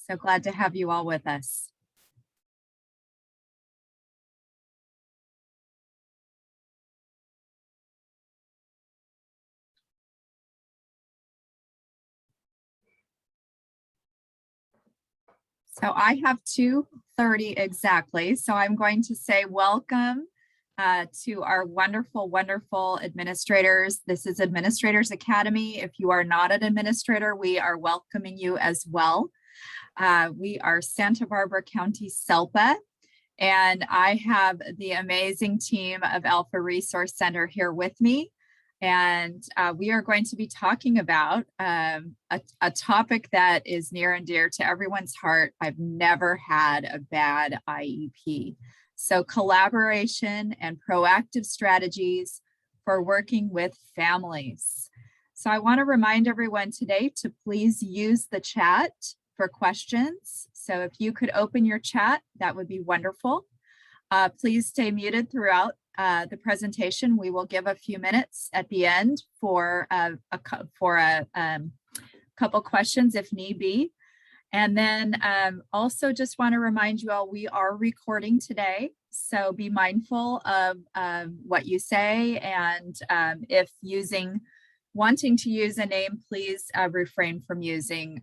So glad to have you all with us. So I have 2:30 exactly. So I'm going to say welcome to our wonderful, wonderful administrators. This is Administrators Academy. If you are not an administrator, we are welcoming you as well. We are Santa Barbara County SELPA, and I have the amazing team of Alpha Resource Center here with me. And we are going to be talking about a topic that is near and dear to everyone's heart. I've never had a bad IEP. So collaboration and proactive strategies for working with families. So I want to remind everyone today to please use the chat for questions. So if you could open your chat, that would be wonderful. Please stay muted throughout the presentation. We will give a few minutes at the end for a couple questions if need be. And then also just want to remind you all, we are recording today. So be mindful of what you say. And if wanting to use a name, please refrain from using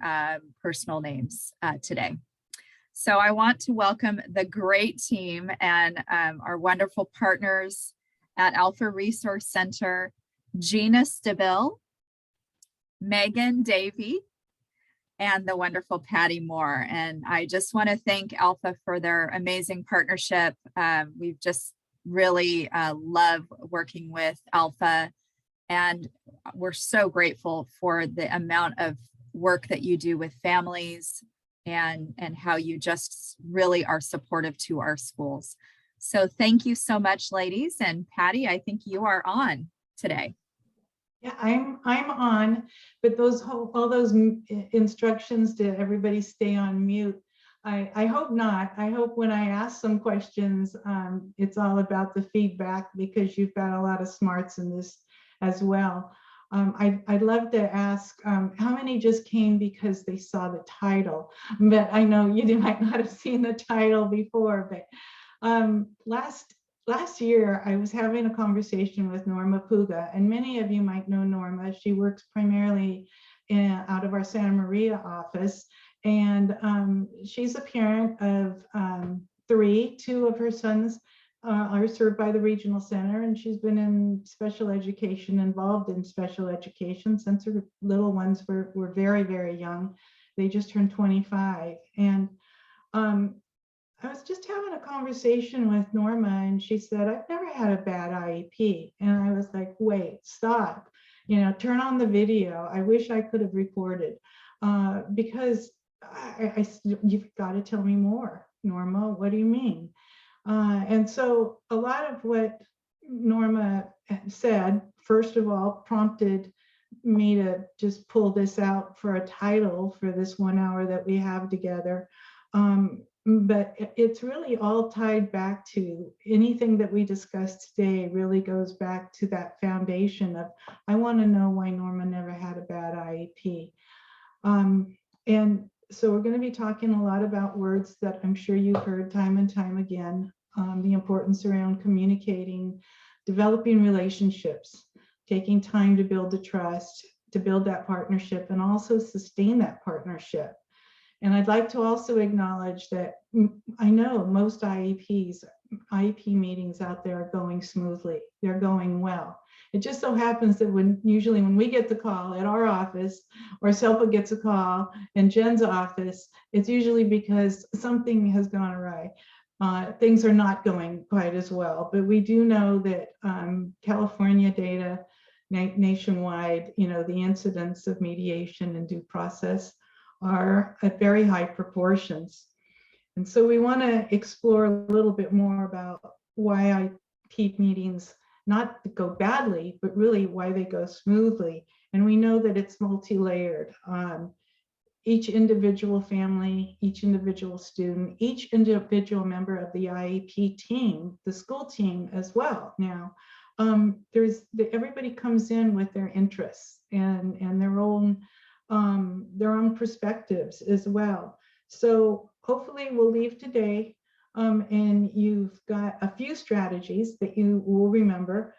personal names today. So I want to welcome the great team and our wonderful partners at Alpha Resource Center, Gina Stabile, Megan Davey, and the wonderful Patty Moore. And I just want to thank Alpha for their amazing partnership. We've just really love working with Alpha, and we're so grateful for the amount of work that you do with families and how you just really are supportive to our schools. So thank you so much, ladies. And Patty, I think you are on today. Yeah, I'm on, but all those instructions to everybody stay on mute, I hope not. I hope when I ask some questions, it's all about the feedback, because you've got a lot of smarts in this as well. I'd love to ask how many just came because they saw the title, but I know you might not have seen the title before. But last year, I was having a conversation with Norma Puga, and many of you might know Norma. She works primarily out of our Santa Maria office, and she's a parent of 3. 2 of her sons are served by the regional center, and she's been in special education, involved in special education since her little ones were very, very young. They just turned 25. And I was just having a conversation with Norma, and she said, I've never had a bad IEP. And I was like, wait, stop, turn on the video. I wish I could have recorded because you've got to tell me more, Norma. What do you mean? And so a lot of what Norma said, first of all, prompted me to just pull this out for a title for this 1 hour that we have together. But it's really all tied back to anything that we discussed today really goes back to that foundation of, I want to know why Norma never had a bad IEP. And so we're going to be talking a lot about words that I'm sure you've heard time and time again, the importance around communicating, developing relationships, taking time to build the trust, to build that partnership, and also sustain that partnership. And I'd like to also acknowledge that I know most IEP meetings out there are going smoothly. They're going well. It just so happens that usually when we get the call at our office, or SELPA gets a call in Jen's office, it's usually because something has gone awry. Things are not going quite as well. But we do know that California data nationwide, the incidence of mediation and due process are at very high proportions. And so we want to explore a little bit more about why IEP meetings not go badly, but really why they go smoothly. And we know that it's multi-layered. Each individual family, each individual student, each individual member of the IEP team, the school team as well. Now, everybody comes in with their interests and their own perspectives as well. So hopefully we'll leave today and you've got a few strategies that you will remember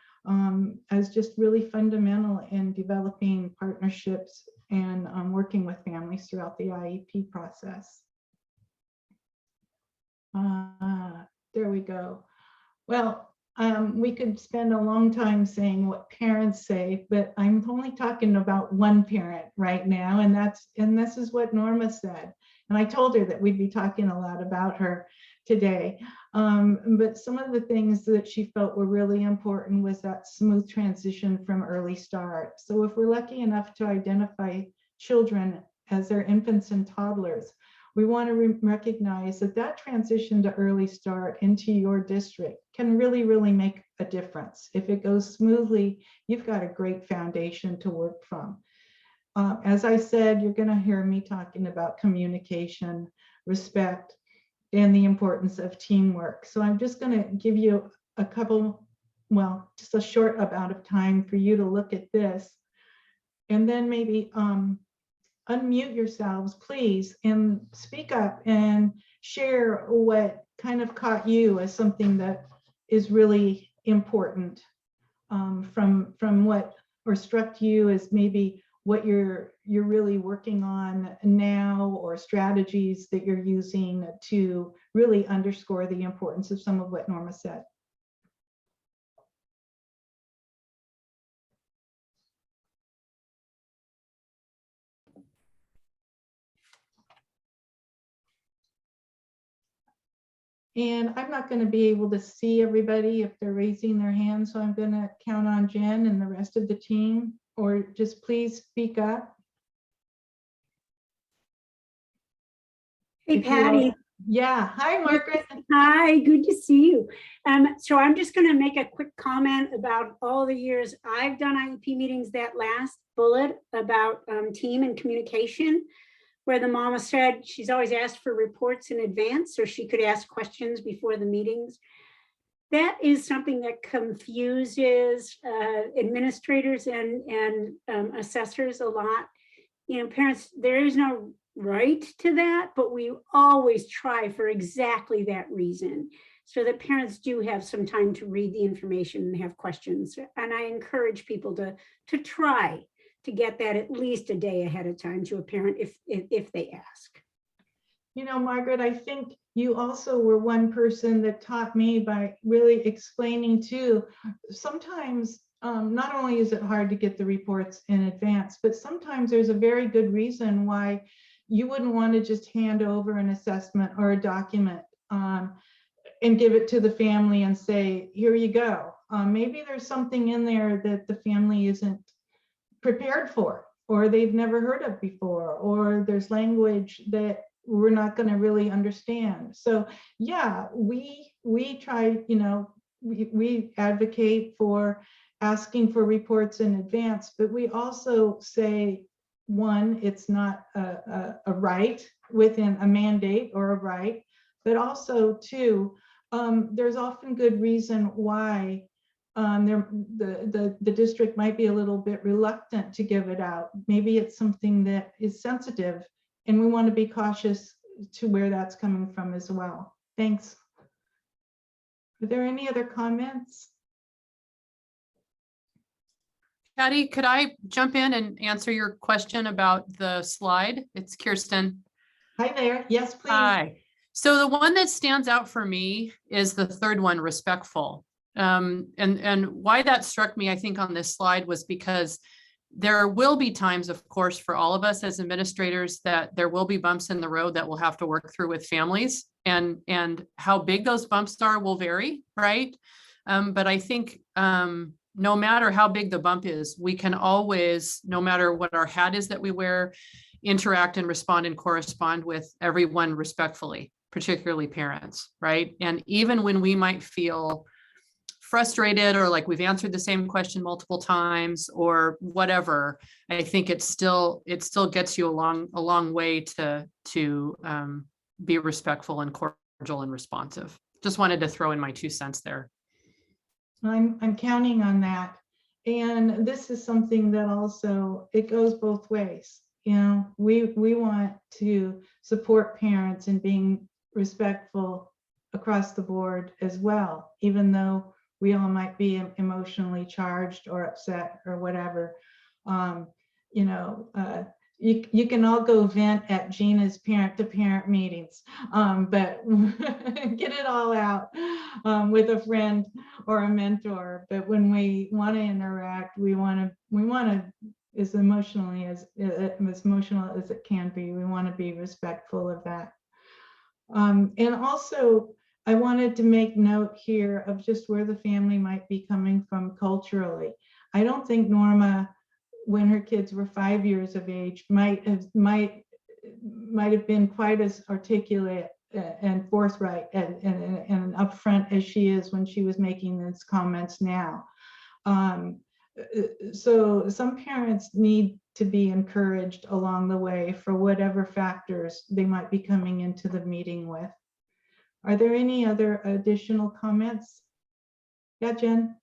as just really fundamental in developing partnerships and working with families throughout the IEP process. There we go. Well, we could spend a long time saying what parents say, but I'm only talking about one parent right now, and this is what Norma said. And I told her that we'd be talking a lot about her today. But some of the things that she felt were really important was that smooth transition from early start. So if we're lucky enough to identify children as their infants and toddlers, we want to recognize that that transition to early start into your district can really, really make a difference. If it goes smoothly, you've got a great foundation to work from. As I said, you're going to hear me talking about communication, respect, and the importance of teamwork. So I'm just going to give you a couple, well, just a short amount of time for you to look at this, and then maybe unmute yourselves, please, and speak up and share what kind of caught you as something that is really important from what, or struck you as maybe what you're really working on now, or strategies that you're using to really underscore the importance of some of what Norma said. And I'm not going to be able to see everybody if they're raising their hand, so I'm going to count on Jen and the rest of the team, or just please speak up. Hey, Patty. Yeah. Hi, Margaret. Hi, good to see you. So I'm just going to make a quick comment about all the years I've done IEP meetings. That last bullet about team and communication, where the mama said she's always asked for reports in advance so she could ask questions before the meetings. That is something that confuses administrators and assessors a lot. You know, parents, there is no right to that, but we always try for exactly that reason, so that parents do have some time to read the information and have questions. And I encourage people to try to get that at least a day ahead of time to a parent if they ask. You know, Margaret, I think you also were one person that taught me by really explaining too. Sometimes not only is it hard to get the reports in advance, but sometimes there's a very good reason why you wouldn't want to just hand over an assessment or a document and give it to the family and say, here you go. Maybe there's something in there that the family isn't prepared for, or they've never heard of before, or there's language that we're not going to really understand. So yeah, we try, you know, we advocate for asking for reports in advance, but we also say, one, it's not a right within a mandate or a right, but also two, there's often good reason why the district might be a little bit reluctant to give it out. Maybe it's something that is sensitive, and we want to be cautious to where that's coming from as well. Thanks. Are there any other comments? Patty, could I jump in and answer your question about the slide? It's Kirsten. Hi there. Yes, please. Hi. So the one that stands out for me is the third one, respectful. And why that struck me, I think, on this slide was because there will be times, of course, for all of us as administrators, that there will be bumps in the road that we'll have to work through with families, and how big those bumps are will vary, right? But I think no matter how big the bump is, we can always, no matter what our hat is that we wear, interact and respond and correspond with everyone respectfully, particularly parents, right? And even when we might feel frustrated or like we've answered the same question multiple times or whatever, I think it still gets you a long way to be respectful and cordial and responsive. Just wanted to throw in my 2 cents there. I'm counting on that. And this is something that also, it goes both ways. You know, we want to support parents in being respectful across the board as well, even though we all might be emotionally charged or upset or whatever. You know, you can all go vent at Gina's parent-to-parent meetings, but get it all out with a friend or a mentor. But when we want to interact, we want to as emotional as it can be. We want to be respectful of that. And also, I wanted to make note here of just where the family might be coming from culturally. I don't think Norma, when her kids were 5 years of age, might have been quite as articulate and forthright and upfront as she is when she was making these comments now. So some parents need to be encouraged along the way for whatever factors they might be coming into the meeting with. Are there any other additional comments? Yeah, Jen?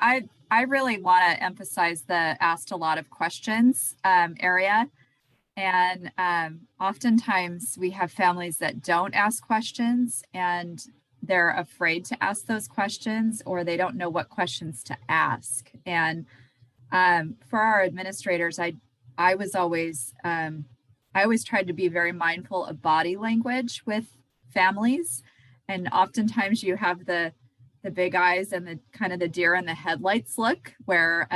I really want to emphasize the asked a lot of questions area. And oftentimes we have families that don't ask questions and they're afraid to ask those questions, or they don't know what questions to ask. And for our administrators, I always tried to be very mindful of body language with families. And oftentimes you have the big eyes and the kind of the deer in the headlights look, where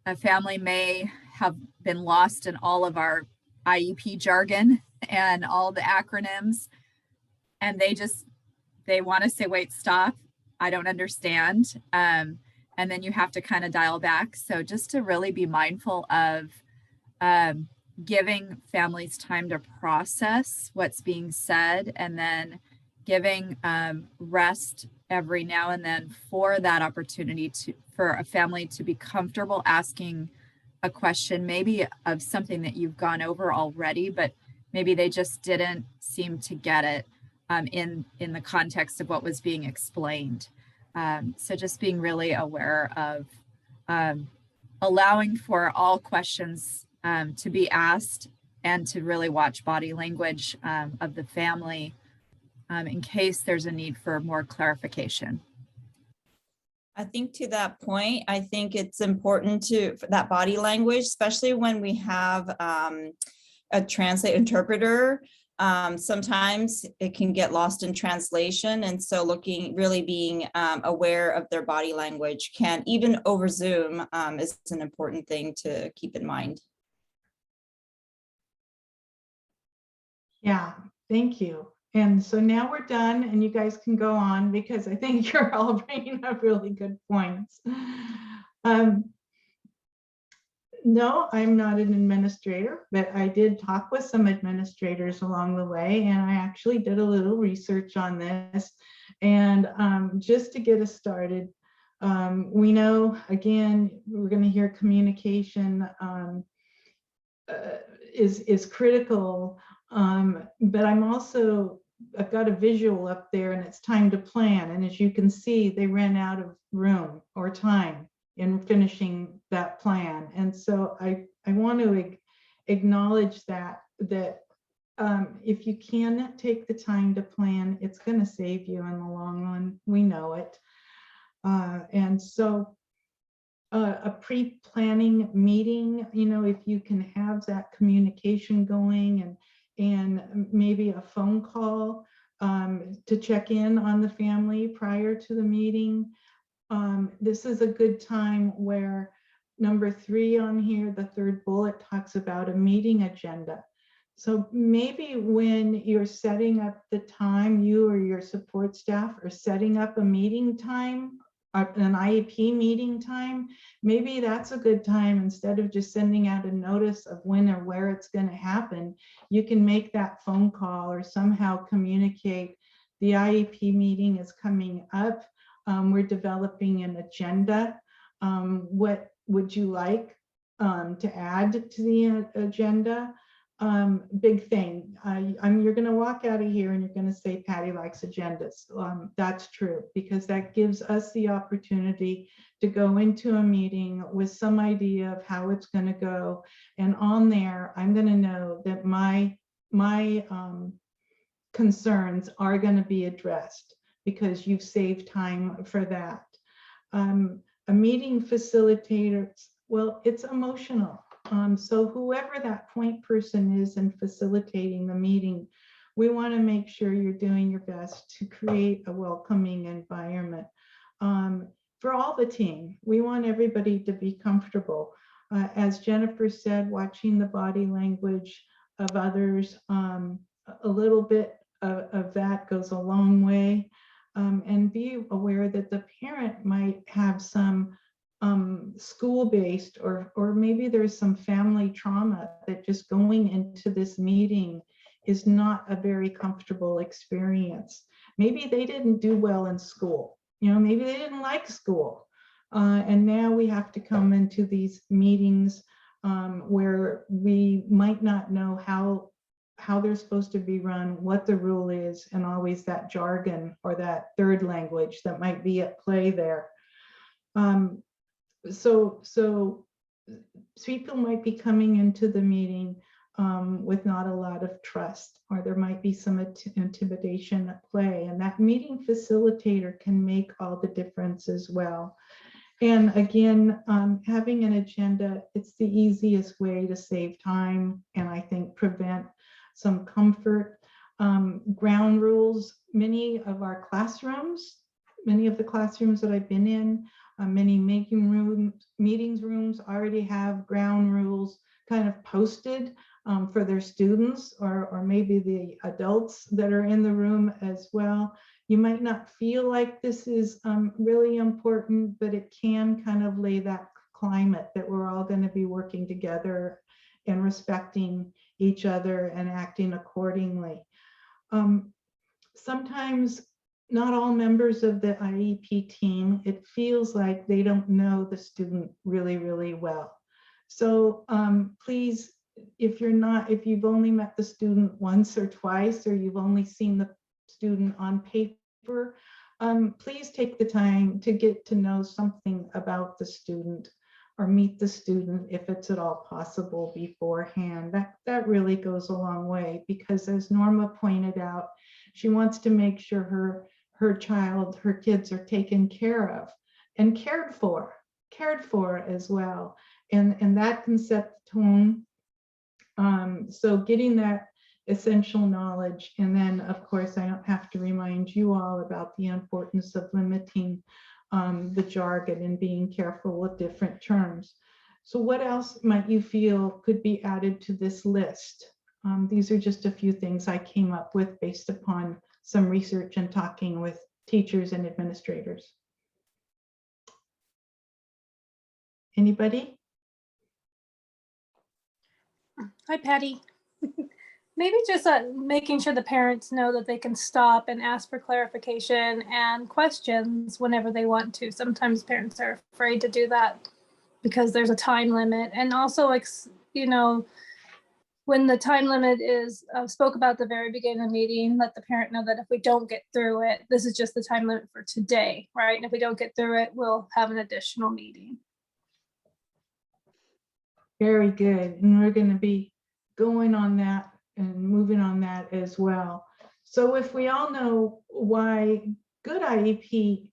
a family may have been lost in all of our IEP jargon and all the acronyms, and they want to say, wait, stop, I don't understand. And then you have to kind of dial back. So just to really be mindful of giving families time to process what's being said, and then giving rest every now and then for that opportunity for a family to be comfortable asking a question, maybe of something that you've gone over already, but maybe they just didn't seem to get it in the context of what was being explained. So just being really aware of allowing for all questions to be asked, and to really watch body language of the family in case there's a need for more clarification. I think to that point, I think it's important for that body language, especially when we have a translate interpreter. Sometimes it can get lost in translation. And so really being aware of their body language can, even over Zoom, is an important thing to keep in mind. Yeah, thank you. And so now we're done and you guys can go on, because I think you're all bringing up really good points. No, I'm not an administrator, but I did talk with some administrators along the way, and I actually did a little research on this. And just to get us started, we know, again, we're going to hear communication is critical, but I've got a visual up there, and it's time to plan. And as you can see, they ran out of room or time in finishing that plan. And so I want to acknowledge that if you can take the time to plan, it's going to save you in the long run. We know it. And so a pre-planning meeting, you know, if you can have that communication going, and maybe a phone call to check in on the family prior to the meeting. This is a good time where number 3 on here, the third bullet, talks about a meeting agenda. So maybe when you're setting up the time, you or your support staff are setting up a meeting time, an IEP meeting time, maybe that's a good time. Instead of just sending out a notice of when or where it's going to happen, you can make that phone call or somehow communicate the IEP meeting is coming up. We're developing an agenda. What would you like to add to the agenda? big thing. You're going to walk out of here and you're going to say Patty likes agendas. That's true, because that gives us the opportunity to go into a meeting with some idea of how it's going to go. And on there, I'm going to know that my concerns are going to be addressed because you've saved time for that. A meeting facilitator, well, it's emotional. So whoever that point person is in facilitating the meeting, we want to make sure you're doing your best to create a welcoming environment for all the team. We want everybody to be comfortable. As Jennifer said, watching the body language of others, a little bit of that goes a long way. And be aware that the parent might have some school-based or maybe there's some family trauma that just going into this meeting is not a very comfortable experience. Maybe they didn't do well in school, maybe they didn't like school. And now we have to come into these meetings where we might not know how they're supposed to be run, what the rule is, and always that jargon or that third language that might be at play there. So people might be coming into the meeting with not a lot of trust, or there might be some intimidation at play, and that meeting facilitator can make all the difference as well. And again, having an agenda, it's the easiest way to save time and I think prevent some comfort. Ground rules, many of the classrooms that I've been in, many meetings rooms already have ground rules kind of posted for their students or maybe the adults that are in the room as well. You might not feel like this is really important, but it can kind of lay that climate that we're all going to be working together and respecting each other and acting accordingly. Sometimes not all members of the IEP team, it feels like they don't know the student really, really well. So please, if you've only met the student once or twice, or you've only seen the student on paper, please take the time to get to know something about the student or meet the student if it's at all possible beforehand. That really goes a long way, because as Norma pointed out, she wants to make sure her kids are taken care of and cared for as well. And that can set the tone. So getting that essential knowledge. And then of course, I don't have to remind you all about the importance of limiting the jargon and being careful with different terms. So what else might you feel could be added to this list? These are just a few things I came up with based upon some research and talking with teachers and administrators. Anybody? Hi, Patty. Maybe just making sure the parents know that they can stop and ask for clarification and questions whenever they want to. Sometimes parents are afraid to do that because there's a time limit. And also, like, when the time limit is spoke about at the very beginning of the meeting, let the parent know that if we don't get through it, this is just the time limit for today, right? And if we don't get through it, we'll have an additional meeting. Very good. And we're going to be going on that and moving on that as well. So if we all know why good IEPs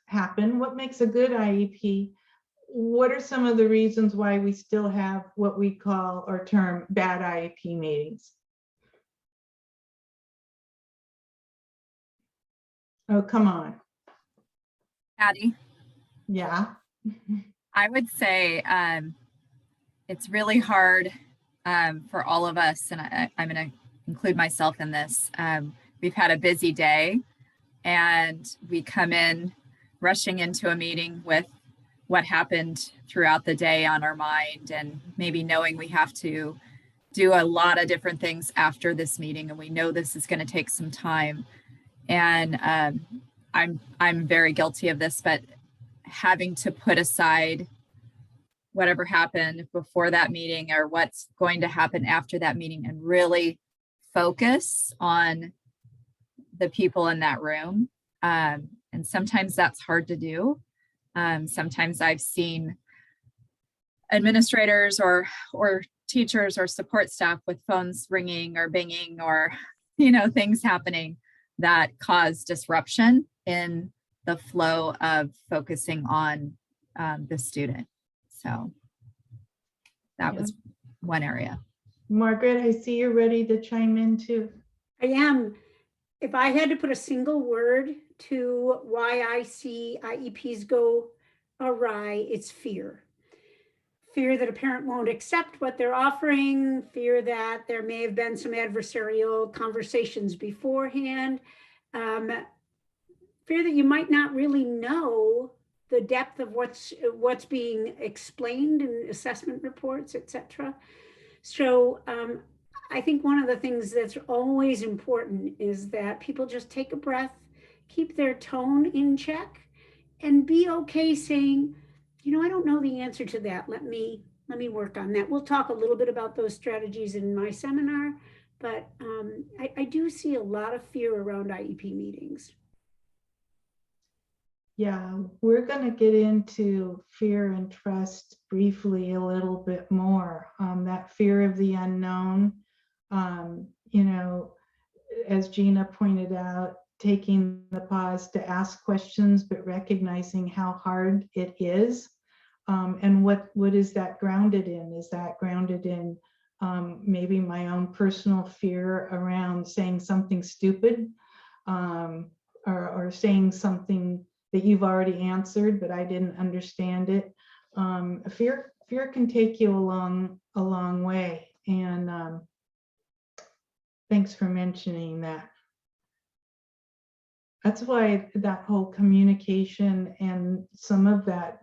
happen, what makes a good IEP, what are some of the reasons why we still have what we call or term bad IEP meetings? Oh, come on. Patty, Yeah. I would say it's really hard for all of us, and I'm going to include myself in this. We've had a busy day and we come in rushing into a meeting with what happened throughout the day on our mind, and maybe knowing we have to do a lot of different things after this meeting, and we know this is going to take some time. And I'm very guilty of this, but having to put aside whatever happened before that meeting or what's going to happen after that meeting and really focus on the people in that room. And sometimes that's hard to do. Sometimes I've seen administrators or teachers or support staff with phones ringing or binging or, things happening that cause disruption in the flow of focusing on the student. So that was one area. Margaret, I see you're ready to chime in too. I am. If I had to put a single word to why I see IEPs go awry, it's fear. Fear that a parent won't accept what they're offering, fear that there may have been some adversarial conversations beforehand, fear that you might not really know the depth of what's being explained in assessment reports, etc. So I think one of the things that's always important is that people just take a breath, keep their tone in check, and be okay saying, I don't know the answer to that. Let me work on that. We'll talk a little bit about those strategies in my seminar, but I do see a lot of fear around IEP meetings. Yeah, we're going to get into fear and trust briefly a little bit more. That fear of the unknown, as Gina pointed out, taking the pause to ask questions, but recognizing how hard it is. And what is that grounded in? Is that grounded in maybe my own personal fear around saying something stupid or saying something that you've already answered, but I didn't understand it? Fear can take you a long way. And thanks for mentioning that. That's why that whole communication and some of that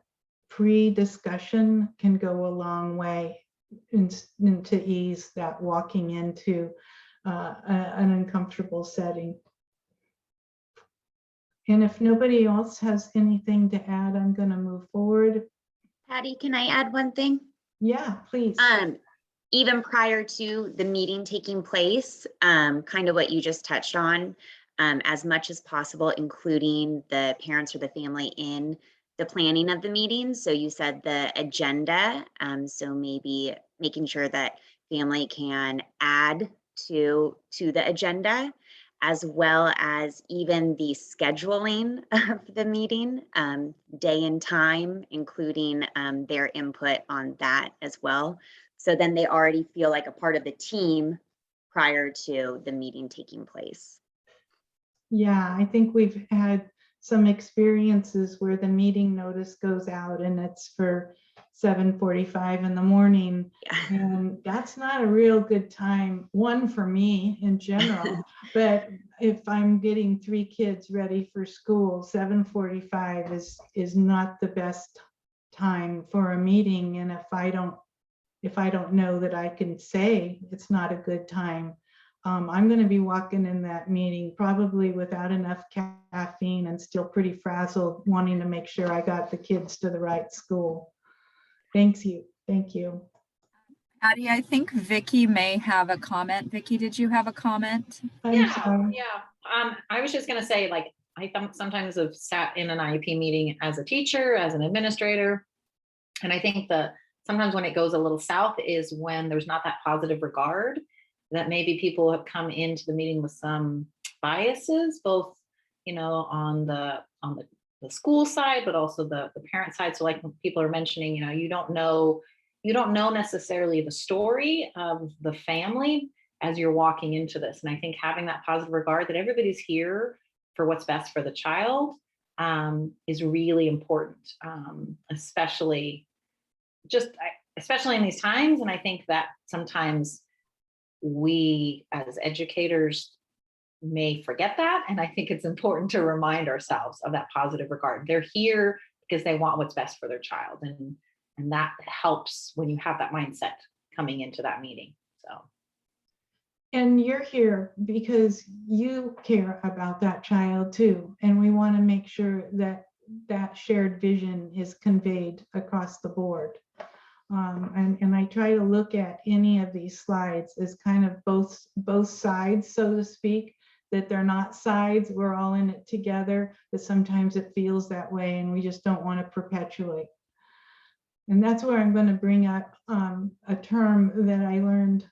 pre-discussion can go a long way to ease that walking into an uncomfortable setting. And if nobody else has anything to add, I'm going to move forward. Patty, can I add one thing? Yeah, please. Even prior to the meeting taking place, kind of what you just touched on, as much as possible, including the parents or the family in the planning of the meeting. So you said the agenda, so maybe making sure that family can add to the agenda, as well as even the scheduling of the meeting, day and time, including their input on that as well. So then they already feel like a part of the team prior to the meeting taking place. Yeah, I think we've had some experiences where the meeting notice goes out and it's for 7:45 in the morning. Yeah. And that's not a real good time, one for me in general, but if I'm getting 3 kids ready for school, 7:45 is not the best time for a meeting. And if I don't know that I can say it's not a good time, I'm going to be walking in that meeting probably without enough caffeine and still pretty frazzled, wanting to make sure I got the kids to the right school. Thank you. Patty, I think Vicky may have a comment. Vicky, did you have a comment? Sorry. I was just going to say, like, I sometimes have sat in an IEP meeting as a teacher, as an administrator, and I think sometimes when it goes a little south is when there's not that positive regard, that maybe people have come into the meeting with some biases, both, on the school side, but also the parent side. So like when people are mentioning, you don't know necessarily the story of the family as you're walking into this. And I think having that positive regard that everybody's here for what's best for the child is really important, especially in these times. And I think that sometimes we as educators may forget that. And I think it's important to remind ourselves of that positive regard. They're here because they want what's best for their child. And that helps when you have that mindset coming into that meeting. So. And you're here because you care about that child too. And we want to make sure that that shared vision is conveyed across the board. And I try to look at any of these slides as kind of both sides, so to speak, that they're not sides, we're all in it together, but sometimes it feels that way and we just don't want to perpetuate. And that's where I'm going to bring up a term that I learned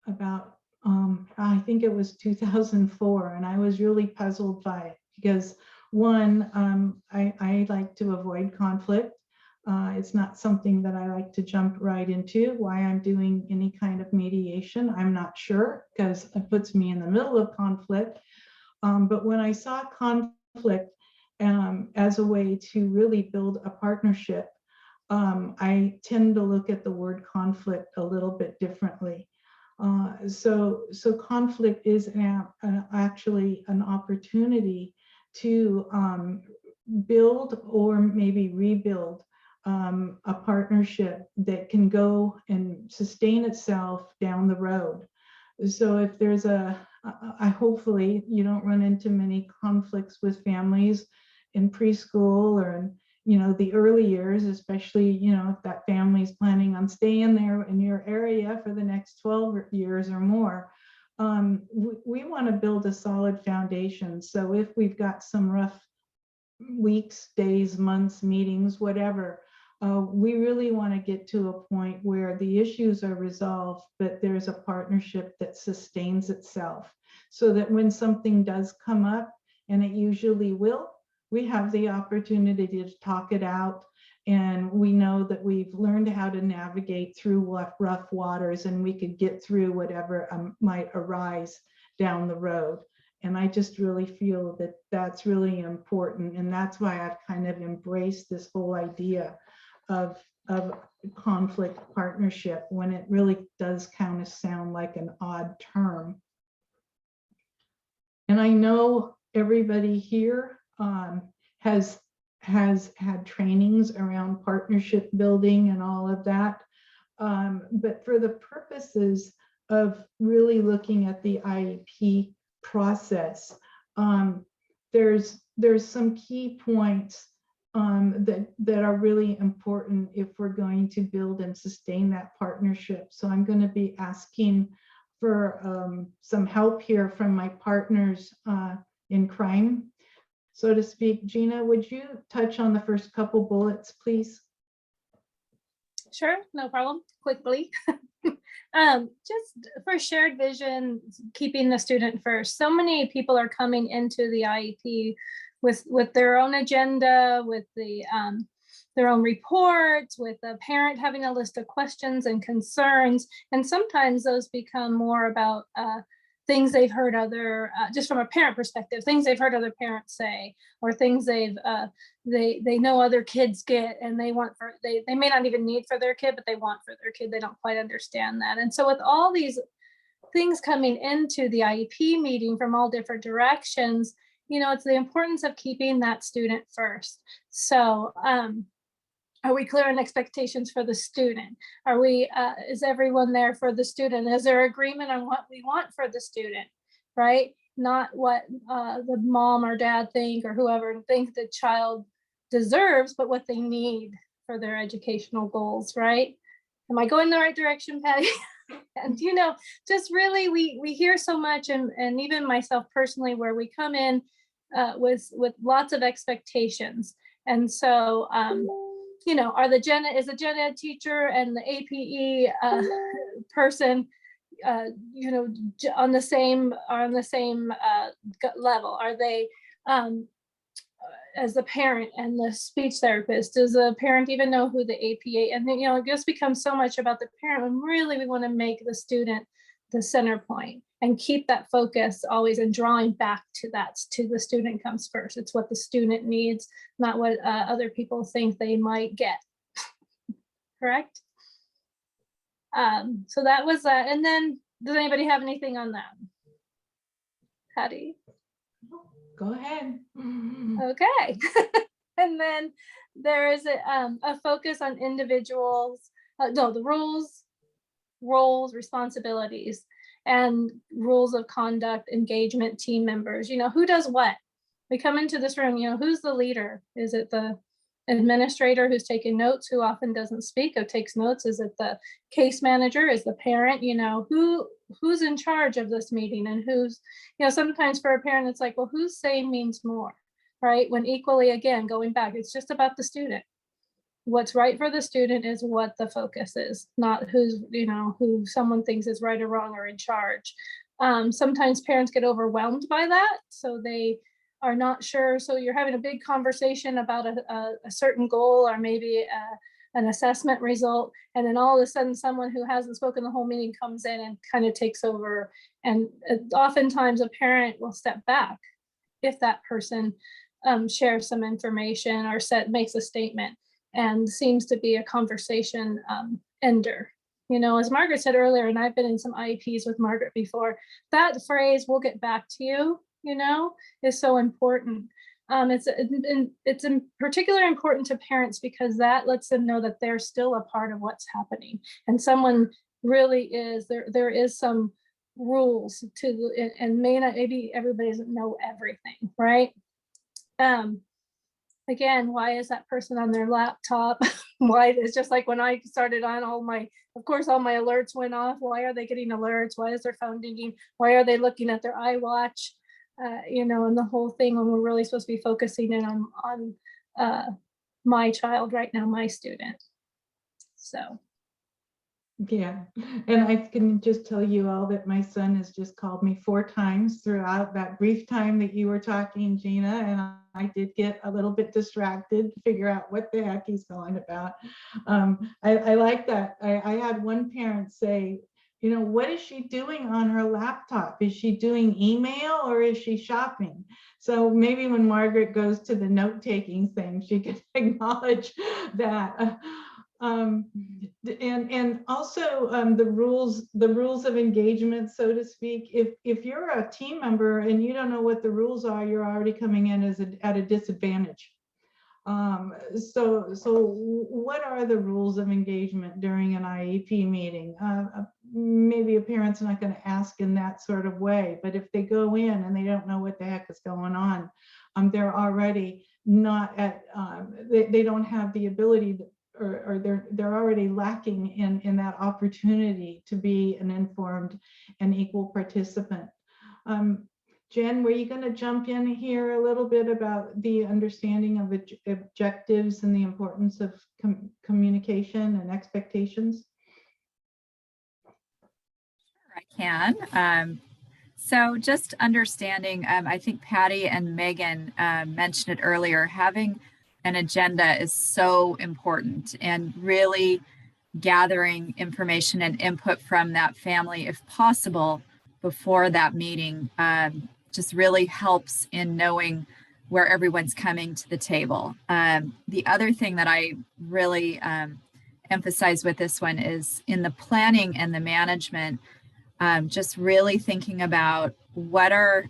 about, I think it was 2004, and I was really puzzled by it because one, I like to avoid conflict. It's not something that I like to jump right into. Why I'm doing any kind of mediation, I'm not sure, because it puts me in the middle of conflict. But when I saw conflict as a way to really build a partnership, I tend to look at the word conflict a little bit differently. So conflict is actually an opportunity to build or maybe rebuild a partnership that can go and sustain itself down the road. So if there's hopefully you don't run into many conflicts with families in preschool or in, the early years, especially, if that family is planning on staying there in your area for the next 12 years or more. We want to build a solid foundation. So if we've got some rough weeks, days, months, meetings, whatever, we really want to get to a point where the issues are resolved, but there's a partnership that sustains itself, so that when something does come up, and it usually will, we have the opportunity to talk it out, and we know that we've learned how to navigate through rough waters, and we could get through whatever might arise down the road. And I just really feel that that's really important, and that's why I've kind of embraced this whole idea of conflict partnership, when it really does kind of sound like an odd term. And I know everybody here has had trainings around partnership building and all of that. But for the purposes of really looking at the IEP process, there's some key points that are really important if we're going to build and sustain that partnership. So I'm going to be asking for some help here from my partners in crime, so to speak. Gina, would you touch on the first couple bullets, please? Sure, no problem. Quickly. Just for shared vision, keeping the student first. So many people are coming into the IEP with their own agenda, with their own reports, with a parent having a list of questions and concerns. And sometimes those become more about things they've heard just from a parent perspective, things they've heard other parents say, or things they know other kids get, and they may not even need for their kid, but they want for their kid. They don't quite understand that. And so with all these things coming into the IEP meeting from all different directions, it's the importance of keeping that student first. So are we clear on expectations for the student? Is everyone there for the student? Is there agreement on what we want for the student, right? Not what the mom or dad think or whoever think the child deserves, but what they need for their educational goals, right? Am I going the right direction, Patty? And just really, we hear so much, and even myself personally, where we come in with lots of expectations. And so is the gen ed teacher and the APE person on the same level? Are they as the parent and the speech therapist? Does the parent even know who the APA? And it just becomes so much about the parent, when really we want to make the student the center point and keep that focus always, and drawing back to the student comes first. It's what the student needs, not what other people think they might get. Correct? So that was that. And then, does anybody have anything on that? Patty? Go ahead. Okay. And then there is a focus on individuals, the roles, responsibilities, and rules of conduct, engagement, team members. Who does what? We come into this room, who's the leader? Is it the administrator who's taking notes, who often doesn't speak, who takes notes? Is it the case manager? Is the parent? You know, who's in charge of this meeting, and who's, you know, sometimes for a parent, it's like, well, who's saying means more, right? When equally, again, going back, it's just about the student. What's right for the student is what the focus is, not who's, you know, who someone thinks is right or wrong or in charge. Sometimes parents get overwhelmed by that, so they are not sure. So you're having a big conversation about a certain goal, or maybe an assessment result, and then all of a sudden someone who hasn't spoken the whole meeting comes in and kind of takes over. And oftentimes a parent will step back if that person shares some information or makes a statement, and seems to be a conversation ender. You know, as Margaret said earlier, and I've been in some IEPs with Margaret before, that phrase, "we'll get back to you," you know, is so important. It's in particular important to parents, because that lets them know that they're still a part of what's happening. And someone really is, there is some rules to, and maybe everybody doesn't know everything, right? Again, why is that person on their laptop? Why? It's just like when I started on, of course, all my alerts went off. Why are they getting alerts? Why is their phone dinging? Why are they looking at their iWatch? You know, and the whole thing, when we're really supposed to be focusing in on my child right now, my student. So. Yeah, and I can just tell you all that my son has just called me 4 times throughout that brief time that you were talking, Gina, and I did get a little bit distracted to figure out what the heck he's calling about. I like that. I had one parent say, you know, what is she doing on her laptop? Is she doing email or is she shopping? So maybe when Margaret goes to the note-taking thing, she can acknowledge that. And also the rules of engagement, so to speak. If you're a team member and you don't know what the rules are, you're already coming in at a disadvantage. So what are the rules of engagement during an IEP meeting? Maybe a parent's not going to ask in that sort of way, but if they go in and they don't know what the heck is going on, they're already not at, they don't have the ability to, or they're already lacking in that opportunity to be an informed and equal participant. Jen, were you going to jump in here a little bit about the understanding of objectives and the importance of communication and expectations? Sure, I can. So just understanding, I think Patty and Megan mentioned it earlier, having an agenda is so important, and really gathering information and input from that family, if possible, before that meeting, just really helps in knowing where everyone's coming to the table. The other thing that I really emphasize with this one is in the planning and the management, just really thinking about what are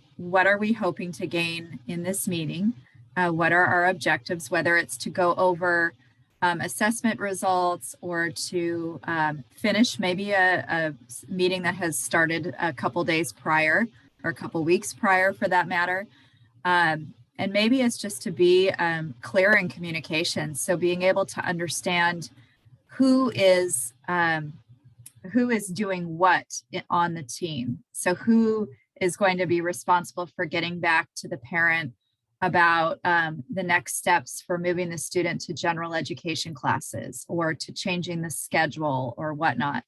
we hoping to gain in this meeting? What are our objectives, whether it's to go over assessment results or to finish maybe a meeting that has started a couple days prior or a couple weeks prior for that matter. And maybe it's just to be clear in communication. So being able to understand who is doing what on the team. So who is going to be responsible for getting back to the parent about the next steps for moving the student to general education classes or to changing the schedule or whatnot.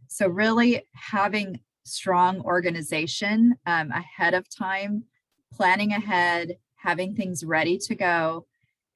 So really having strong organization ahead of time, planning ahead, having things ready to go,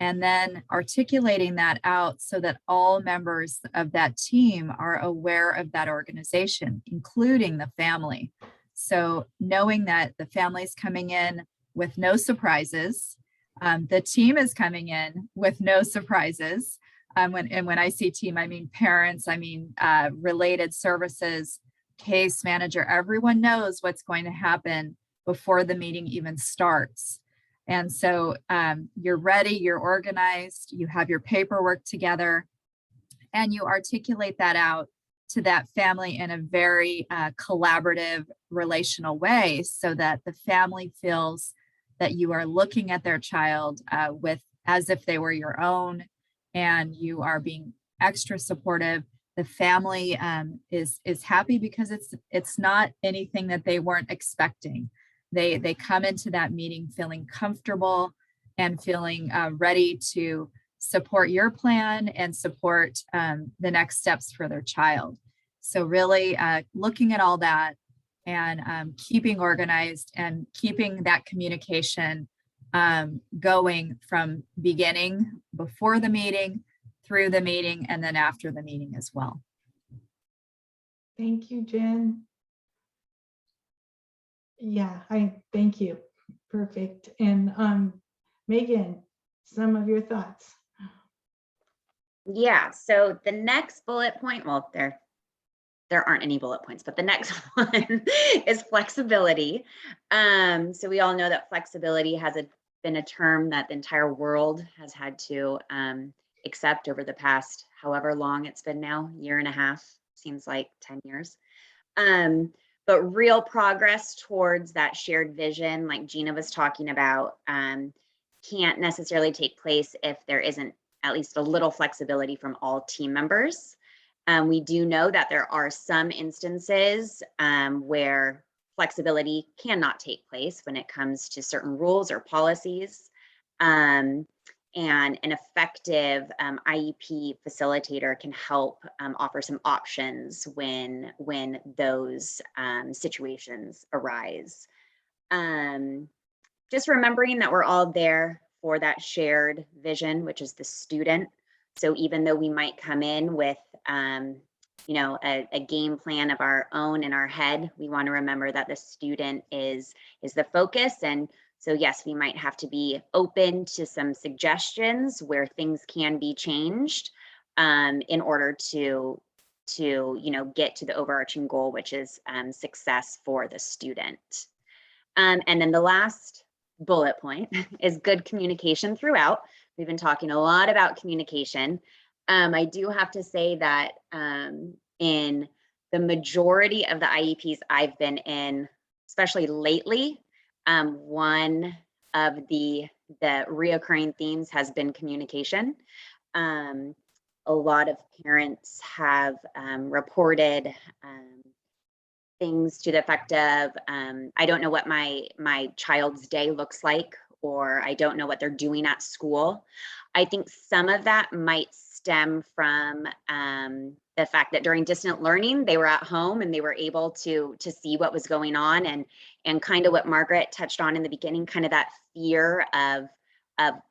and then articulating that out so that all members of that team are aware of that organization, including the family. So knowing that the family's coming in with no surprises, the team is coming in with no surprises. When I see team, I mean parents, I mean related services, case manager, everyone knows what's going to happen before the meeting even starts. And so you're ready, you're organized, you have your paperwork together, and you articulate that out to that family in a very collaborative, relational way so that the family feels that you are looking at their child with as if they were your own, and you are being extra supportive. The family is happy because it's not anything that they weren't expecting. They come into that meeting feeling comfortable and feeling ready to support your plan and support the next steps for their child. So really looking at all that and keeping organized and keeping that communication going from beginning, before the meeting, through the meeting, and then after the meeting as well. Thank you, Jen. Yeah, thank you. Perfect. And Megan, some of your thoughts. Yeah, so the next bullet point, well, there aren't any bullet points, but the next one is flexibility. So we all know that flexibility has been a term that the entire world has had to accept over the past however long it's been now, year and a half, seems like 10 years. But real progress towards that shared vision, like Gina was talking about, can't necessarily take place if there isn't at least a little flexibility from all team members. We do know that there are some instances where flexibility cannot take place when it comes to certain rules or policies. And an effective IEP facilitator can help offer some options when those situations arise. Just remembering that we're all there for that shared vision, which is the student. So even though we might come in with a game plan of our own in our head, we want to remember that the student is the focus. And so yes, we might have to be open to some suggestions where things can be changed in order to get to the overarching goal, which is success for the student. And then the last bullet point is good communication throughout. We've been talking a lot about communication. I do have to say that in the majority of the IEPs I've been in, especially lately, one of the reoccurring themes has been communication. A lot of parents have reported things to the effect of, I don't know what my child's day looks like, or I don't know what they're doing at school. I think some of that might stem from the fact that during distant learning, they were at home and they were able to see what was going on, and kind of what Margaret touched on in the beginning, kind of that fear of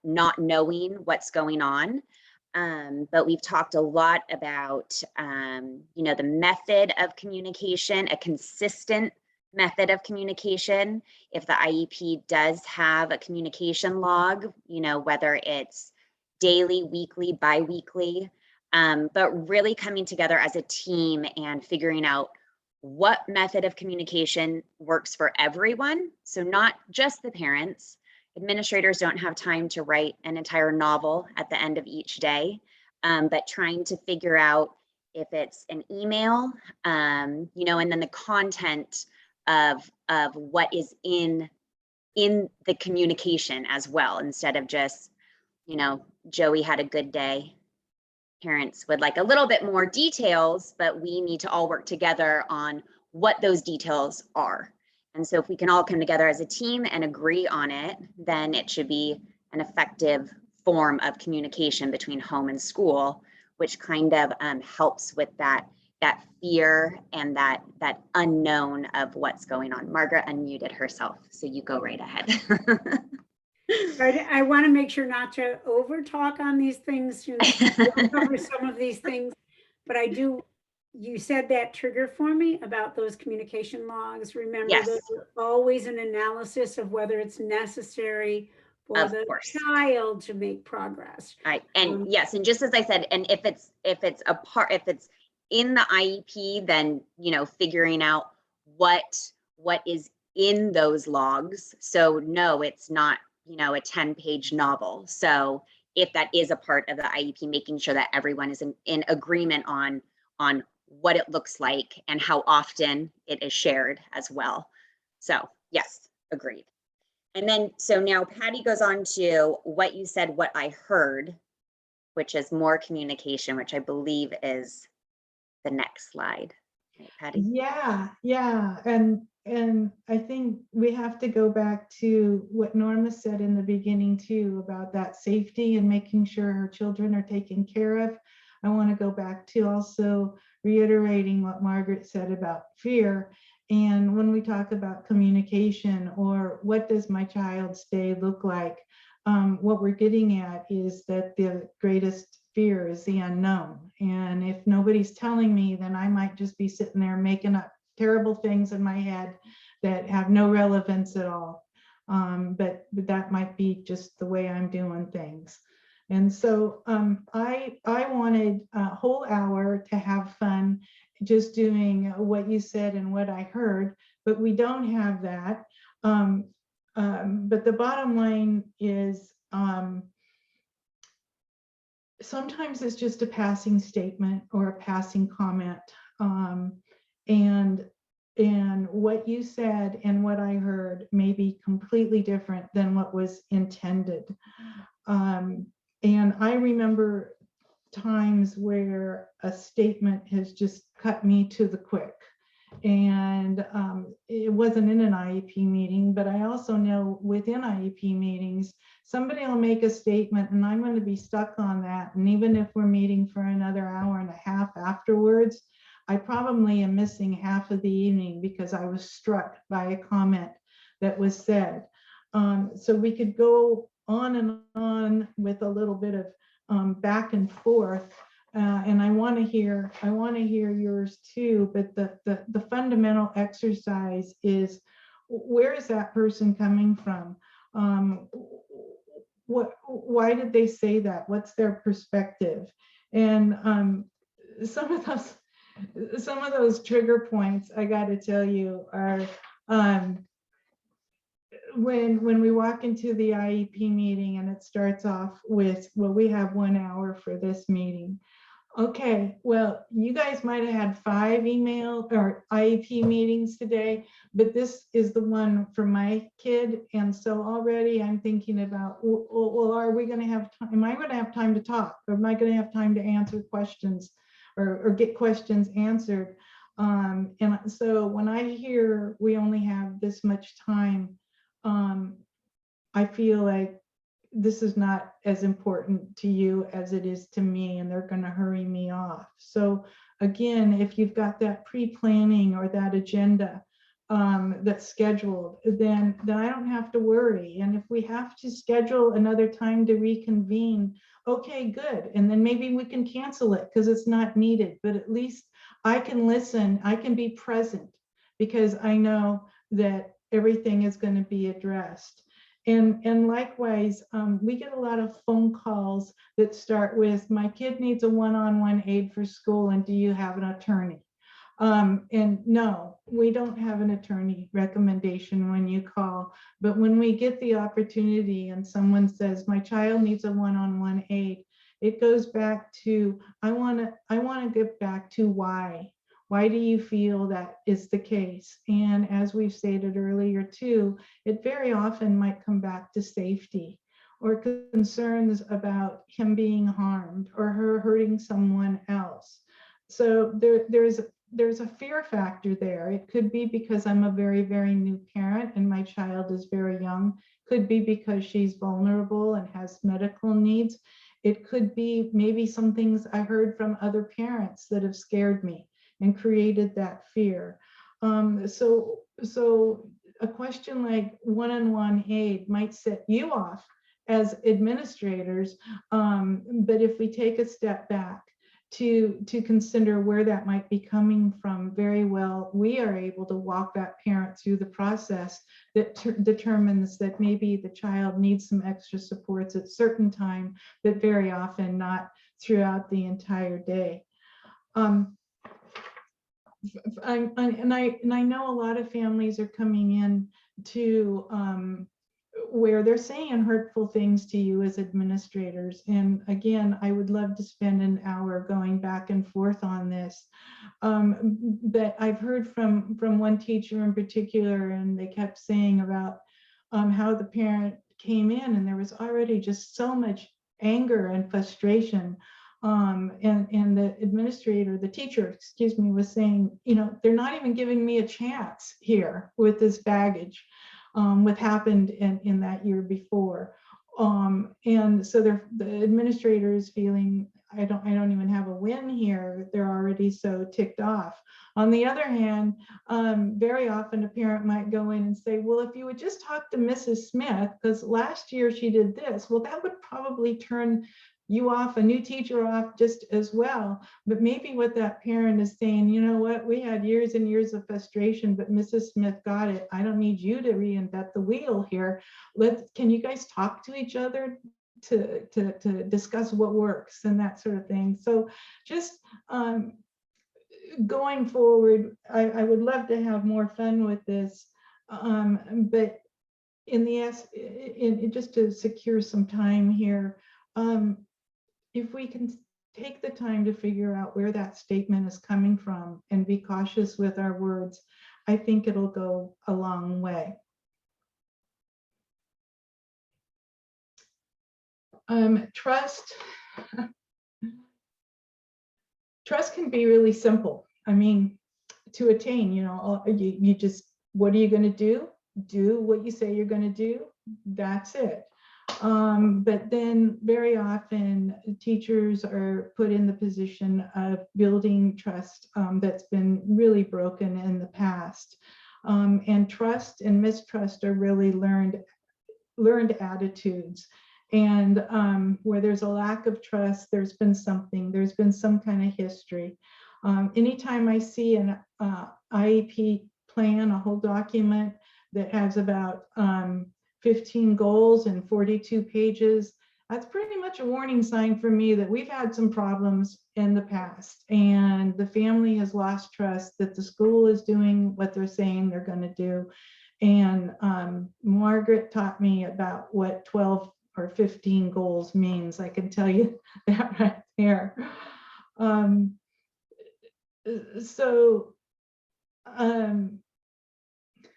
not knowing what's going on. But we've talked a lot about, the method of communication, a consistent method of communication. If the IEP does have a communication log, whether it's daily, weekly, bi-weekly, but really coming together as a team and figuring out what method of communication works for everyone. So not just the parents. Administrators don't have time to write an entire novel at the end of each day, but trying to figure out if it's an email, and then the content of what is in the communication as well, instead of just, Joey had a good day. Parents would like a little bit more details, but we need to all work together on what those details are. And so if we can all come together as a team and agree on it, then it should be an effective form of communication between home and school, which kind of helps with that fear and that unknown of what's going on. Margaret unmuted herself, so you go right ahead. I want to make sure not to over talk on these things, we'll cover some of these things, but you said that trigger for me about those communication logs. Remember, Yes. those are always an analysis of whether it's necessary for the child to make progress. Right. And yes, and just as I said, and if it's in the IEP, then figuring out what is in those logs. So no, it's not a 10-page novel. So if that is a part of the IEP, making sure that everyone is in agreement on what it looks like and how often it is shared as well. So yes, agreed. And then, so now Patty goes on to what you said, what I heard. which is more communication, which I believe is the next slide. Right, Patty? Yeah. And I think we have to go back to what Norma said in the beginning too, about that safety and making sure her children are taken care of. I want to go back to also reiterating what Margaret said about fear. And when we talk about communication, or what does my child's day look like, what we're getting at is that the greatest fear is the unknown. And if nobody's telling me, then I might just be sitting there making up terrible things in my head that have no relevance at all. But that might be just the way I'm doing things. And so I wanted a whole hour to have fun just doing what you said and what I heard, but we don't have that. But the bottom line is, sometimes it's just a passing statement or a passing comment. And what you said and what I heard may be completely different than what was intended. And I remember times where a statement has just cut me to the quick. And it wasn't in an IEP meeting, but I also know within IEP meetings, somebody will make a statement and I'm going to be stuck on that. And even if we're meeting for another hour and a half afterwards, I probably am missing half of the evening because I was struck by a comment that was said. So we could go on and on with a little bit of back and forth. And I want to hear yours too, but the fundamental exercise is, where is that person coming from? Why did they say that? What's their perspective? And some of those trigger points, I got to tell you, are when we walk into the IEP meeting and it starts off with, well, we have 1 hour for this meeting. Okay, well, you guys might have had 5 email or IEP meetings today, but this is the one for my kid. And so already I'm thinking about, well, are we going to have time? Am I going to have time to talk? Or am I going to have time to answer questions or get questions answered? And so when I hear we only have this much time, I feel like this is not as important to you as it is to me, and they're going to hurry me off. So again, if you've got that pre-planning or that agenda that's scheduled, then I don't have to worry. And if we have to schedule another time to reconvene, okay, good. And then maybe we can cancel it because it's not needed, but at least I can listen, I can be present because I know that everything is going to be addressed. And likewise, we get a lot of phone calls that start with, my kid needs a one-on-one aid for school, and do you have an attorney? And no, we don't have an attorney recommendation when you call, but when we get the opportunity and someone says, my child needs a one-on-one aid, it goes back to, I want to get back to why. Why do you feel that is the case? And as we've stated earlier too, it very often might come back to safety or concerns about him being harmed or her hurting someone else. So there's a fear factor there. It could be because I'm a very, very new parent and my child is very young. Could be because she's vulnerable and has medical needs. It could be maybe some things I heard from other parents that have scared me and created that fear. So a question like one-on-one aid might set you off as administrators, but if we take a step back to consider where that might be coming from, very well, we are able to walk that parent through the process that determines that maybe the child needs some extra supports at certain time, but very often not throughout the entire day. I know a lot of families are coming in to where they're saying hurtful things to you as administrators. And again, I would love to spend an hour going back and forth on this. But I've heard from one teacher in particular, and they kept saying about how the parent came in and there was already just so much anger and frustration. And the administrator, the teacher, excuse me, was saying, you know, they're not even giving me a chance here with this baggage, what happened in that year before. And so the administrator is feeling, I don't even have a win here. They're already so ticked off. On the other hand, very often a parent might go in and say, well, if you would just talk to Mrs. Smith, because last year she did this, well, that would probably turn you off, a new teacher off just as well. But maybe what that parent is saying, you know what, we had years and years of frustration, but Mrs. Smith got it. I don't need you to reinvent the wheel here. Can you guys talk to each other to discuss what works and that sort of thing? So just going forward, I would love to have more fun with this, but just to secure some time here, if we can take the time to figure out where that statement is coming from and be cautious with our words, I think it'll go a long way. Trust can be really simple. I mean, to attain, you know, you just, what are you going to do? Do what you say you're going to do. That's it. But then very often teachers are put in the position of building trust that's been really broken in the past. And trust and mistrust are really learned attitudes. And where there's a lack of trust, there's been some kind of history. Anytime I see an IEP plan, a whole document that has about 15 goals and 42 pages, that's pretty much a warning sign for me that we've had some problems in the past and the family has lost trust that the school is doing what they're saying they're going to do. And Margaret taught me about what 12 or 15 goals means. I can tell you that right there.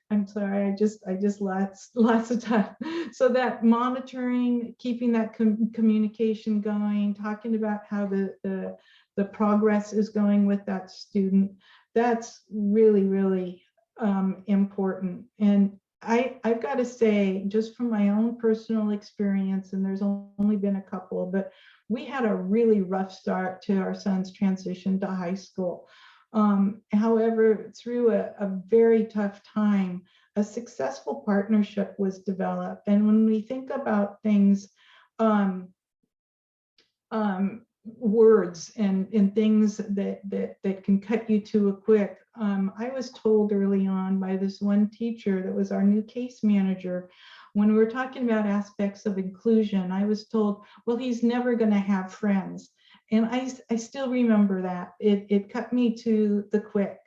I'm sorry, I just lots of time. So that monitoring, keeping that communication going, talking about how the progress is going with that student, that's really, really important. And I've got to say, just from my own personal experience, and there's only been a couple, but we had a really rough start to our son's transition to high school. However, through a very tough time, a successful partnership was developed. And when we think about things, words and things that can cut you to a quick, I was told early on by this one teacher that was our new case manager, when we were talking about aspects of inclusion, I was told, well, he's never going to have friends. And I still remember that. It cut me to the quick.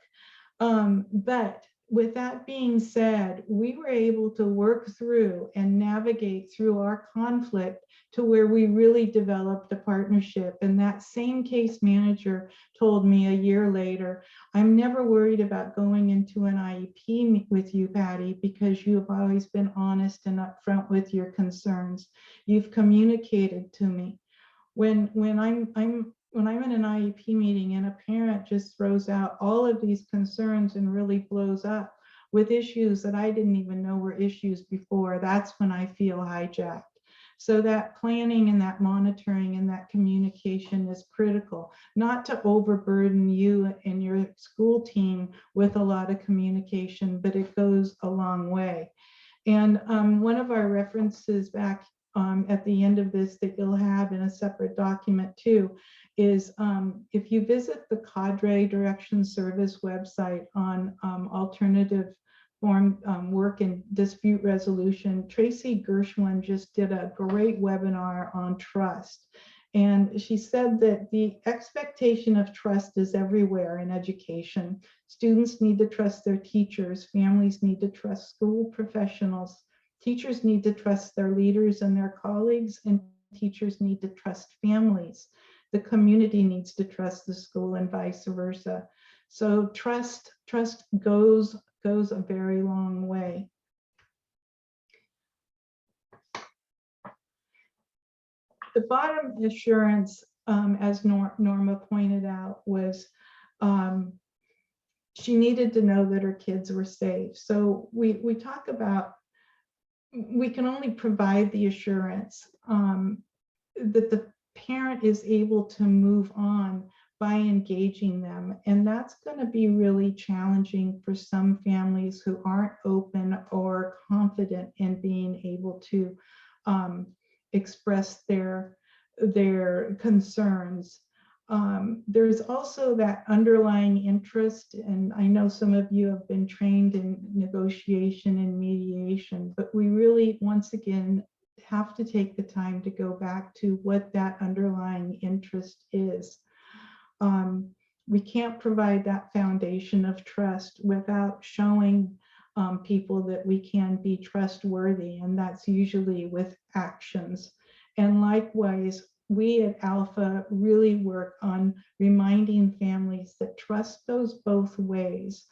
But with that being said, we were able to work through and navigate through our conflict to where we really developed a partnership. And that same case manager told me a year later, I'm never worried about going into an IEP with you, Patty, because you have always been honest and upfront with your concerns. You've communicated to me. When I'm in an IEP meeting and a parent just throws out all of these concerns and really blows up with issues that I didn't even know were issues before, that's when I feel hijacked. So that planning and that monitoring and that communication is critical, not to overburden you and your school team with a lot of communication, but it goes a long way. And one of our references back at the end of this that you'll have in a separate document too, is if you visit the Cadre Direction Service website on alternative form work and dispute resolution, Tracy Gershwin just did a great webinar on trust. And she said that the expectation of trust is everywhere in education. Students need to trust their teachers, families need to trust school professionals, teachers need to trust their leaders and their colleagues, and teachers need to trust families. The community needs to trust the school and vice versa. So trust goes a very long way. The bottom assurance, as Norma pointed out, was she needed to know that her kids were safe. So we talk about, we can only provide the assurance that the parent is able to move on by engaging them. And that's going to be really challenging for some families who aren't open or confident in being able to express their concerns. There's also that underlying interest, and I know some of you have been trained in negotiation and mediation, but we really, once again, have to take the time to go back to what that underlying interest is. We can't provide that foundation of trust without showing people that we can be trustworthy, and that's usually with actions. And likewise, we at Alpha really work on reminding families that trust goes both ways.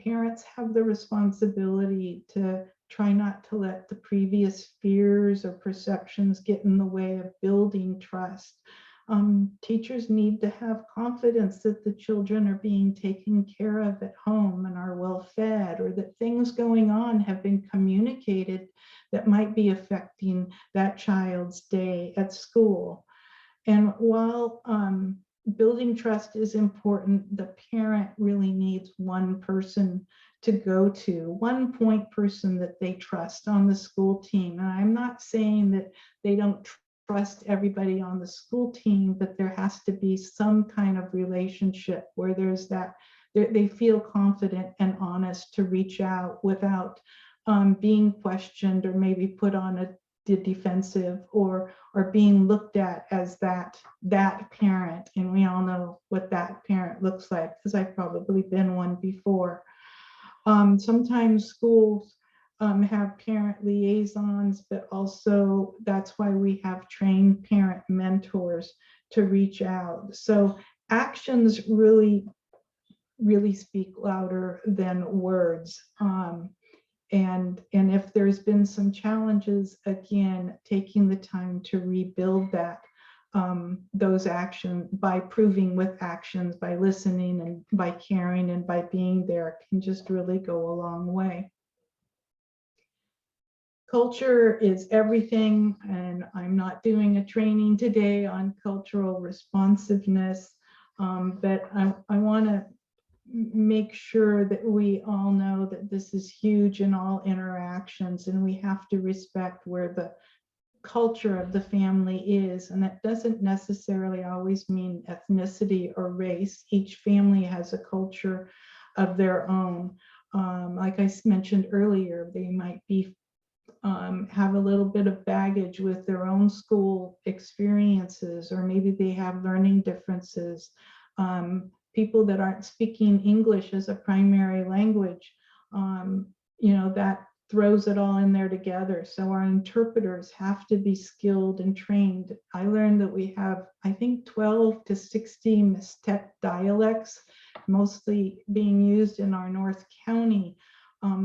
Parents have the responsibility to try not to let the previous fears or perceptions get in the way of building trust. Teachers need to have confidence that the children are being taken care of at home and are well fed, or that things going on have been communicated that might be affecting that child's day at school. And while building trust is important, the parent really needs one person to go to, one point person that they trust on the school team. And I'm not saying that they don't trust everybody on the school team, but there has to be some kind of relationship where there's that, they feel confident and honest to reach out without being questioned or maybe put on the defensive or being looked at as that parent. And we all know what that parent looks like, because I've probably been one before. Sometimes schools have parent liaisons, but also that's why we have trained parent mentors to reach out. So actions really speak louder than words. And if there's been some challenges, again, taking the time to rebuild that, those actions by proving with actions, by listening and by caring and by being there, can just really go a long way. Culture is everything, and I'm not doing a training today on cultural responsiveness, but I want to make sure that we all know that this is huge in all interactions, and we have to respect where the culture of the family is. And that doesn't necessarily always mean ethnicity or race. Each family has a culture of their own. Like I mentioned earlier, they might be have a little bit of baggage with their own school experiences, or maybe they have learning differences. People that aren't speaking English as a primary language, that throws it all in there together. So our interpreters have to be skilled and trained. I learned that we have, I think, 12 to 16 Mixtec dialects, mostly being used in our North County.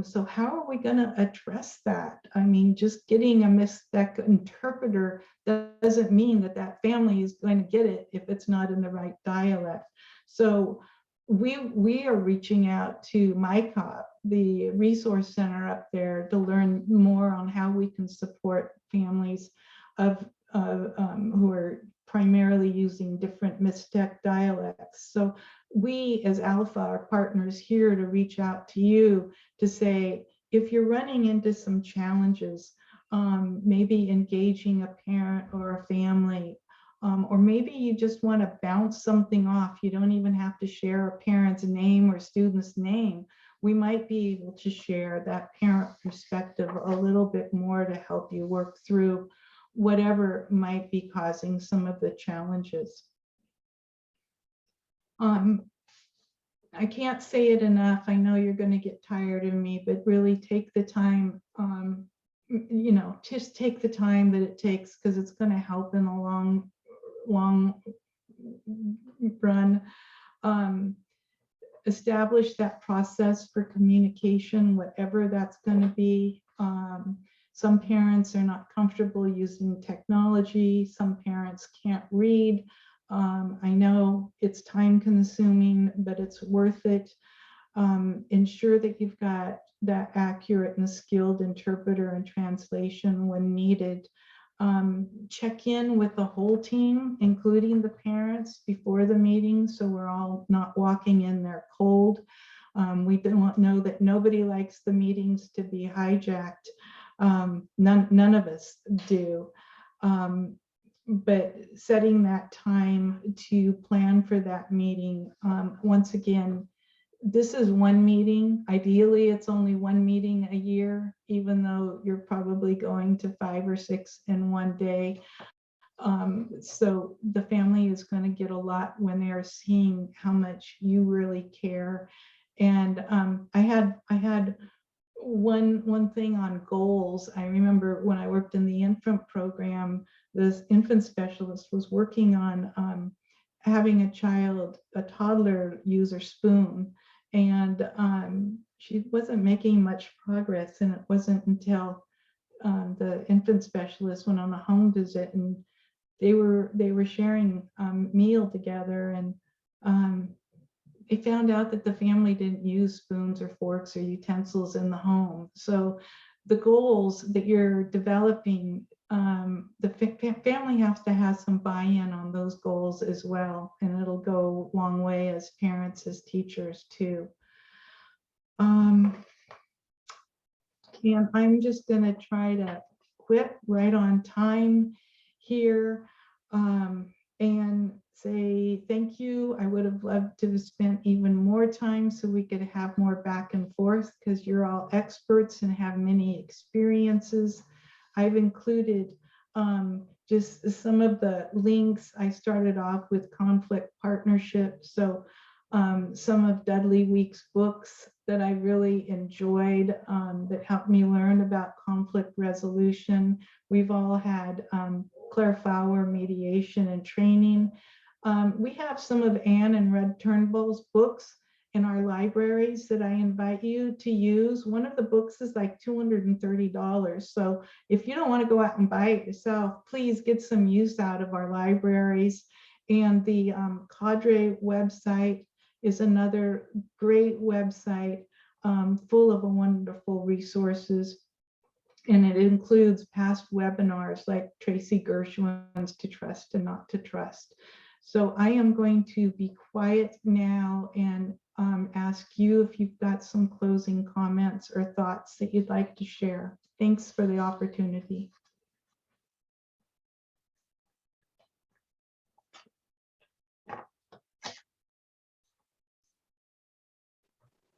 So how are we going to address that? I mean, just getting a Mixtec interpreter doesn't mean that that family is going to get it if it's not in the right dialect. So we are reaching out to MyCop, the resource center up there, to learn more on how we can support families of who are primarily using different Mixtec dialects. So we as Alpha are partners here to reach out to you to say, if you're running into some challenges, maybe engaging a parent or a family, or maybe you just want to bounce something off. You don't even have to share a parent's name or student's name. We might be able to share that parent perspective a little bit more to help you work through whatever might be causing some of the challenges. I can't say it enough. I know you're going to get tired of me, but really take the time, just take the time that it takes, because it's going to help in the long run. Establish that process for communication, whatever that's going to be. Some parents are not comfortable using technology. Some parents can't read. I know it's time consuming, but it's worth it. Ensure that you've got that accurate and skilled interpreter and translation when needed. Check in with the whole team, including the parents, before the meeting, so we're all not walking in there cold. We don't know that nobody likes the meetings to be hijacked. None of us do. But setting that time to plan for that meeting, once again, this is one meeting. Ideally, it's only one meeting a year, even though you're probably going to 5 or 6 in one day. So the family is going to get a lot when they're seeing how much you really care. And I had one thing on goals. I remember when I worked in the infant program, this infant specialist was working on having a toddler use her spoon. And she wasn't making much progress, and it wasn't until the infant specialist went on a home visit, and they were sharing meal together, and they found out that the family didn't use spoons or forks or utensils in the home. So the goals that you're developing, the family has to have some buy-in on those goals as well, and it'll go a long way as parents, as teachers too. And I'm just going to try to quit right on time here, and say thank you. I would have loved to have spent even more time so we could have more back and forth, because you're all experts and have many experiences. I've included just some of the links. I started off with conflict partnership. So some of Dudley Week's books that I really enjoyed, that helped me learn about conflict resolution. We've all had Claire Fowler mediation and training. We have some of Anne and Red Turnbull's books in our libraries that I invite you to use. One of the books is like $230. So if you don't want to go out and buy it yourself, please get some use out of our libraries. And the Cadre website is another great website, full of wonderful resources. And it includes past webinars like Tracy Gershwin's To Trust and Not to Trust. So I am going to be quiet now and ask you if you've got some closing comments or thoughts that you'd like to share. Thanks for the opportunity.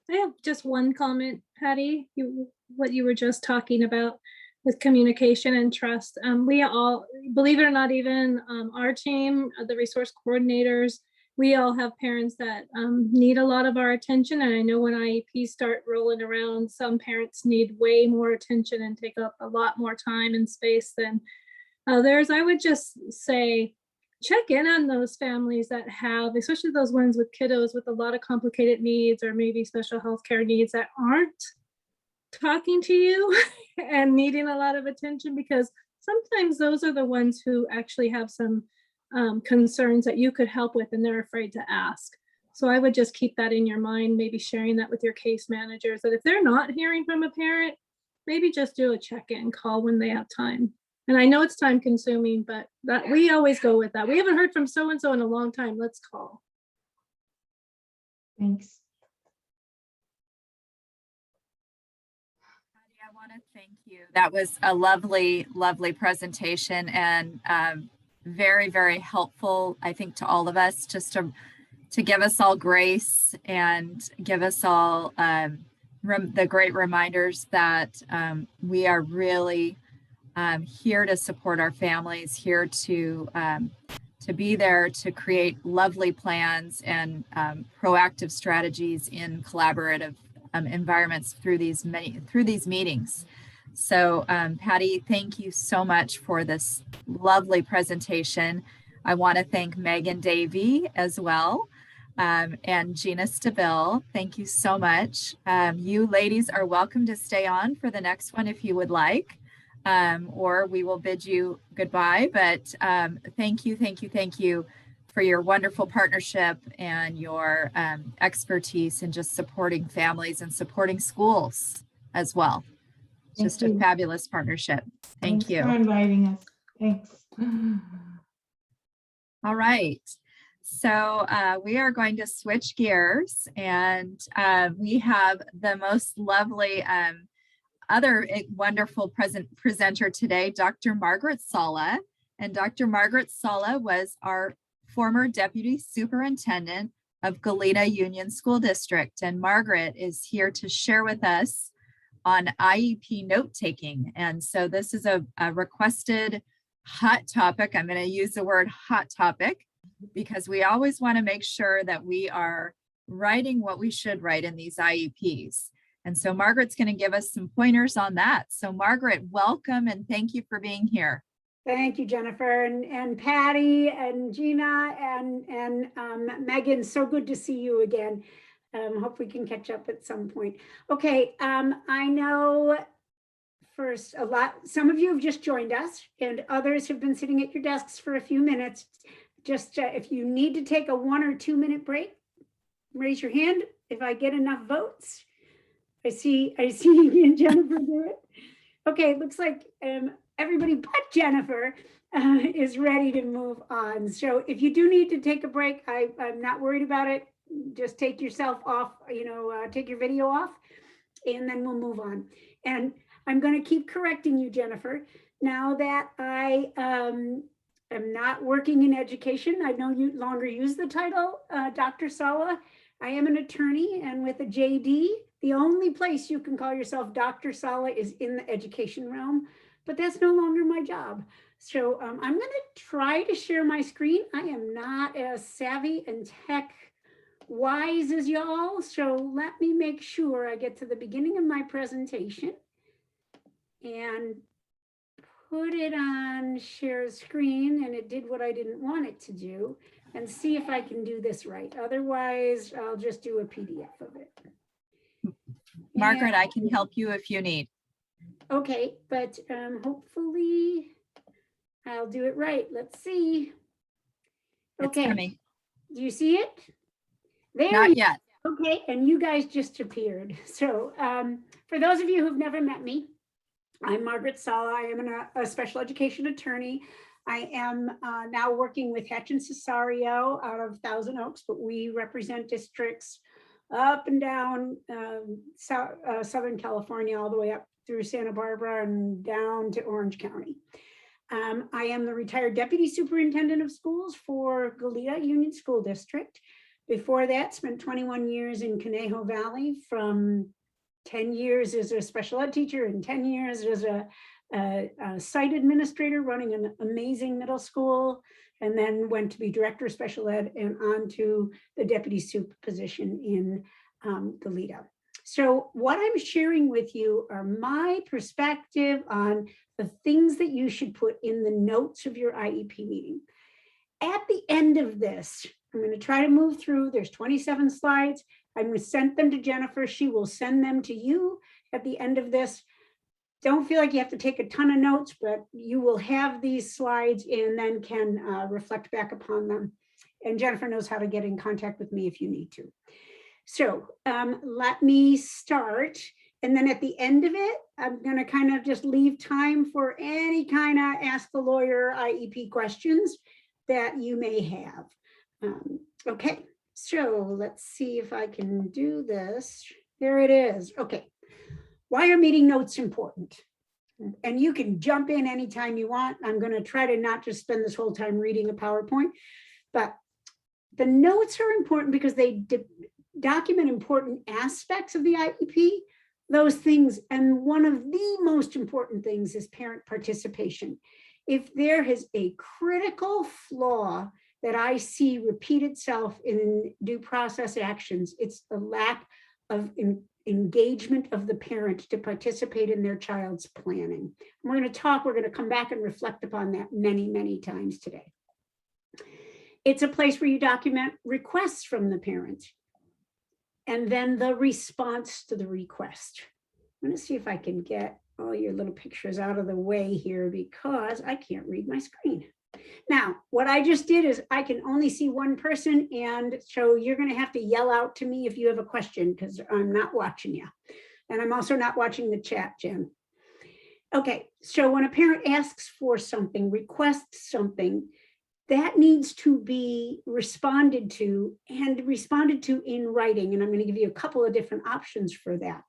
I have just one comment, Patty, what you were just talking about with communication and trust. We all, believe it or not, even our team, the resource coordinators, we all have parents that need a lot of our attention. And I know when IEPs start rolling around, some parents need way more attention and take up a lot more time and space than others. I would just say, check in on those families that have, especially those ones with kiddos with a lot of complicated needs or maybe special health care needs that aren't talking to you and needing a lot of attention, because sometimes those are the ones who actually have some concerns that you could help with and they're afraid to ask. So I would just keep that in your mind, maybe sharing that with your case managers, that if they're not hearing from a parent, maybe just do a check-in call when they have time. And I know it's time consuming, but that we always go with that. We haven't heard from so-and-so in a long time. Let's call. Thanks. Patty, I want to thank you. That was a lovely, lovely presentation, and very, very helpful, I think, to all of us, just to give us all grace and give us all the great reminders that we are really here to support our families, here to be there to create lovely plans and proactive strategies in collaborative environments through these meetings. So Patty, thank you so much for this lovely presentation. I want to thank Megan Davey as well, and Gina Stabile. Thank you so much. You ladies are welcome to stay on for the next one if you would like. or we will bid you goodbye. But thank you for your wonderful partnership and your expertise in just supporting families and supporting schools as well. Just a fabulous partnership. Thank you. Thanks for inviting us. Thanks. All right. So we are going to switch gears, and we have the most lovely other wonderful presenter today, Dr. Margaret Sala. And Dr. Margaret Sala was our former Deputy Superintendent of Goleta Union School District. And Margaret is here to share with us on IEP note-taking. And so this is a requested hot topic. I'm going to use the word hot topic because we always want to make sure that we are writing what we should write in these IEPs. And so Margaret's going to give us some pointers on that. So Margaret, welcome and thank you for being here. Thank you, Jennifer, and Patty and Gina and Megan. So good to see you again. Hope we can catch up at some point. Okay, I know first some of you have just joined us and others have been sitting at your desks for a few minutes. Just if you need to take a 1 or 2 minute break, raise your hand. If I get enough votes, I see you and Jennifer do it. Okay, it looks like everybody but Jennifer is ready to move on. So if you do need to take a break, I'm not worried about it. Just take yourself off, take your video off, and then we'll move on. And I'm going to keep correcting you, Jennifer. Now that I am not working in education, I no longer use the title Dr. Sala. I am an attorney, and with a JD, the only place you can call yourself Dr. Sala is in the education realm, but that's no longer my job. So I'm going to try to share my screen. I am not as savvy and tech wise as y'all, so let me make sure I get to the beginning of my presentation and put it on share screen, and it did what I didn't want it to do, and see if I can do this right. Otherwise, I'll just do a PDF of it. Margaret, I can help you if you need. Okay, but hopefully I'll do it right. Let's see. Okay, do you see it? There. Not yet. Okay, and you guys just appeared. So for those of you who've never met me, I'm Margaret Sala. I am a special education attorney. I am now working with Hatch and Cesario out of Thousand Oaks, but we represent districts up and down Southern California, all the way up through Santa Barbara and down to Orange County. I am the retired Deputy Superintendent of Schools for Goleta Union School District. Before that, spent 21 years in Conejo Valley, from 10 years as a special ed teacher and 10 years as a site administrator running an amazing middle school, and then went to be director of special ed and on to the deputy sup position in Goleta. So what I'm sharing with you are my perspective on the things that you should put in the notes of your IEP meeting. At the end of this, I'm going to try to move through. There's 27 slides. I'm going to send them to Jennifer. She will send them to you at the end of this. Don't feel like you have to take a ton of notes, but you will have these slides and then can reflect back upon them. And Jennifer knows how to get in contact with me if you need to. So let me start. And then at the end of it, I'm going to kind of just leave time for any kind of ask the lawyer IEP questions that you may have. Okay, so let's see if I can do this. There it is. Okay, why are meeting notes important? And you can jump in anytime you want. I'm going to try to not just spend this whole time reading a PowerPoint, but the notes are important because they document important aspects of the IEP, those things. And one of the most important things is parent participation. If there is a critical flaw that I see repeat itself in due process actions, it's the lack of engagement of the parent to participate in their child's planning. We're going to come back and reflect upon that many, many times today. It's a place where you document requests from the parent and then the response to the request. I'm going to see if I can get all your little pictures out of the way here because I can't read my screen. Now, what I just did is I can only see one person, and so you're going to have to yell out to me if you have a question because I'm not watching you. And I'm also not watching the chat, Jen. Okay, so when a parent asks for something, requests something, that needs to be responded to and responded to in writing. And I'm going to give you a couple of different options for that.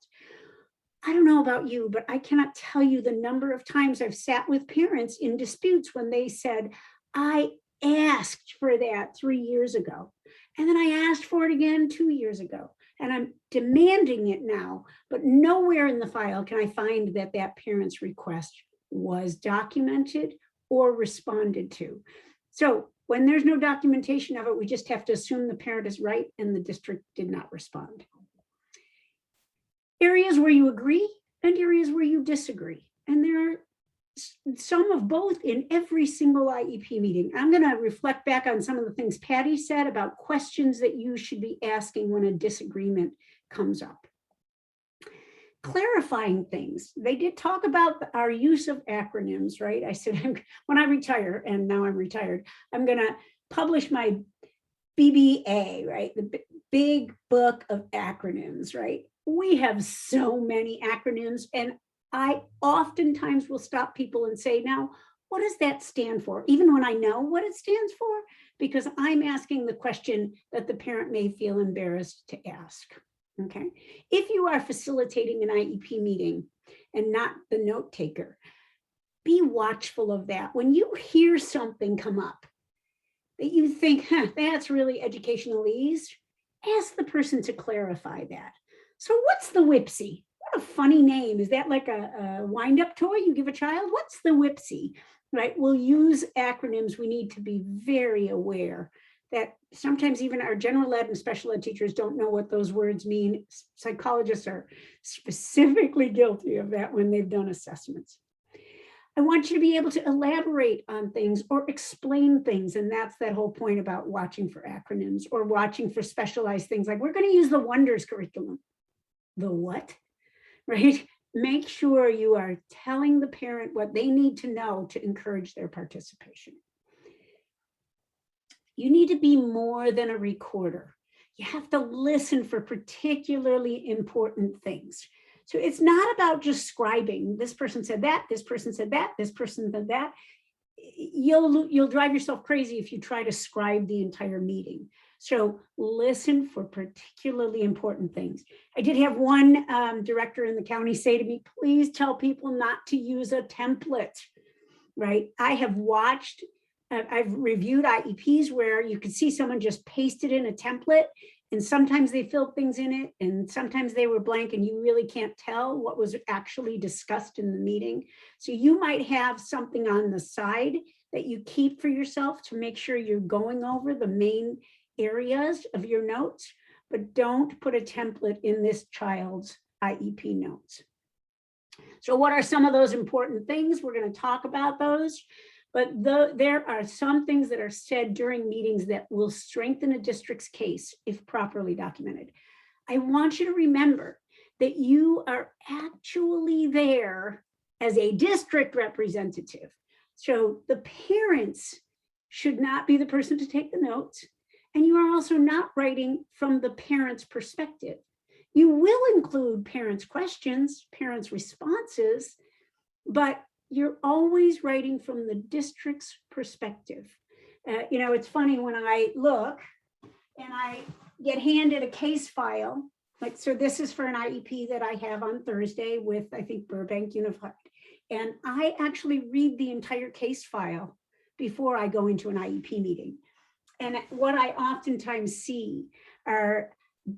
I don't know about you, but I cannot tell you the number of times I've sat with parents in disputes when they said, I asked for that 3 years ago. And then I asked for it again 2 years ago. And I'm demanding it now, but nowhere in the file can I find that that parent's request was documented or responded to. So when there's no documentation of it, we just have to assume the parent is right and the district did not respond. Areas where you agree and areas where you disagree. And there are some of both in every single IEP meeting. I'm going to reflect back on some of the things Patty said about questions that you should be asking when a disagreement comes up. Clarifying things. They did talk about our use of acronyms, right? I said, when I retire, and now I'm retired, I'm going to publish my BBA, right? The big book of acronyms, right? We have so many acronyms, and I oftentimes will stop people and say, now, what does that stand for? Even when I know what it stands for, because I'm asking the question that the parent may feel embarrassed to ask. Okay. If you are facilitating an IEP meeting and not the note taker, be watchful of that. When you hear something come up that you think, that's really educationalese, ask the person to clarify that. So what's the Whipsy? What a funny name. Is that like a wind-up toy you give a child? What's the Whipsy? Right? We'll use acronyms. We need to be very aware that sometimes even our general ed and special ed teachers don't know what those words mean. Psychologists are specifically guilty of that when they've done assessments. I want you to be able to elaborate on things or explain things. And that's that whole point about watching for acronyms or watching for specialized things. Like we're going to use the Wonders curriculum. The what? Right? Make sure you are telling the parent what they need to know to encourage their participation. You need to be more than a recorder. You have to listen for particularly important things. So it's not about just scribing. This person said that, this person said that, this person said that. You'll drive yourself crazy if you try to scribe the entire meeting. So listen for particularly important things. I did have one director in the county say to me, please tell people not to use a template, right? I have watched, I've reviewed IEPs where you could see someone just pasted in a template and sometimes they filled things in it and sometimes they were blank and you really can't tell what was actually discussed in the meeting. So you might have something on the side that you keep for yourself to make sure you're going over the main areas of your notes, but don't put a template in this child's IEP notes. So what are some of those important things? We're going to talk about those, but there are some things that are said during meetings that will strengthen a district's case if properly documented. I want you to remember that you are actually there as a district representative. So the parents should not be the person to take the notes. And you are also not writing from the parent's perspective. You will include parents' questions, parents' responses, but you're always writing from the district's perspective. You know, it's funny when I look and I get handed a case file, like, so this is for an IEP that I have on Thursday with, I think, Burbank Unified. And I actually read the entire case file before I go into an IEP meeting. And what I oftentimes see are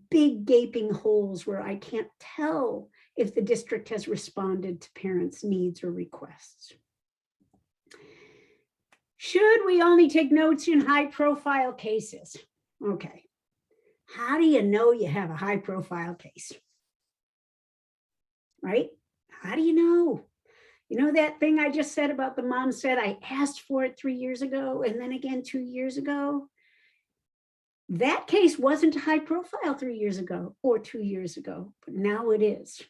big gaping holes where I can't tell if the district has responded to parents' needs or requests. Should we only take notes in high profile cases? Okay. How do you know you have a high profile case? Right? How do you know? You know that thing I just said about the mom said, I asked for it 3 years ago and then again 2 years ago? That case wasn't high profile 3 years ago or 2 years ago, but now it is.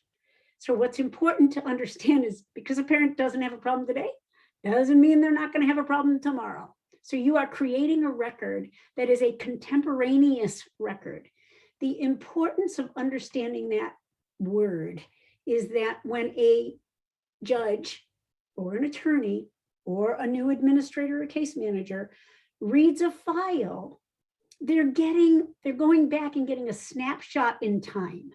So what's important to understand is because a parent doesn't have a problem today, doesn't mean they're not going to have a problem tomorrow. So you are creating a record that is a contemporaneous record. The importance of understanding that word is that when a judge or an attorney or a new administrator or case manager reads a file, they're going back and getting a snapshot in time.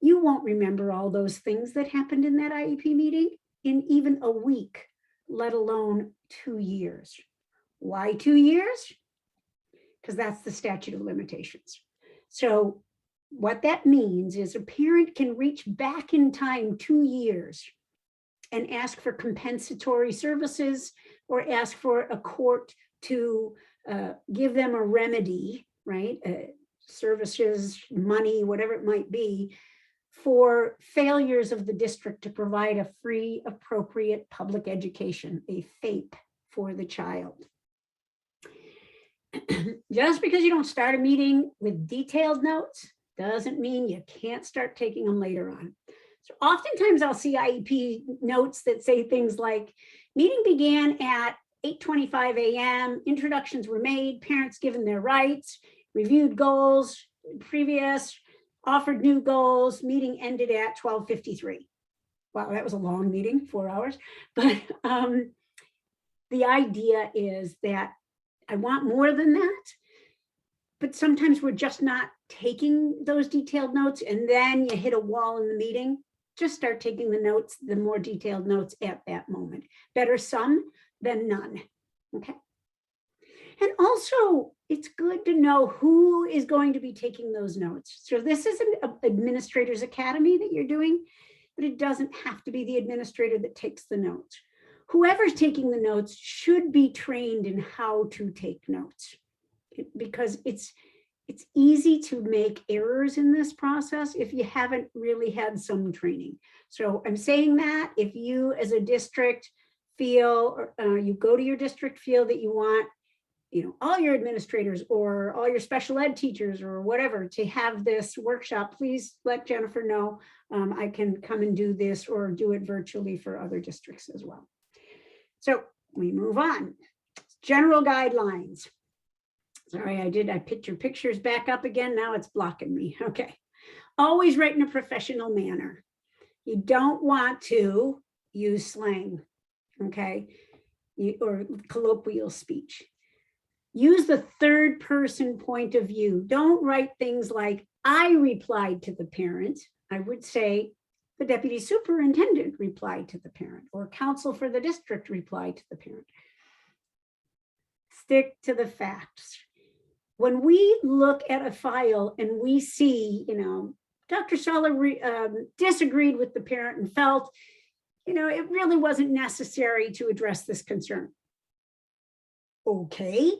You won't remember all those things that happened in that IEP meeting in even a week, let alone 2 years. Why 2 years? Because that's the statute of limitations. So what that means is a parent can reach back in time 2 years and ask for compensatory services or ask for a court to give them a remedy, right? Services, money, whatever it might be, for failures of the district to provide a free, appropriate public education, a FAPE for the child. Just because you don't start a meeting with detailed notes doesn't mean you can't start taking them later on. So oftentimes I'll see IEP notes that say things like, meeting began at 8:25 a.m., introductions were made, parents given their rights, reviewed goals, previous, offered new goals, meeting ended at 12:53. Wow, that was a long meeting, 4 hours. But the idea is that I want more than that, but sometimes we're just not taking those detailed notes, and then you hit a wall in the meeting. Just start taking the notes, the more detailed notes at that moment. Better some than none, okay? And also, it's good to know who is going to be taking those notes. So this is an administrator's academy that you're doing, but it doesn't have to be the administrator that takes the notes. Whoever's taking the notes should be trained in how to take notes, because it's easy to make errors in this process if you haven't really had some training. So I'm saying that if you as a district feel, you go to your district, feel that you want, all your administrators or all your special ed teachers or whatever to have this workshop, please let Jennifer know. I can come and do this or do it virtually for other districts as well. So we move on. General guidelines. Sorry, I picked your pictures back up again. Now it's blocking me. Okay. Always write in a professional manner. You don't want to use slang, okay? Or colloquial speech. Use the third person point of view. Don't write things like, I replied to the parent. I would say, the deputy superintendent replied to the parent, or counsel for the district replied to the parent. Stick to the facts. When we look at a file and we see, Dr. Sala disagreed with the parent and felt, it really wasn't necessary to address this concern. Okay,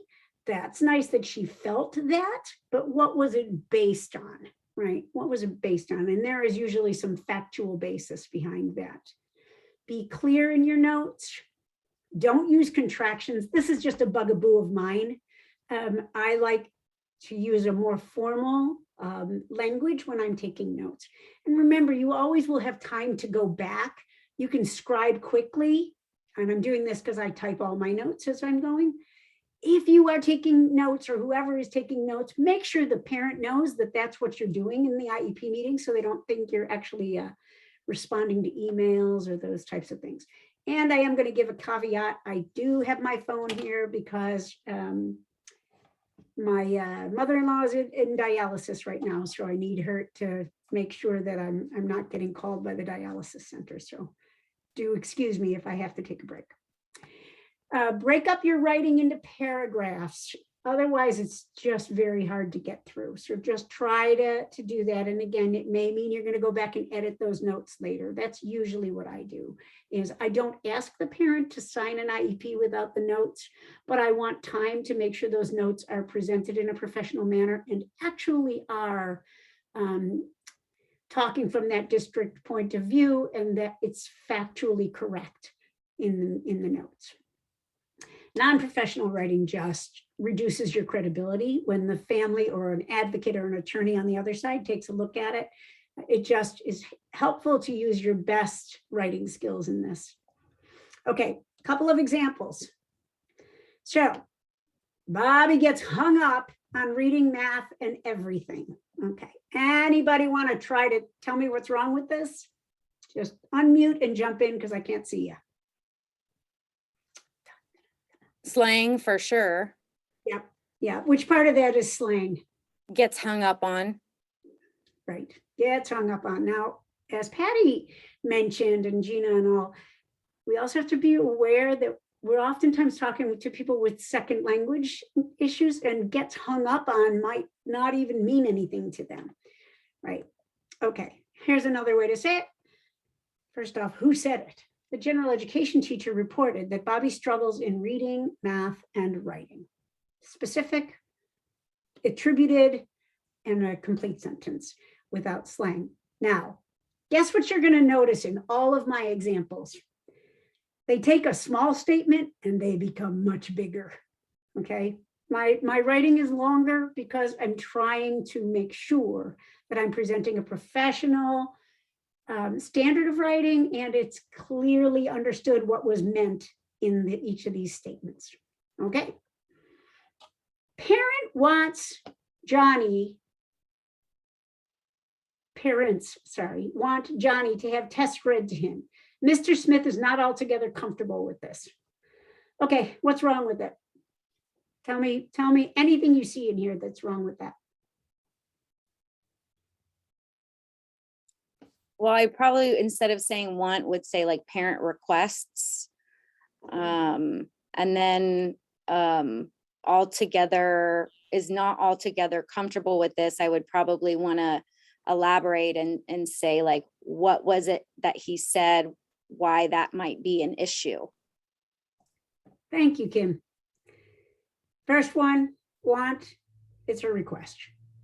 that's nice that she felt that, but what was it based on? Right? What was it based on? And there is usually some factual basis behind that. Be clear in your notes. Don't use contractions. This is just a bugaboo of mine. I like to use a more formal language when I'm taking notes. And remember, you always will have time to go back. You can scribe quickly. And I'm doing this because I type all my notes as I'm going. If you are taking notes or whoever is taking notes, make sure the parent knows that that's what you're doing in the IEP meeting so they don't think you're actually responding to emails or those types of things. And I am going to give a caveat. I do have my phone here because my mother-in-law is in dialysis right now. So I need her to make sure that I'm not getting called by the dialysis center. So do excuse me if I have to take a break. Break up your writing into paragraphs. Otherwise, it's just very hard to get through. So just try to do that. And again, it may mean you're going to go back and edit those notes later. That's usually what I do, is I don't ask the parent to sign an IEP without the notes, but I want time to make sure those notes are presented in a professional manner and actually are talking from that district point of view and that it's factually correct in the notes. Non-professional writing just reduces your credibility when the family or an advocate or an attorney on the other side takes a look at it. It just is helpful to use your best writing skills in this. Okay, a couple of examples. So Bobby gets hung up on reading, math, and everything. Okay, anybody want to try to tell me what's wrong with this? Just unmute and jump in because I can't see you. Slang for sure. Yeah, which part of that is slang? Gets hung up on. Right, gets hung up on. Now, as Patty mentioned, and Gina and all, we also have to be aware that we're oftentimes talking to people with second language issues, and gets hung up on might not even mean anything to them, right? Okay, here's another way to say it. First off, who said it? The general education teacher reported that Bobby struggles in reading, math, and writing. Specific, attributed, and a complete sentence without slang. Now, guess what you're going to notice in all of my examples? They take a small statement and they become much bigger. Okay, my writing is longer because I'm trying to make sure that I'm presenting a professional standard of writing, and it's clearly understood what was meant in each of these statements. Okay. Parents want Johnny to have tests read to him. Mr. Smith is not altogether comfortable with this. Okay, what's wrong with it? Tell me anything you see in here that's wrong with that. Well, I probably, instead of saying want, would say like parent requests. And then altogether is not altogether comfortable with this. I would probably want to elaborate and say like, what was it that he said, why that might be an issue. Thank you, Kim. First one, want, it's a request.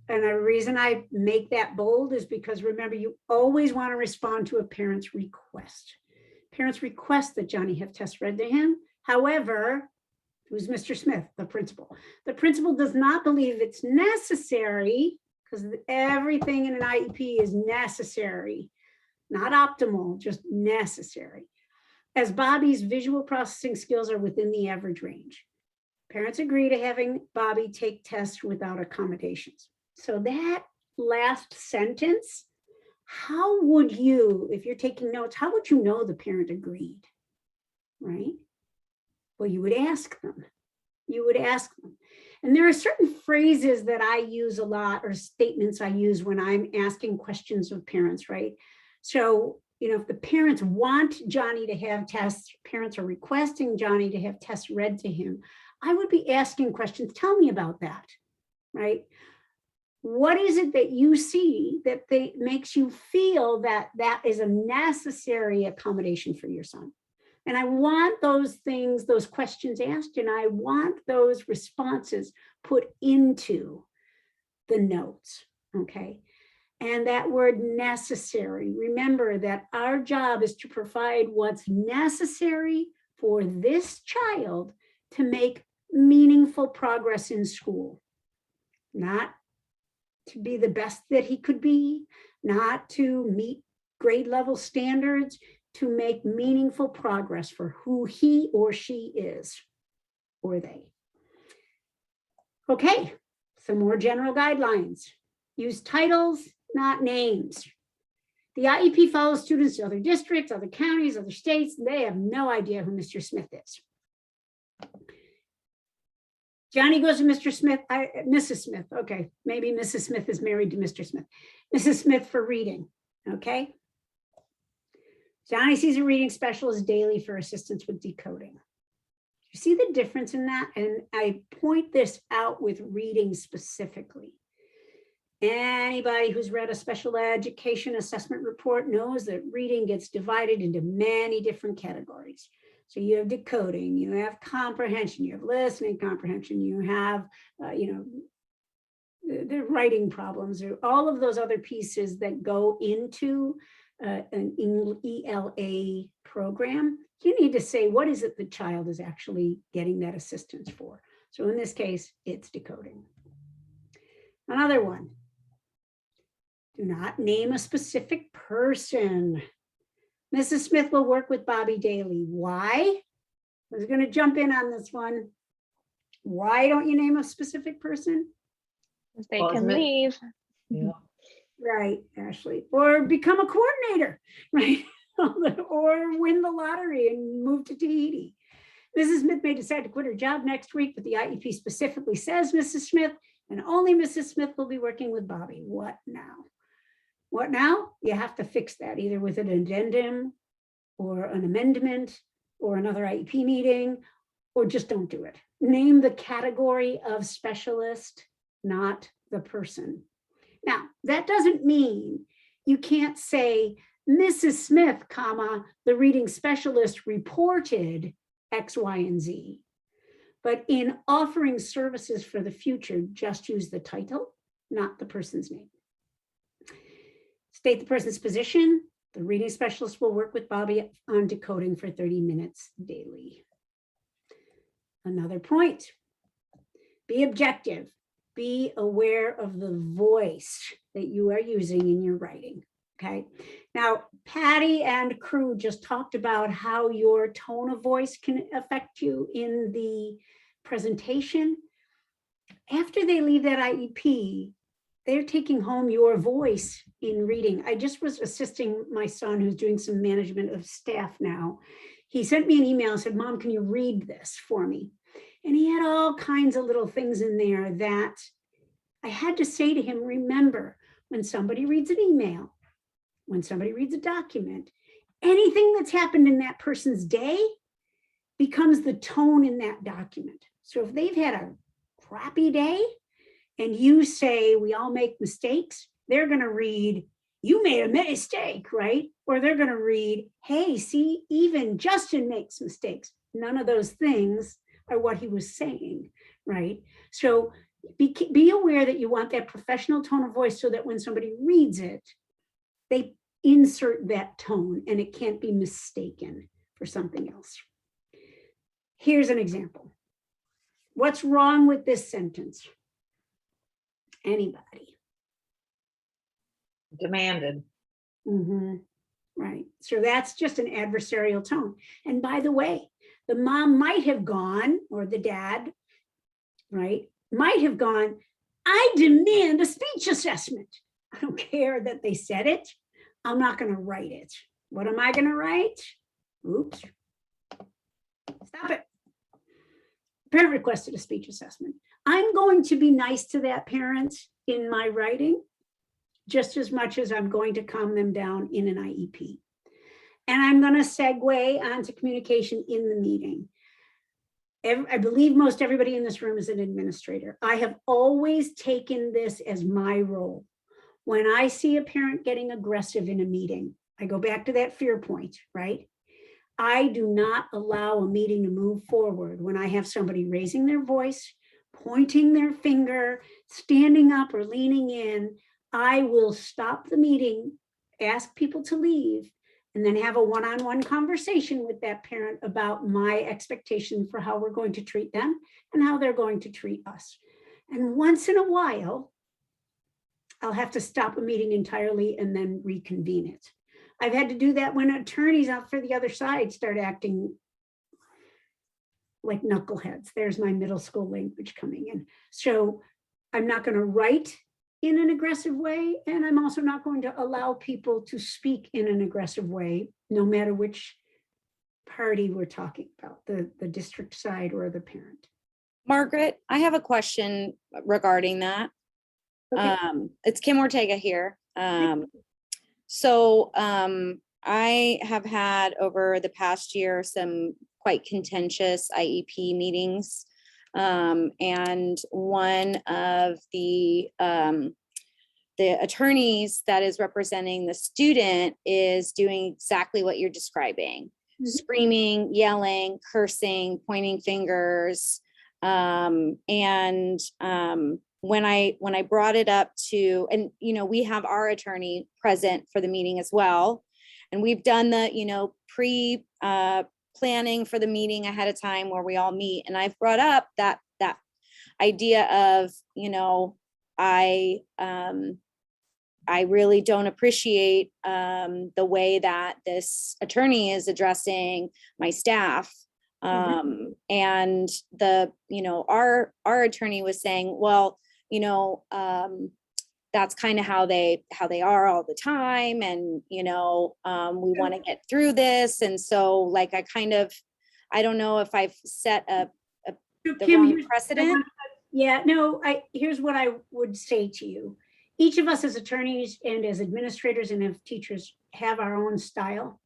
And the reason I make that bold is because remember, you always want to respond to a parent's request. Parents request that Johnny have tests read to him. However, who's Mr. Smith, the principal? The principal does not believe it's necessary, because everything in an IEP is necessary, not optimal, just necessary, as Bobby's visual processing skills are within the average range. Parents agree to having Bobby take tests without accommodations. So that last sentence, how would you, if you're taking notes, how would you know the parent agreed, right? Well, you would ask them. You would ask them. And there are certain phrases that I use a lot, or statements I use when I'm asking questions of parents, right? So, if the parents want Johnny to have tests, parents are requesting Johnny to have tests read to him, I would be asking questions. Tell me about that, right? What is it that you see that makes you feel that that is a necessary accommodation for your son? And I want those things, those questions asked, and I want those responses put into the notes, okay? And that word necessary, remember that our job is to provide what's necessary for this child to make meaningful progress in school, not to be the best that he could be, not to meet grade level standards, to make meaningful progress for who he or she is, or they. Okay, some more general guidelines. Use titles, not names. The IEP follows students to other districts, other counties, other states. They have no idea who Mr. Smith is. Johnny goes to Mr. Smith, Mrs. Smith, okay, maybe Mrs. Smith is married to Mr. Smith. Mrs. Smith for reading, okay? Johnny sees a reading specialist daily for assistance with decoding. You see the difference in that? And I point this out with reading specifically. Anybody who's read a special education assessment report knows that reading gets divided into many different categories. So you have decoding, you have comprehension, you have listening comprehension, you have, the writing problems, or all of those other pieces that go into an ELA program. You need to say, what is it the child is actually getting that assistance for? So in this case, it's decoding. Another one. Do not name a specific person. Mrs. Smith will work with Bobby daily. Why? I was going to jump in on this one. Why don't you name a specific person? They Well, can isn't it- leave. Yeah. Right, Ashley, or become a coordinator, right? Or win the lottery and move to Tahiti. Mrs. Smith may decide to quit her job next week, but the IEP specifically says Mrs. Smith, and only Mrs. Smith will be working with Bobby. What now? What now? You have to fix that either with an addendum or an amendment or another IEP meeting, or just don't do it. Name the category of specialist, not the person. Now, that doesn't mean you can't say Mrs. Smith, comma, the reading specialist reported X, Y, and Z. But in offering services for the future, just use the title, not the person's name. State the person's position. The reading specialist will work with Bobby on decoding for 30 minutes daily. Another point, be objective. Be aware of the voice that you are using in your writing, okay? Now, Patty and crew just talked about how your tone of voice can affect you in the presentation. After they leave that IEP, they're taking home your voice in reading. I just was assisting my son who's doing some management of staff now. He sent me an email and said, Mom, can you read this for me? And he had all kinds of little things in there that I had to say to him, remember, when somebody reads an email, when somebody reads a document, anything that's happened in that person's day becomes the tone in that document. So if they've had a crappy day and you say, we all make mistakes, they're going to read, you made a mistake, right? Or they're going to read, hey, see, even Justin makes mistakes. None of those things are what he was saying, right? So be aware that you want that professional tone of voice so that when somebody reads it, they insert that tone and it can't be mistaken for something else. Here's an example. What's wrong with this sentence? Anybody? Demanded. Right. So that's just an adversarial tone. And by the way, the mom might have gone, or the dad, right, might have gone, I demand a speech assessment. I don't care that they said it. I'm not going to write it. What am I going to write? Oops. Stop it. Parent requested a speech assessment. I'm going to be nice to that parent in my writing, just as much as I'm going to calm them down in an IEP. And I'm going to segue onto communication in the meeting. I believe most everybody in this room is an administrator. I have always taken this as my role. When I see a parent getting aggressive in a meeting, I go back to that fear point, right? I do not allow a meeting to move forward when I have somebody raising their voice, pointing their finger, standing up or leaning in. I will stop the meeting, ask people to leave, and then have a one-on-one conversation with that parent about my expectation for how we're going to treat them and how they're going to treat us. And once in a while, I'll have to stop a meeting entirely and then reconvene it. I've had to do that when attorneys out for the other side start acting like knuckleheads. There's my middle school language coming in. So I'm not going to write in an aggressive way, and I'm also not going to allow people to speak in an aggressive way, no matter which party we're talking about, the district side or the parent. Margaret, I have a question regarding that. Okay. It's Kim Ortega here. I have had over the past year some quite contentious IEP meetings. And one of the attorneys that is representing the student is doing exactly what you're describing, screaming, yelling, cursing, pointing fingers. When I brought it up to, and, we have our attorney present for the meeting as well. And we've done the, planning for the meeting ahead of time where we all meet. And I've brought up that idea of, I really don't appreciate the way that this attorney is addressing my staff. And our attorney was saying, well, that's kind of how they are all the time. And, we want to get through this. And so like, I don't know if I've set the Kim, wrong here's- precedent. Here's what I would say to you. Each of us as attorneys and as administrators and as teachers have our own style.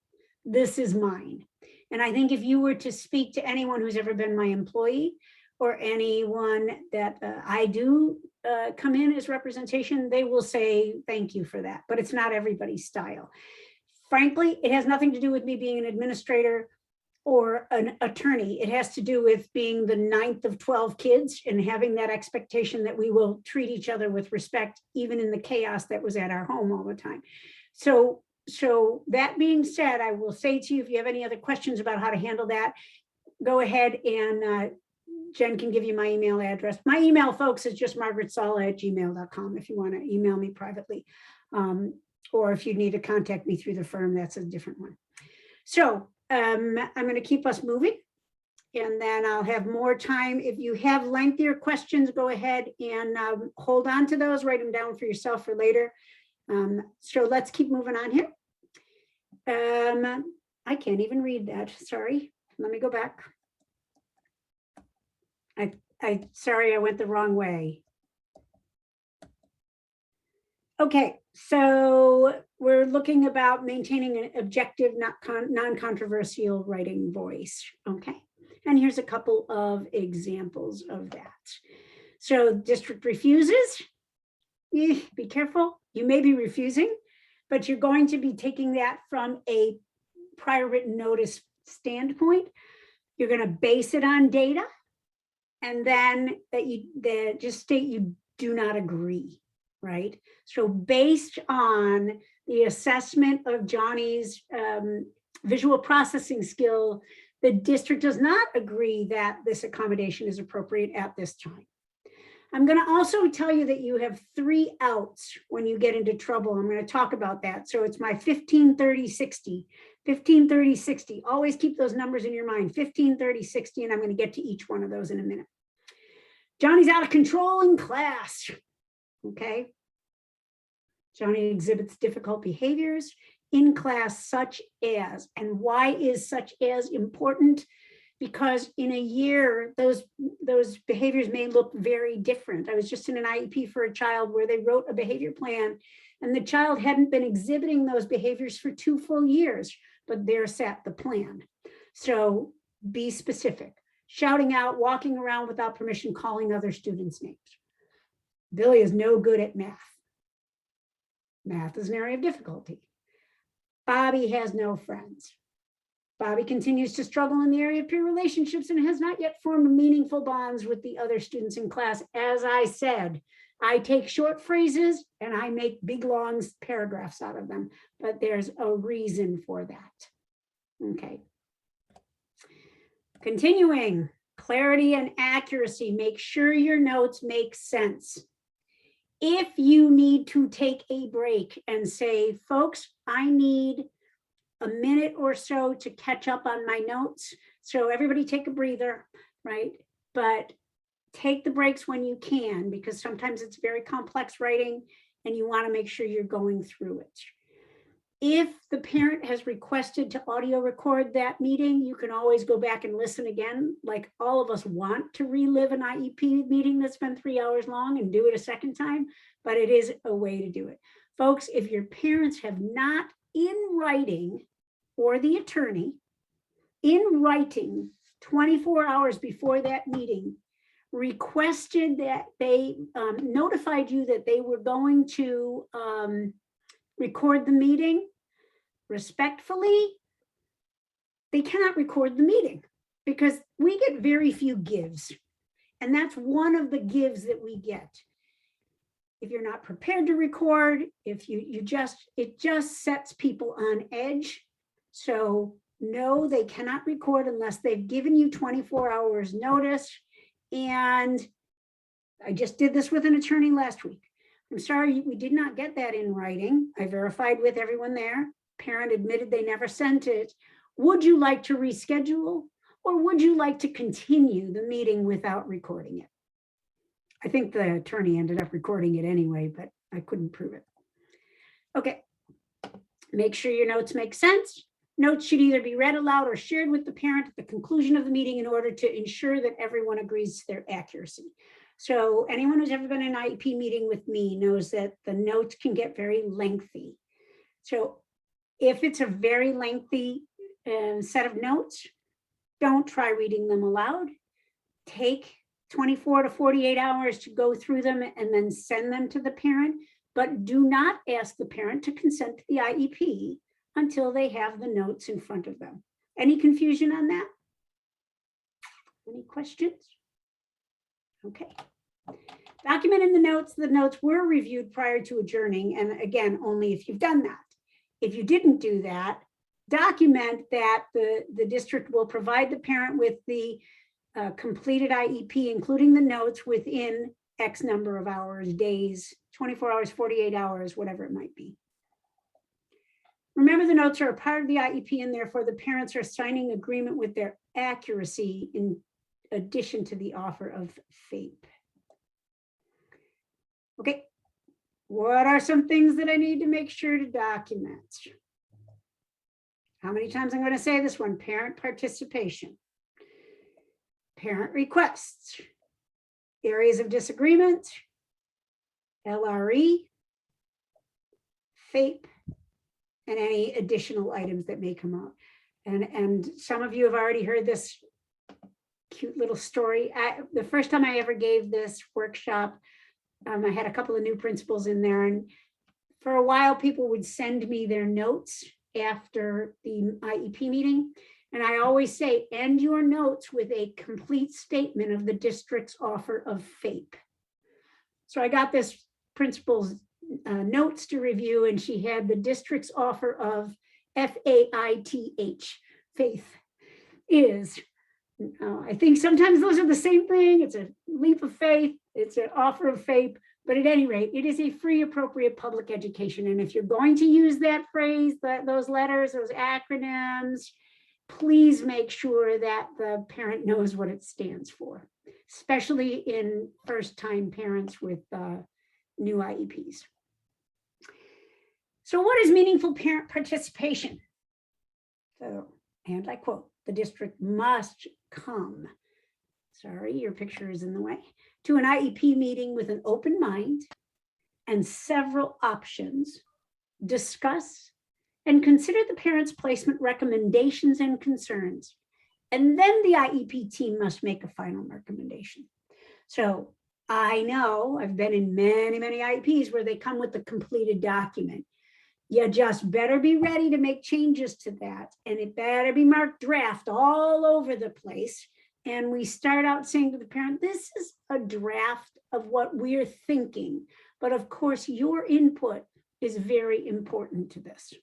This is mine. And I think if you were to speak to anyone who's ever been my employee or anyone that I do come in as representation, they will say, thank you for that, but it's not everybody's style. Frankly, it has nothing to do with me being an administrator or an attorney. It has to do with being the 9th of 12 kids and having that expectation that we will treat each other with respect, even in the chaos that was at our home all the time. So that being said, I will say to you, if you have any other questions about how to handle that, go ahead and Jen can give you my email address. My email, folks, is just margaretsala@gmail.com if you want to email me privately. Or if you need to contact me through the firm, that's a different one. So I'm going to keep us moving, and then I'll have more time. If you have lengthier questions, go ahead and hold on to those, write them down for yourself for later. So let's keep moving on here. I can't even read that. Sorry. Let me go back. Sorry, I went the wrong way. Okay, so we're looking about maintaining an objective, non-controversial writing voice. Okay, and here's a couple of examples of that. So district refuses. Be careful. You may be refusing, but you're going to be taking that from a prior written notice standpoint. You're going to base it on data, and then that just state you do not agree. Right. So based on the assessment of Johnny's visual processing skill, the district does not agree that this accommodation is appropriate at this time. I'm going to also tell you that you have 3 outs when you get into trouble. I'm going to talk about that. So it's my 15, 30, 60, 15, 30, 60. Always keep those numbers in your mind, 15, 30, 60, and I'm going to get to each one of those in a minute. Johnny's out of control in class. Okay. Johnny exhibits difficult behaviors in class, such as, and why is such as important? Because in a year, those behaviors may look very different. I was just in an IEP for a child where they wrote a behavior plan and the child hadn't been exhibiting those behaviors for 2 full years, but there sat the plan. So be specific. Shouting out, walking around without permission, calling other students' names. Billy is no good at math. Math is an area of difficulty. Bobby has no friends. Bobby continues to struggle in the area of peer relationships and has not yet formed meaningful bonds with the other students in class. As I said, I take short phrases and I make big, long paragraphs out of them, but there's a reason for that. Okay. Continuing, clarity and accuracy. Make sure your notes make sense. If you need to take a break and say, folks, I need a minute or so to catch up on my notes. So everybody take a breather, right? But take the breaks when you can, because sometimes it's very complex writing and you want to make sure you're going through it. If the parent has requested to audio record that meeting, you can always go back and listen again. Like all of us want to relive an IEP meeting that's been 3 hours long and do it a second time, but it is a way to do it. Folks, if your parents have not in writing, or the attorney in writing 24 hours before that meeting requested that they notified you that they were going to record the meeting, respectfully, they cannot record the meeting because we get very few gives. And that's one of the gives that we get. If you're not prepared to record, if it just sets people on edge. So no, they cannot record unless they've given you 24 hours notice. And I just did this with an attorney last week. I'm sorry, we did not get that in writing. I verified with everyone there. Parent admitted they never sent it. Would you like to reschedule, or would you like to continue the meeting without recording it? I think the attorney ended up recording it anyway, but I couldn't prove it. Okay. Make sure your notes make sense. Notes should either be read aloud or shared with the parent at the conclusion of the meeting in order to ensure that everyone agrees to their accuracy. So anyone who's ever been in an IEP meeting with me knows that the notes can get very lengthy. So if it's a very lengthy set of notes, don't try reading them aloud. Take 24 to 48 hours to go through them and then send them to the parent, but do not ask the parent to consent to the IEP until they have the notes in front of them. Any confusion on that? Any questions? Okay. Document in the notes were reviewed prior to adjourning, and again, only if you've done that. If you didn't do that, document that the district will provide the parent with the completed IEP, including the notes within X number of hours, days, 24 hours, 48 hours, whatever it might be. Remember, the notes are a part of the IEP, and therefore the parents are signing agreement with their accuracy in addition to the offer of FAPE. Okay, what are some things that I need to make sure to document? How many times I'm going to say this one? Parent participation, parent requests, areas of disagreement, LRE, FAPE, and any additional items that may come up. And some of you have already heard this cute little story. The first time I ever gave this workshop, I had a couple of new principals in there, and for a while people would send me their notes after the IEP meeting. And I always say, end your notes with a complete statement of the district's offer of FAPE. So I got this principal's notes to review, and she had the district's offer of FAITH, faith is. I think sometimes those are the same thing. It's a leap of faith. It's an offer of FAPE. But at any rate, it is a free, appropriate public education. And if you're going to use that phrase, those letters, those acronyms, please make sure that the parent knows what it stands for, especially in first-time parents with new IEPs. So what is meaningful parent participation? So, and I quote, the district must come, sorry, your picture is in the way, to an IEP meeting with an open mind and several options, discuss and consider the parents' placement recommendations and concerns. And then the IEP team must make a final recommendation. So I know I've been in many, many IEPs where they come with the completed document. You just better be ready to make changes to that. And it better be marked draft all over the place. And we start out saying to the parent, this is a draft of what we're thinking. But of course, your input is very important to this.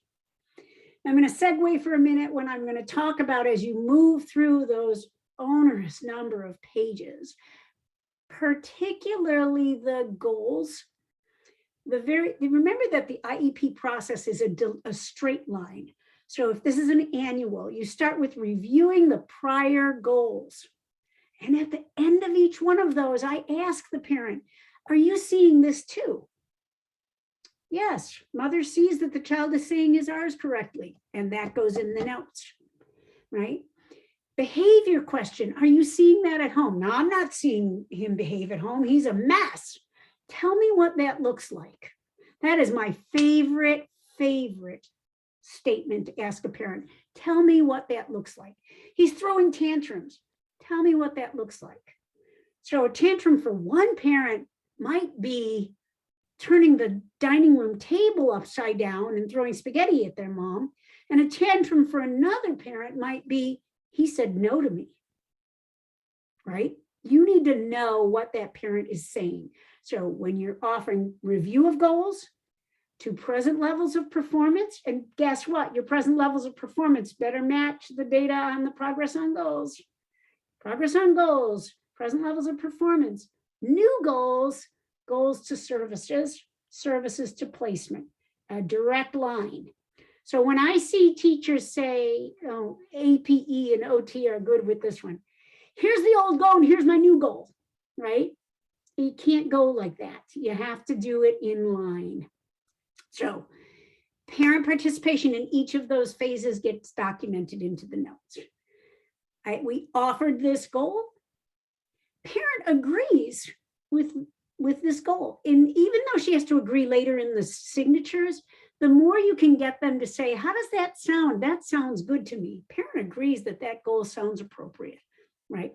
I'm going to segue for a minute when I'm going to talk about, as you move through those onerous number of pages, particularly the goals. Remember that the IEP process is a straight line. So if this is an annual, you start with reviewing the prior goals. And at the end of each one of those, I ask the parent, are you seeing this too? Yes, mother sees that the child is saying his R's correctly, and that goes in the notes, right? Behavior question, are you seeing that at home? No, I'm not seeing him behave at home. He's a mess. Tell me what that looks like. That is my favorite statement to ask a parent. Tell me what that looks like. He's throwing tantrums. Tell me what that looks like. So a tantrum for one parent might be turning the dining room table upside down and throwing spaghetti at their mom. And a tantrum for another parent might be, he said no to me, right? You need to know what that parent is saying. So when you're offering review of goals to present levels of performance, and guess what? Your present levels of performance better match the data on the progress on goals. Progress on goals, present levels of performance, new goals, goals to services, services to placement, a direct line. So when I see teachers say, oh, APE and OT are good with this one, here's the old goal and here's my new goal, right? You can't go like that. You have to do it in line. So parent participation in each of those phases gets documented into the notes. We offered this goal. Parent agrees with this goal. And even though she has to agree later in the signatures, the more you can get them to say, how does that sound? That sounds good to me. Parent agrees that that goal sounds appropriate, right?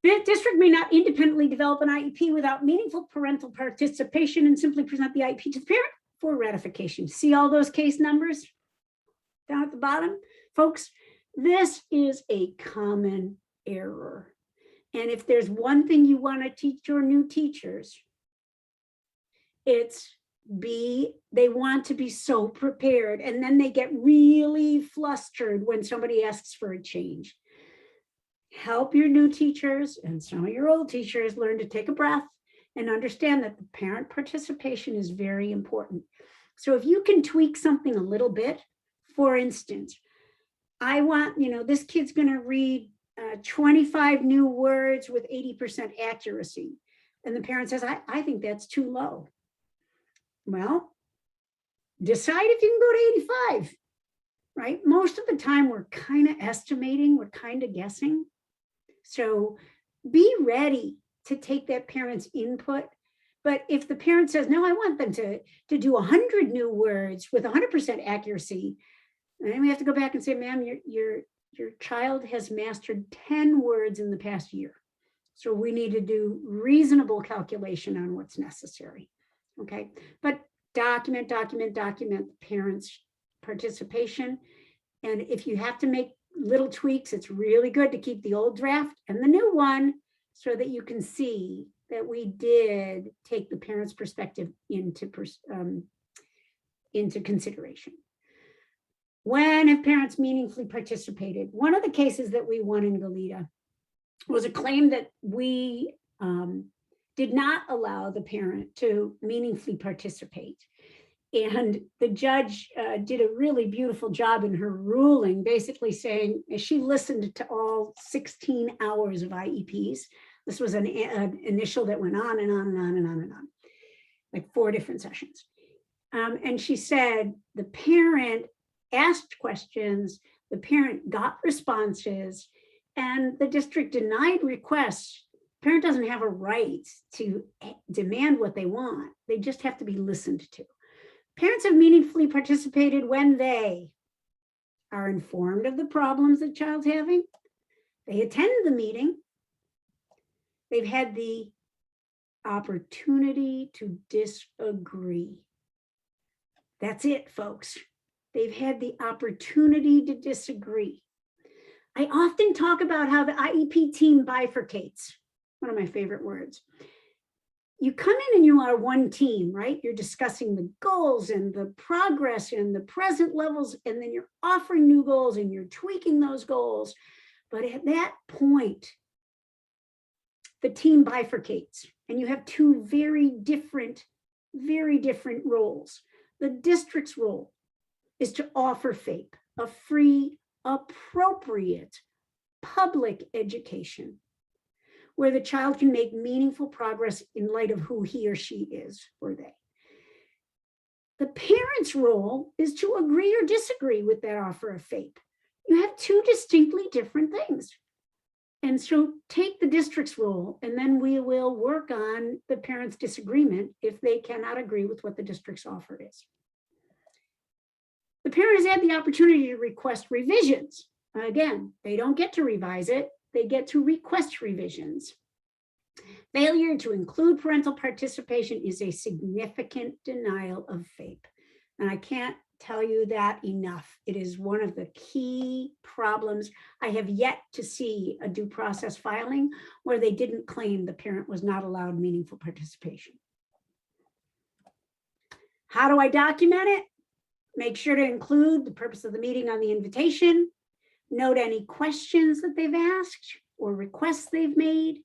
The district may not independently develop an IEP without meaningful parental participation and simply present the IEP to the parent for ratification. See all those case numbers down at the bottom? Folks, this is a common error. And if there's one thing you want to teach your new teachers, it's they want to be so prepared, and then they get really flustered when somebody asks for a change. Help your new teachers and some of your old teachers learn to take a breath and understand that the parent participation is very important. So if you can tweak something a little bit, for instance, I want, this kid's going to read 25 new words with 80% accuracy. And the parent says, I think that's too low. Well, decide if you can go to 85, right? Most of the time we're kind of estimating, we're kind of guessing. So be ready to take that parent's input. But if the parent says, no, I want them to do 100 new words with 100% accuracy, then we have to go back and say, ma'am, your child has mastered 10 words in the past year. So we need to do reasonable calculation on what's necessary. Okay, but document the parents' participation. And if you have to make little tweaks, it's really good to keep the old draft and the new one so that you can see that we did take the parents' perspective into consideration. When have parents meaningfully participated? One of the cases that we won in Goleta was a claim that we did not allow the parent to meaningfully participate. And the judge did a really beautiful job in her ruling, basically saying, as she listened to all 16 hours of IEPs, this was an initial that went on and on and on and on and on, like 4 different sessions. And she said, the parent asked questions, the parent got responses, and the district denied requests. Parent doesn't have a right to demand what they want. They just have to be listened to. Parents have meaningfully participated when they are informed of the problems the child's having, they attend the meeting, they've had the opportunity to disagree. That's it, folks. They've had the opportunity to disagree. I often talk about how the IEP team bifurcates. One of my favorite words. You come in and you are one team, right? You're discussing the goals and the progress and the present levels, and then you're offering new goals and you're tweaking those goals. But at that point, the team bifurcates and you have 2 very different roles. The district's role is to offer FAPE, a free, appropriate public education where the child can make meaningful progress in light of who he or she is, or they. The parent's role is to agree or disagree with that offer of FAPE. You have 2 distinctly different things. And so take the district's role, and then we will work on the parent's disagreement if they cannot agree with what the district's offer is. The parent has had the opportunity to request revisions. Again, they don't get to revise it, they get to request revisions. Failure to include parental participation is a significant denial of FAPE. And I can't tell you that enough. It is one of the key problems. I have yet to see a due process filing where they didn't claim the parent was not allowed meaningful participation. How do I document it? Make sure to include the purpose of the meeting on the invitation. Note any questions that they've asked or requests they've made.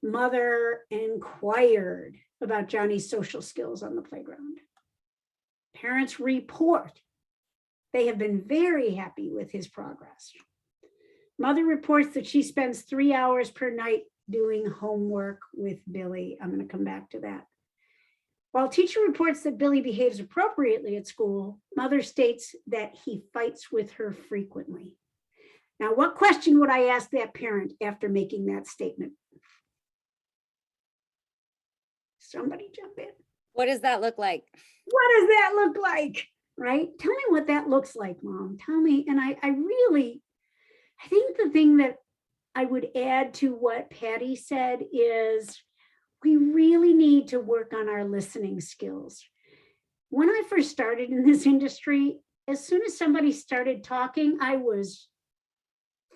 Mother inquired about Johnny's social skills on the playground. Parents report they have been very happy with his progress. Mother reports that she spends 3 hours per night doing homework with Billy. I'm going to come back to that. While teacher reports that Billy behaves appropriately at school, mother states that he fights with her frequently. Now, what question would I ask that parent after making that statement? Somebody jump in. What does that look like? What does that look like? Right? Tell me what that looks like, Mom. Tell me. And I think the thing that I would add to what Patty said is we really need to work on our listening skills. When I first started in this industry, as soon as somebody started talking, I was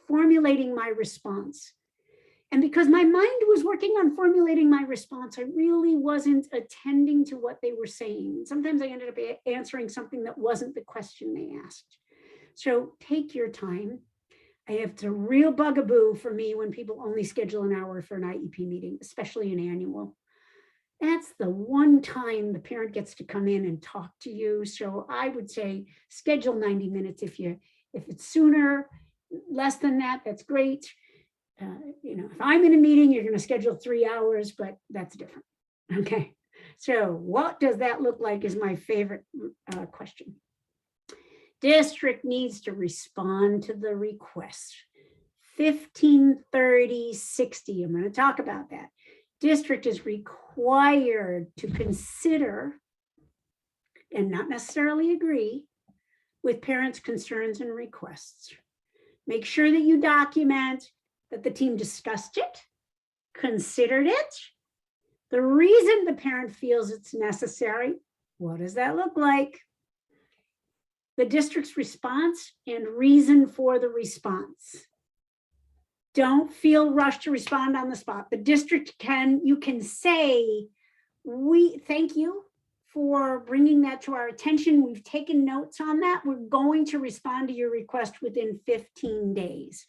formulating my response. And because my mind was working on formulating my response, I really wasn't attending to what they were saying. Sometimes I ended up answering something that wasn't the question they asked. So take your time. It's a real bugaboo for me when people only schedule an hour for an IEP meeting, especially an annual. That's the one time the parent gets to come in and talk to you. So I would say schedule 90 minutes. If it's sooner, less than that, that's great. If I'm in a meeting, you're going to schedule 3 hours, but that's different. Okay. So what does that look like is my favorite question. District needs to respond to the request. 15, 30, 60. I'm going to talk about that. District is required to consider and not necessarily agree with parents' concerns and requests. Make sure that you document that the team discussed it, considered it, the reason the parent feels it's necessary. What does that look like? The district's response and reason for the response. Don't feel rushed to respond on the spot. The district you can say, thank you for bringing that to our attention. We've taken notes on that. We're going to respond to your request within 15 days.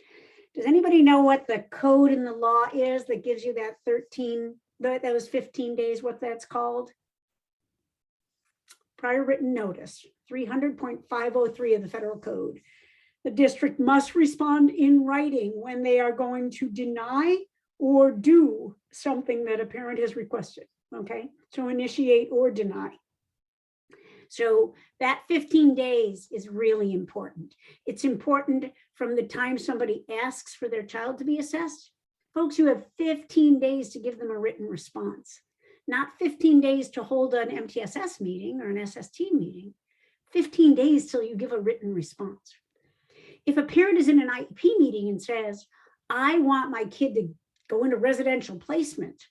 Does anybody know what the code in the law is that gives you that those 15 days, what that's called? Prior written notice, 300.503 of the federal code. The district must respond in writing when they are going to deny or do something that a parent has requested, okay? So initiate or deny. So that 15 days is really important. It's important from the time somebody asks for their child to be assessed. Folks, you have 15 days to give them a written response, not 15 days to hold an MTSS meeting or an SST meeting, 15 days till you give a written response. If a parent is in an IEP meeting and says, I want my kid to go into residential placement,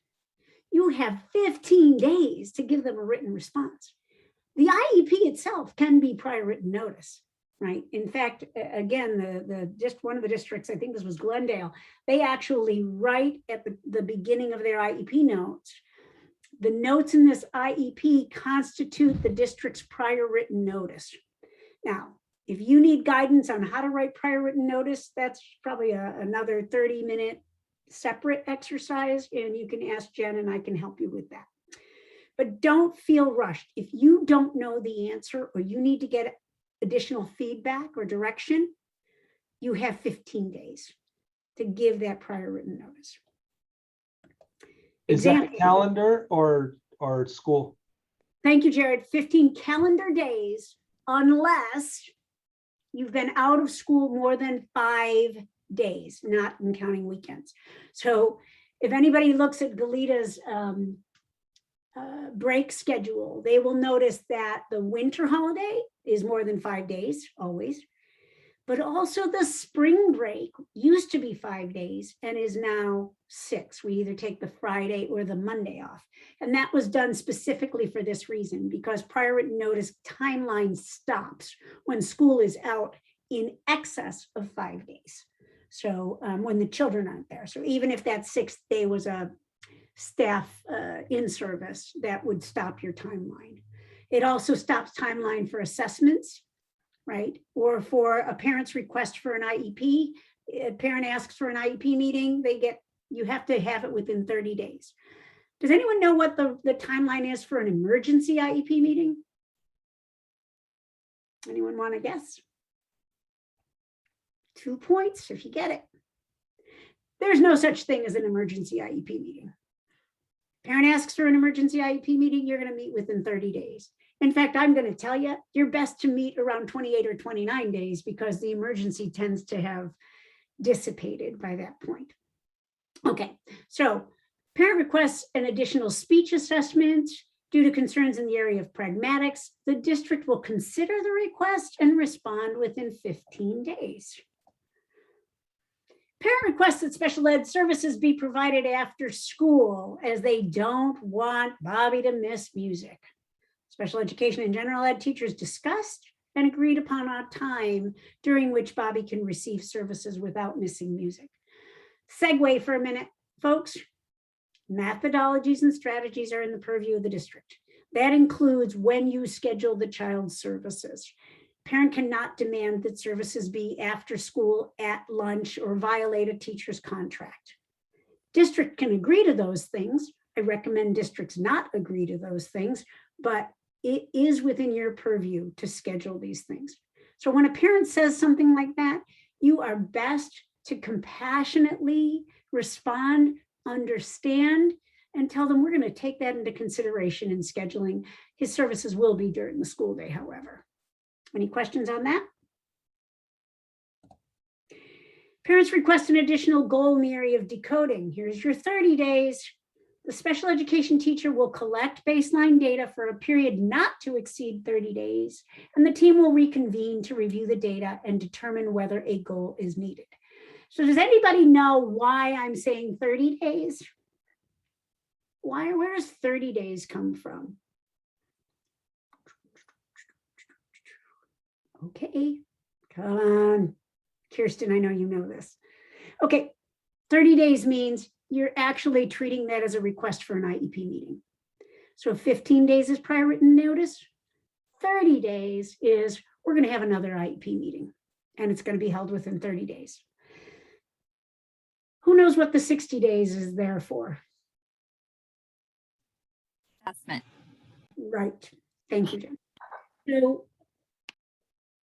you have 15 days to give them a written response. The IEP itself can be prior written notice, right? In fact, again, just one of the districts, I think this was Glendale, they actually write at the beginning of their IEP notes, the notes in this IEP constitute the district's prior written notice. Now, if you need guidance on how to write prior written notice, that's probably another 30-minute separate exercise, and you can ask Jen and I can help you with that. But don't feel rushed. If you don't know the answer or you need to get additional feedback or direction, you have 15 days to give that prior written notice. Is that calendar or school? Thank you, Jared. 15 calendar days, unless you've been out of school more than 5 days, not counting weekends. So if anybody looks at Galita's break schedule, they will notice that the winter holiday is more than 5 days, always. But also the spring break used to be 5 days and is now 6. We either take the Friday or the Monday off. And that was done specifically for this reason, because prior written notice timeline stops when school is out in excess of 5 days. So when the children aren't there. So even if that 6th day was a staff in service, that would stop your timeline. It also stops timeline for assessments, right? Or for a parent's request for an IEP. A parent asks for an IEP meeting, you have to have it within 30 days. Does anyone know what the timeline is for an emergency IEP meeting? Anyone want to guess? 2 points if you get it. There's no such thing as an emergency IEP meeting. Parent asks for an emergency IEP meeting, you're going to meet within 30 days. In fact, I'm going to tell you, you're best to meet around 28 or 29 days because the emergency tends to have dissipated by that point. Okay, so parent requests an additional speech assessment due to concerns in the area of pragmatics. The district will consider the request and respond within 15 days. Parent requests that special ed services be provided after school as they don't want Bobby to miss music. Special education and general ed teachers discussed and agreed upon a time during which Bobby can receive services without missing music. Segue for a minute, folks. Methodologies and strategies are in the purview of the district. That includes when you schedule the child's services. Parent cannot demand that services be after school, at lunch, or violate a teacher's contract. District can agree to those things. I recommend districts not agree to those things, but it is within your purview to schedule these things. So when a parent says something like that, you are best to compassionately respond, understand, and tell them we're going to take that into consideration in scheduling. His services will be during the school day, however. Any questions on that? Parents request an additional goal in the area of decoding. Here's your 30 days. The special education teacher will collect baseline data for a period not to exceed 30 days, and the team will reconvene to review the data and determine whether a goal is needed. So does anybody know why I'm saying 30 days? Where does 30 days come from? Okay, come on. Kirsten, I know you know this. Okay, 30 days means you're actually treating that as a request for an IEP meeting. So 15 days is prior written notice. 30 days is we're going to have another IEP meeting, and it's going to be held within 30 days. Who knows what the 60 days is there for? Assessment. Right. Thank you, Jen. So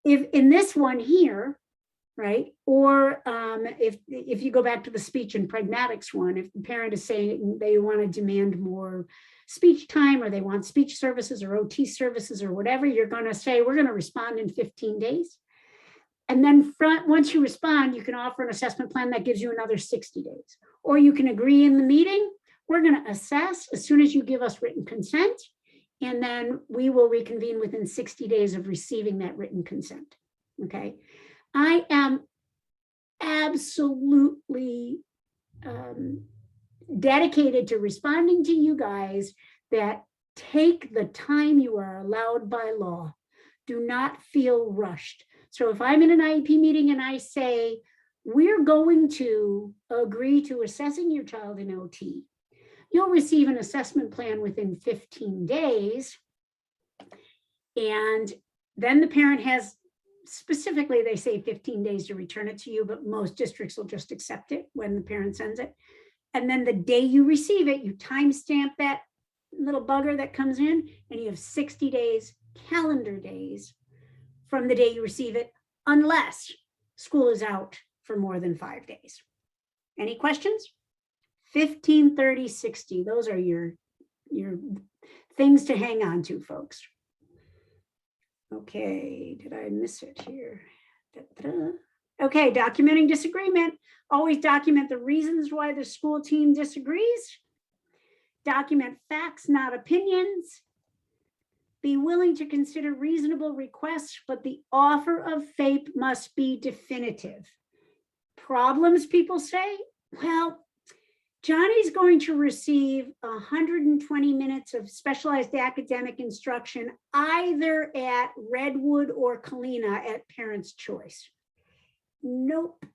if in this one here, right, or if you go back to the speech and pragmatics one, if the parent is saying they want to demand more speech time, or they want speech services or OT services or whatever, you're going to say, we're going to respond in 15 days. And then once you respond, you can offer an assessment plan that gives you another 60 days. Or you can agree in the meeting, we're going to assess as soon as you give us written consent, and then we will reconvene within 60 days of receiving that written consent. Okay. I am absolutely dedicated to responding to you guys that take the time you are allowed by law. Do not feel rushed. So if I'm in an IEP meeting and I say, we're going to agree to assessing your child in OT, you'll receive an assessment plan within 15 days. And then the parent has, specifically, they say 15 days to return it to you, but most districts will just accept it when the parent sends it. And then the day you receive it, you timestamp that little bugger that comes in, and you have 60 days, calendar days, from the day you receive it, unless school is out for more than 5 days. Any questions? 15, 30, 60. Those are your things to hang on to, folks. Okay, did I miss it here? Okay, documenting disagreement. Always document the reasons why the school team disagrees. Document facts, not opinions. Be willing to consider reasonable requests, but the offer of FAPE must be definitive. Problems, people say? Well, Johnny's going to receive 120 minutes of specialized academic instruction either at Redwood or Kalina at parent's choice. Nope.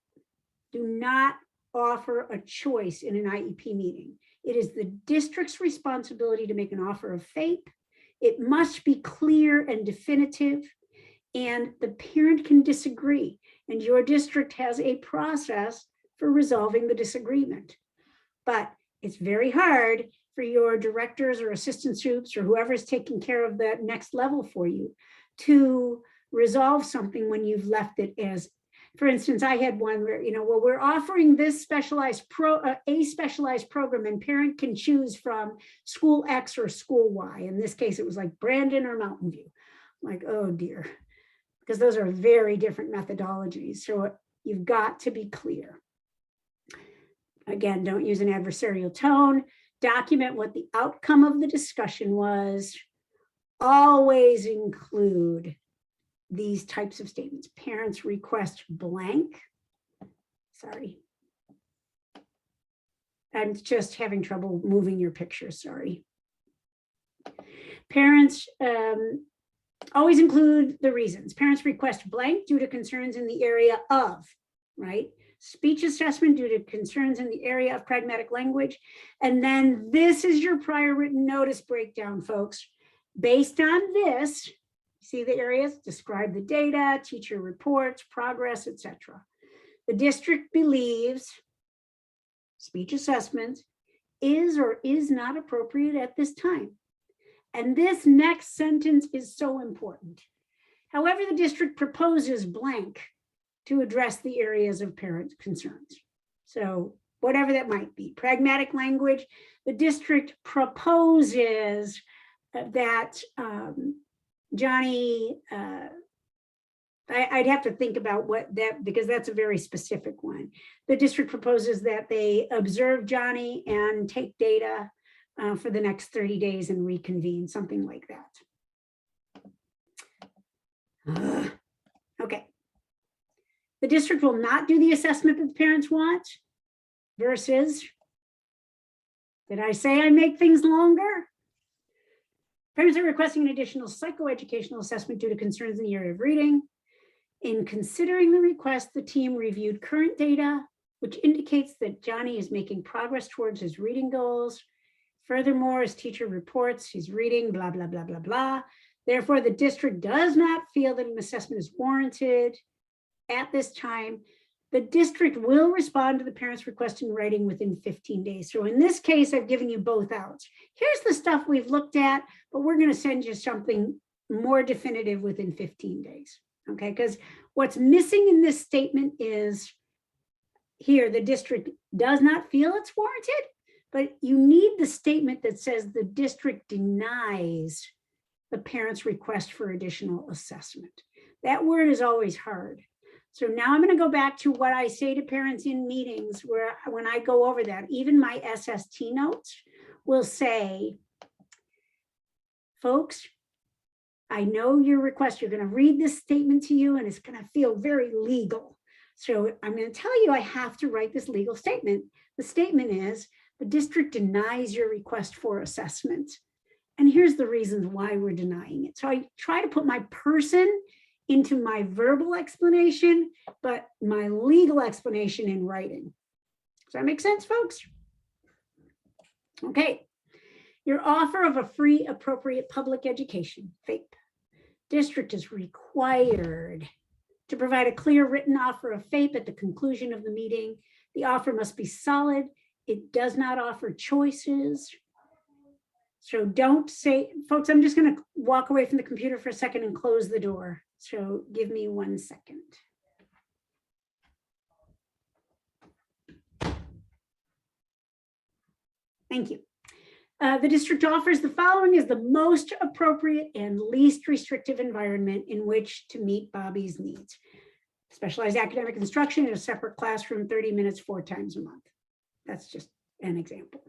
Do not offer a choice in an IEP meeting. It is the district's responsibility to make an offer of FAPE. It must be clear and definitive, and the parent can disagree, and your district has a process for resolving the disagreement. But it's very hard for your directors or assistant soups or whoever's taking care of that next level for you to resolve something when you've left it as, for instance, I had one where, well, we're offering this specialized a specialized program and parent can choose from school X or school Y. In this case, it was like Brandon or Mountain View. I'm like, oh dear, because those are very different methodologies. So you've got to be clear. Again, don't use an adversarial tone. Document what the outcome of the discussion was. Always include these types of statements. Parents request blank. Sorry. I'm just having trouble moving your picture, sorry. Parents always include the reasons. Parents request blank due to concerns in the area of, right? Speech assessment due to concerns in the area of pragmatic language. And then this is your prior written notice breakdown, folks. Based on this, see the areas, describe the data, teacher reports, progress, etc. The district believes speech assessment is or is not appropriate at this time. And this next sentence is so important. However, the district proposes blank to address the areas of parent concerns. So whatever that might be, pragmatic language, the district proposes that Johnny, I'd have to think about what that, because that's a very specific one. The district proposes that they observe Johnny and take data for the next 30 days and reconvene, something like that. Okay. The district will not do the assessment that the parents want versus, did I say I make things longer? Parents are requesting an additional psychoeducational assessment due to concerns in the area of reading. In considering the request, the team reviewed current data, which indicates that Johnny is making progress towards his reading goals. Furthermore, as teacher reports, he's reading blah, blah, blah, blah, blah. Therefore, the district does not feel that an assessment is warranted at this time. The district will respond to the parent's request in writing within 15 days. So in this case, I've given you both outs. Here's the stuff we've looked at, but we're going to send you something more definitive within 15 days. Okay, because what's missing in this statement is here, the district does not feel it's warranted, but you need the statement that says the district denies the parent's request for additional assessment. That word is always hard. So now I'm going to go back to what I say to parents in meetings where when I go over that, even my SST notes will say, folks, I know your request, you're going to read this statement to you and it's going to feel very legal. So I'm going to tell you I have to write this legal statement. The statement is the district denies your request for assessment. And here's the reasons why we're denying it. So I try to put my person into my verbal explanation, but my legal explanation in writing. Does that make sense, folks? Okay. Your offer of a free appropriate public education, FAPE. District is required to provide a clear written offer of FAPE at the conclusion of the meeting. The offer must be solid. It does not offer choices. So don't say, folks, I'm just going to walk away from the computer for a second and close the door. So give me 1 second. Thank you. The district offers the following as the most appropriate and least restrictive environment in which to meet Bobby's needs. Specialized academic instruction in a separate classroom, 30 minutes, 4 times a month. That's just an example.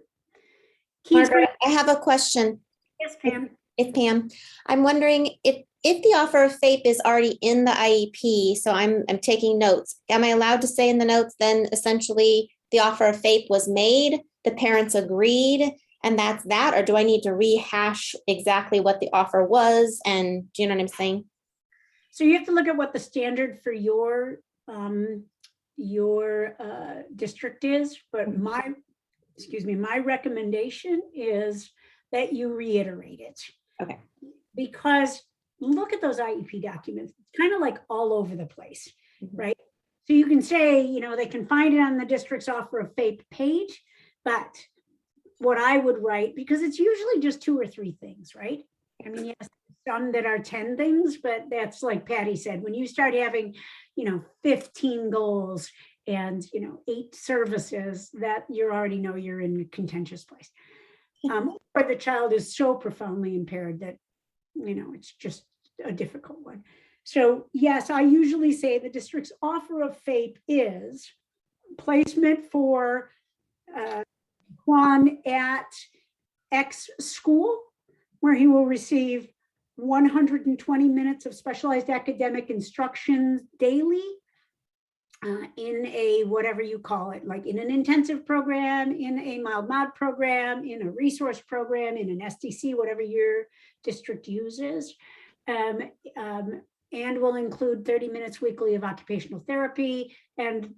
Margaret, I have a question. Yes, Pam. If Pam, I'm wondering if the offer of FAPE is already in the IEP, so I'm taking notes. Am I allowed to say in the notes then essentially the offer of FAPE was made, the parents agreed, and that's that? Or do I need to rehash exactly what the offer was? And do you know what I'm saying? So you have to look at what the standard for your district is, but my recommendation is that you reiterate it. Okay. Because look at those IEP documents, it's kind of like all over the place, right? So you can say, they can find it on the district's offer of FAPE page, but what I would write, because it's usually just 2 or 3 things, right? I mean, yes, some that are 10 things, but that's like Patty said, when you start having, 15 goals and, 8 services, that you already know you're in a contentious place. Or the child is so profoundly impaired that, it's just a difficult one. So yes, I usually say the district's offer of FAPE is placement for Juan at X school, where he will receive 120 minutes of specialized academic instruction daily in a, whatever you call it, like in an intensive program, in a mild mod program, in a resource program, in an SDC, whatever your district uses. And will include 30 minutes weekly of occupational therapy and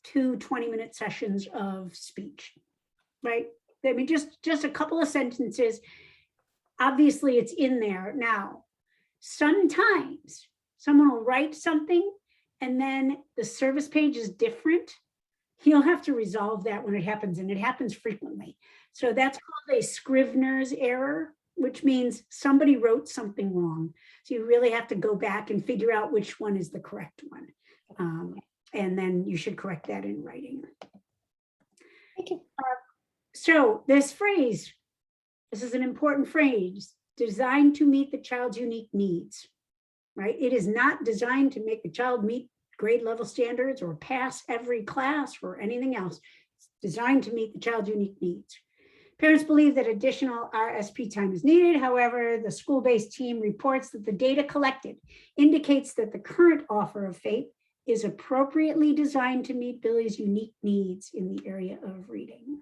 2 20-minute sessions of speech, right? I mean, just a couple of sentences. Obviously, it's in there. Now, sometimes someone will write something and then the service page is different. He'll have to resolve that when it happens, and it happens frequently. So that's called a Scrivener's error, which means somebody wrote something wrong. So you really have to go back and figure out which one is the correct one. And then you should correct that in writing. Okay. So this phrase, this is an important phrase, designed to meet the child's unique needs, right? It is not designed to make the child meet grade level standards or pass every class or anything else. It's designed to meet the child's unique needs. Parents believe that additional RSP time is needed. However, the school-based team reports that the data collected indicates that the current offer of FAPE is appropriately designed to meet Billy's unique needs in the area of reading.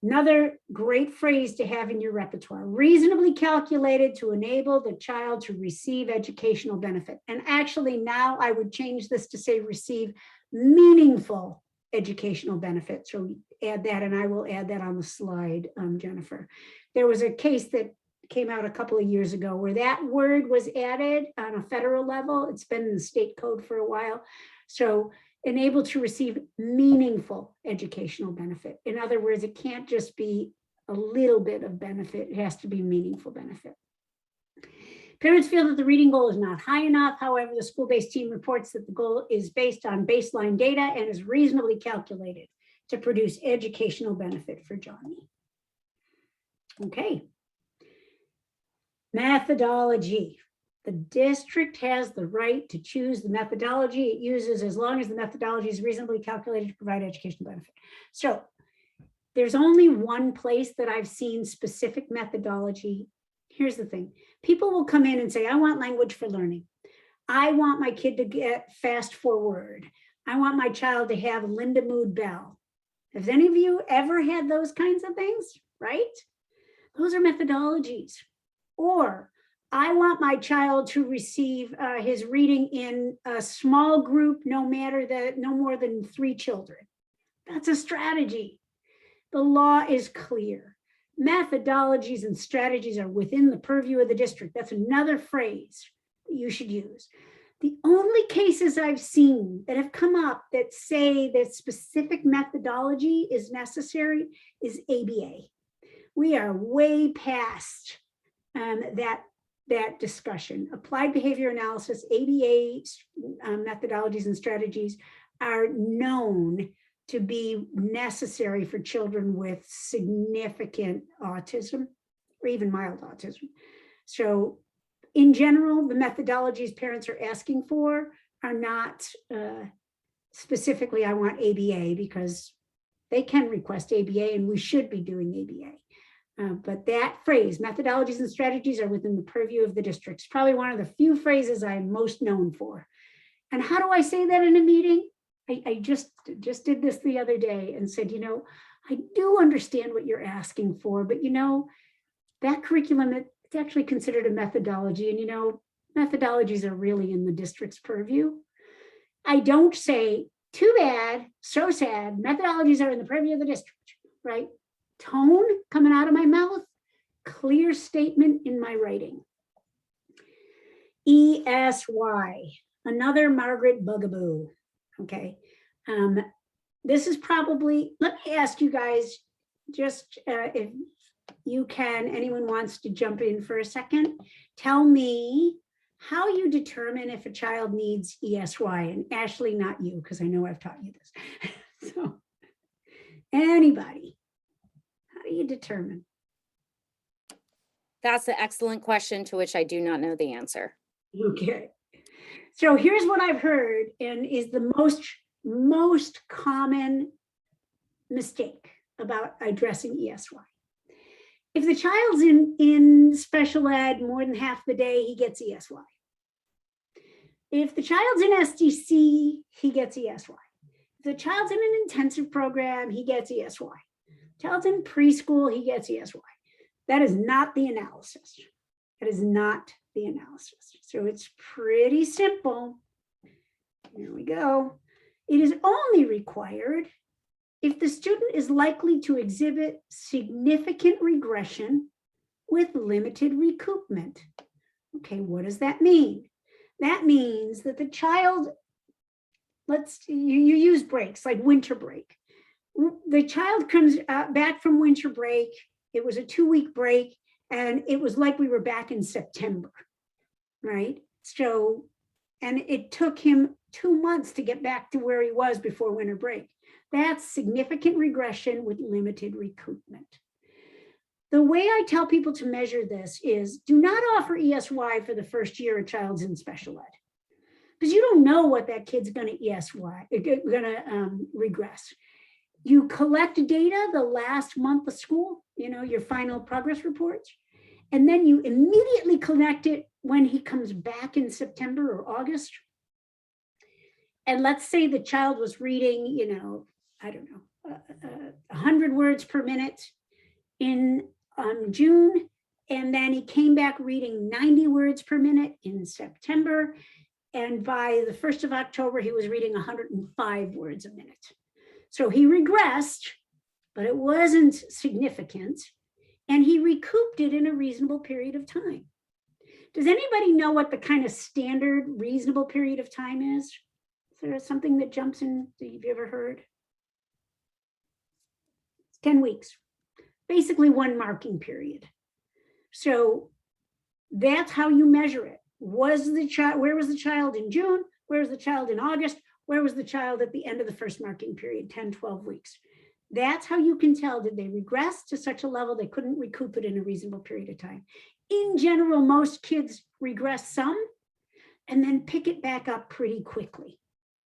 Another great phrase to have in your repertoire, reasonably calculated to enable the child to receive educational benefit. And actually now I would change this to say receive meaningful educational benefit. So add that, and I will add that on the slide, Jennifer. There was a case that came out a couple of years ago where that word was added on a federal level. It's been in the state code for a while. So enable to receive meaningful educational benefit. In other words, it can't just be a little bit of benefit. It has to be meaningful benefit. Parents feel that the reading goal is not high enough. However, the school-based team reports that the goal is based on baseline data and is reasonably calculated to produce educational benefit for Johnny. Okay. Methodology. The district has the right to choose the methodology it uses as long as the methodology is reasonably calculated to provide educational benefit. So there's only one place that I've seen specific methodology. Here's the thing. People will come in and say, I want language for learning. I want my kid to get fast forward. I want my child to have Linda Mood Bell. Has any of you ever had those kinds of things, right? Those are methodologies. Or I want my child to receive his reading in a small group, no more than 3 children. That's a strategy. The law is clear. Methodologies and strategies are within the purview of the district. That's another phrase that you should use. The only cases I've seen that have come up that say that specific methodology is necessary is ABA. We are way past that discussion. Applied behavior analysis, ABA methodologies and strategies are known to be necessary for children with significant autism or even mild autism. So in general, the methodologies parents are asking for are not specifically, I want ABA, because they can request ABA and we should be doing ABA. But that phrase, methodologies and strategies, are within the purview of the district. It's probably one of the few phrases I'm most known for. And how do I say that in a meeting? I just did this the other day and said, I do understand what you're asking for, but that curriculum, it's actually considered a methodology, and methodologies are really in the district's purview. I don't say, too bad, so sad, methodologies are in the purview of the district, right? Tone coming out of my mouth, clear statement in my writing. ESY, another Margaret bugaboo. Okay, this is probably, let me ask you guys, just if you can, anyone wants to jump in for a second, tell me how you determine if a child needs ESY, and Ashley, not you, because I know I've taught you this. So anybody, how do you determine? That's an excellent question to which I do not know the answer. Okay. So here's what I've heard and is the most common mistake about addressing ESY. If the child's in special ed more than half the day, he gets ESY. If the child's in SDC, he gets ESY. If the child's in an intensive program, he gets ESY. Child's in preschool, he gets ESY. That is not the analysis. That is not the analysis. So it's pretty simple. Here we go. It is only required if the student is likely to exhibit significant regression with limited recoupment. Okay, what does that mean? That means that the child, you use breaks like winter break. The child comes back from winter break. It was a 2-week break, and it was like we were back in September, right? So, and it took him 2 months to get back to where he was before winter break. That's significant regression with limited recoupment. The way I tell people to measure this is do not offer ESY for the first year a child's in special ed, because you don't know what that kid's going to regress. You collect data the last month of school, your final progress reports, and then you immediately collect it when he comes back in September or August. And let's say the child was reading, I don't know, 100 words per minute in June, and then he came back reading 90 words per minute in September. And by the 1st of October, he was reading 105 words a minute. So he regressed, but it wasn't significant, and he recouped it in a reasonable period of time. Does anybody know what the kind of standard reasonable period of time is? Is there something that jumps in that you've ever heard? 10 weeks, basically 1 marking period. So that's how you measure it. Where was the child in June? Where was the child in August? Where was the child at the end of the first marking period, 10, 12 weeks? That's how you can tell, did they regress to such a level they couldn't recoup it in a reasonable period of time? In general, most kids regress some and then pick it back up pretty quickly,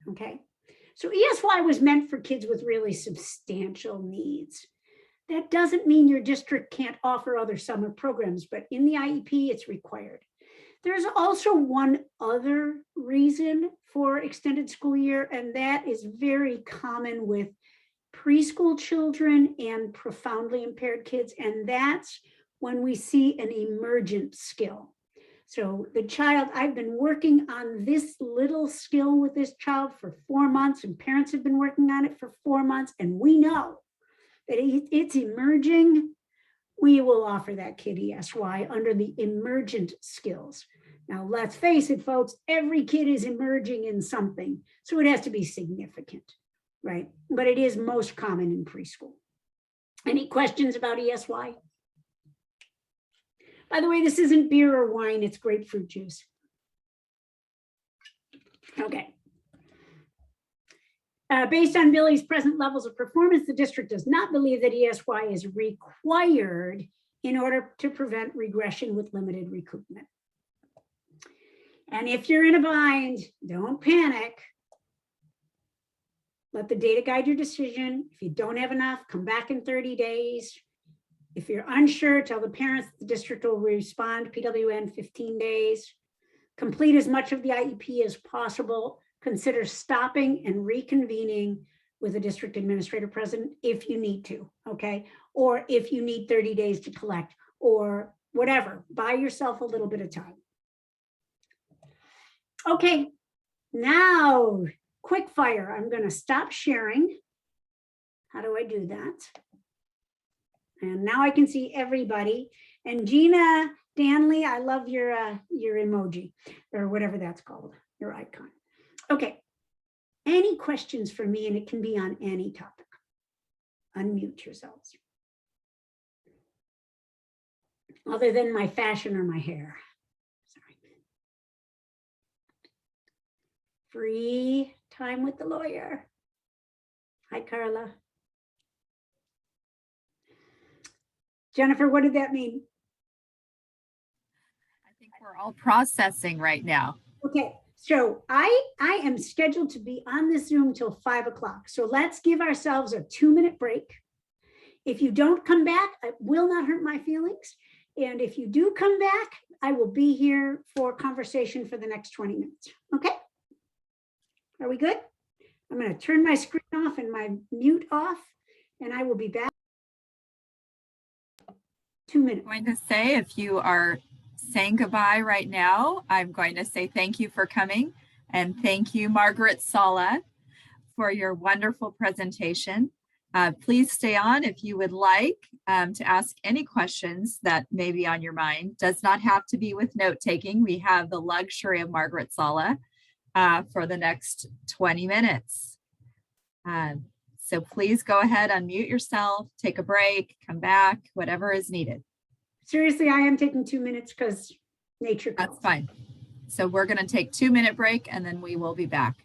okay? So ESY was meant for kids with really substantial needs. That doesn't mean your district can't offer other summer programs, but in the IEP, it's required. There's also one other reason for extended school year, and that is very common with preschool children and profoundly impaired kids, and that's when we see an emergent skill. So the child, I've been working on this little skill with this child for 4 months, and parents have been working on it for 4 months, and we know that it's emerging. We will offer that kid ESY under the emergent skills. Now, let's face it, folks, every kid is emerging in something, so it has to be significant, right? But it is most common in preschool. Any questions about ESY? By the way, this isn't beer or wine, it's grapefruit juice. Okay. Based on Billy's present levels of performance, the district does not believe that ESY is required in order to prevent regression with limited recoupment. And if you're in a bind, don't panic. Let the data guide your decision. If you don't have enough, come back in 30 days. If you're unsure, tell the parents the district will respond, PWN 15 days. Complete as much of the IEP as possible. Consider stopping and reconvening with a district administrator present if you need to, okay? Or if you need 30 days to collect or whatever, buy yourself a little bit of time. Okay, now quick fire. I'm gonna stop sharing. How do I do that? And now I can see everybody. And Gina Danley, I love your emoji or whatever that's called, your icon. Okay, any questions for me? And it can be on any topic. Unmute yourselves. other than my fashion or my hair. Sorry. Free time with the lawyer. Hi, Carla. Jennifer, what did that mean? I think we're all processing right now. Okay, so I am scheduled to be on this Zoom till 5 o'clock. So let's give ourselves a 2-minute break. If you don't come back, it will not hurt my feelings. And if you do come back, I will be here for conversation for the next 20 minutes. Okay? Are we good? I'm going to turn my screen off and my mute off, and I will be back. 2 minutes. I'm going to say, if you are saying goodbye right now, I'm going to say thank you for coming, and thank you, Margaret Sala, for your wonderful presentation. Please stay on if you would like to ask any questions that may be on your mind. Does not have to be with note taking. We have the luxury of Margaret Sala for the next 20 minutes. So please go ahead, unmute yourself, take a break, come back, whatever is needed. Seriously, I am taking 2 minutes because nature calls. That's fine. So we're going to take 2-minute break and then we will be back.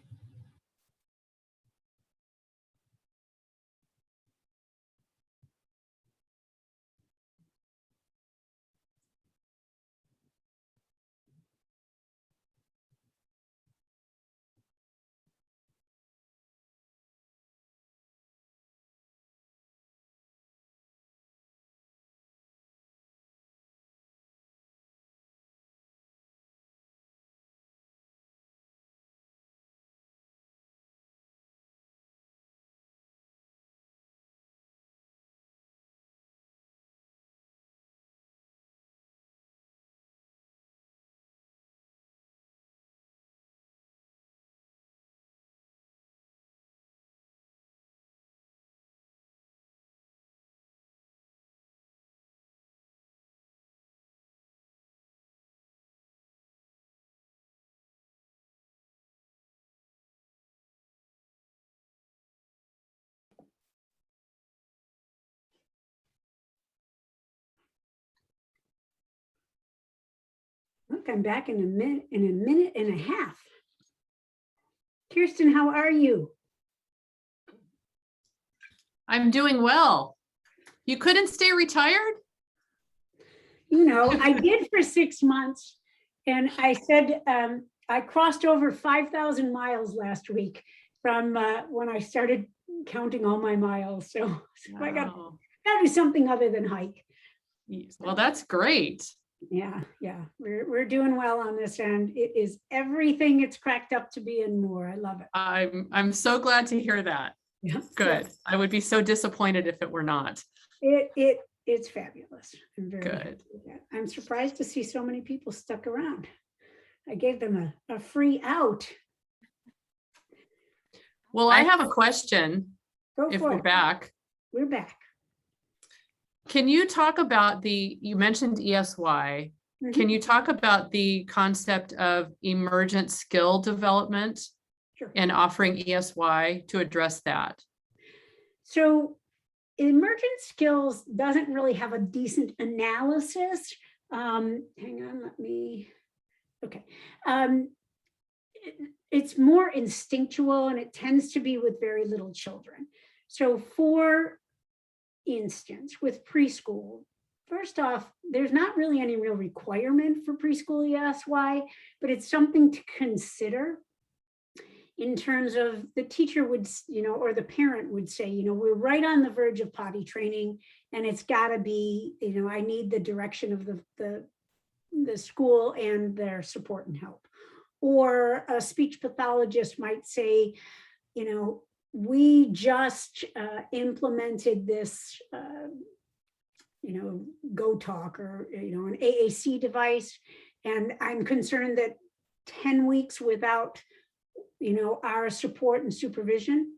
Look, I'm back in a minute and a half. Kirsten, how are you? I'm doing well. You couldn't stay retired? You know, I did for 6 months. And I said, I crossed over 5,000 miles last week from when I started counting all my miles. So I got to do something other than hike. Well, that's great. Yeah, we're doing well on this end. It is everything it's cracked up to be and more. I love it. I'm so glad to hear that. Yeah. Good. I would be so disappointed if it were not. It's fabulous. I'm very good. happy with that. I'm surprised to see so many people stuck around. I gave them a free out. Well, I have a question. Go if for we're it. back. We're back. Can you talk about you mentioned ESY. Can you talk about the concept of emergent skill development and offering ESY to address that? So emergent skills doesn't really have a decent analysis. Hang on, let me, okay. It's more instinctual and it tends to be with very little children. So for instance, with preschool, first off, there's not really any real requirement for preschool ESY, but it's something to consider in terms of the teacher would, or the parent would say, we're right on the verge of potty training and it's got to be, I need the direction of the school and their support and help. Or a speech pathologist might say, we just implemented this, Go Talk or, an AAC device. And I'm concerned that 10 weeks without, our support and supervision.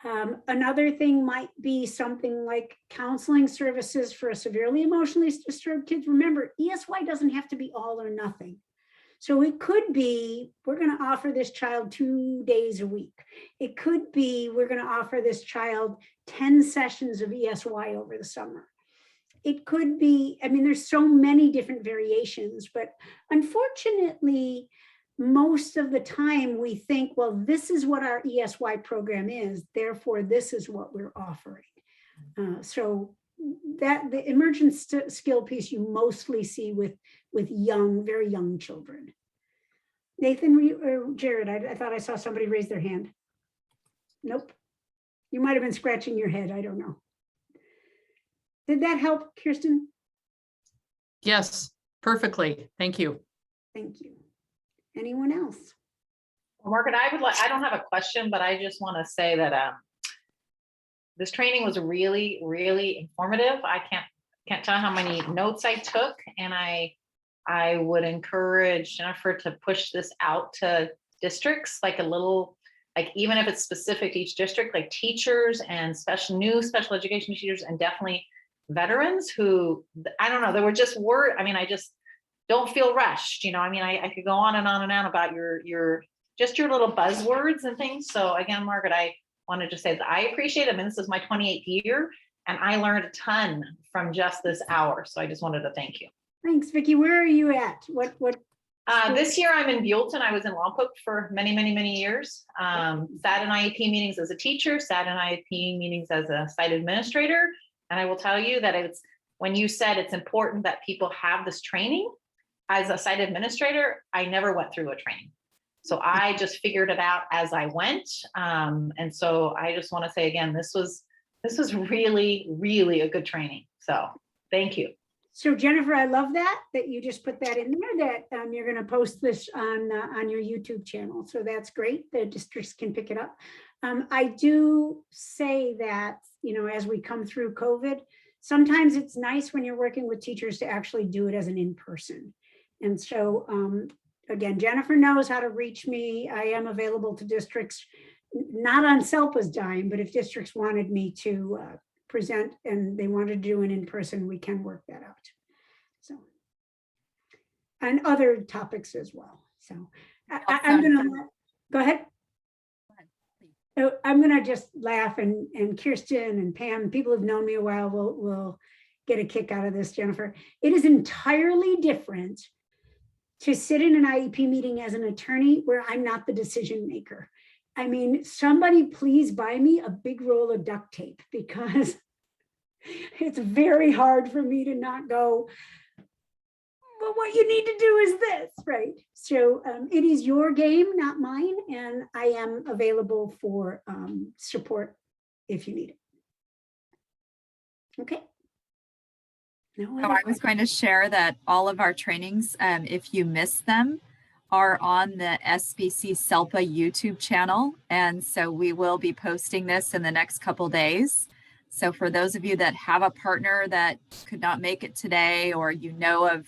Another thing might be something like counseling services for severely emotionally disturbed kids. Remember, ESY doesn't have to be all or nothing. So it could be, we're going to offer this child 2 days a week. It could be, we're going to offer this child 10 sessions of ESY over the summer. it could be, I mean, there's so many different variations, but unfortunately, most of the time we think, well, this is what our ESY program is, therefore this is what we're offering. So that the emergent skill piece you mostly see with young, very young children. Nathan or Jared, I thought I saw somebody raise their hand. Nope. You might have been scratching your head, I don't know. Did that help, Kirsten? Yes, perfectly. Thank you. Thank you. Anyone else? Well, Margaret, I don't have a question, but I just want to say that this training was really, really informative. I can't tell how many notes I took, and I would encourage Jennifer to push this out to districts, like a little, like even if it's specific to each district, like teachers and new special education teachers, and definitely veterans who, I don't know, there were just I mean, I just don't feel rushed, you know. I mean, I could go on and on and on about your little buzzwords and things. So again, Margaret, I wanted to say that I appreciate it. I mean, this is my 28th year, and I learned a ton from just this hour. So I just wanted to thank you. Thanks, Vicki. Where are you at? What? This year I'm in Buellton. I was in Lompoc for many, many, many years. Sat in IEP meetings as a teacher, sat in IEP meetings as a site administrator. And I will tell you that when you said it's important that people have this training, as a site administrator, I never went through a training. So I just figured it out as I went. And so I just want to say again, this was really, really a good training. So thank you. So Jennifer, I love that you just put that in there, that you're going to post this on your YouTube channel. So that's great. The districts can pick it up. I do say that, you know, as we come through COVID, sometimes it's nice when you're working with teachers to actually do it as an in-person. And so again, Jennifer knows how to reach me. I am available to districts, not on SELPA's dime, but if districts wanted me to present and they wanted to do an in-person, we can work that out. So, and other topics as well. So I'm gonna go ahead. So I'm gonna just laugh, and Kirsten and Pam, people who've known me a while will get a kick out of this, Jennifer. It is entirely different to sit in an IEP meeting as an attorney where I'm not the decision maker. I mean, somebody please buy me a big roll of duct tape, because it's very hard for me to not go, well, what you need to do is this, right? So it is your game, not mine, and I am available for support if you need it. Okay. No, So I was going to share that all of our trainings, if you miss them, are on the SBCSELPA YouTube channel. And so we will be posting this in the next couple days. So for those of you that have a partner that could not make it today, or you know of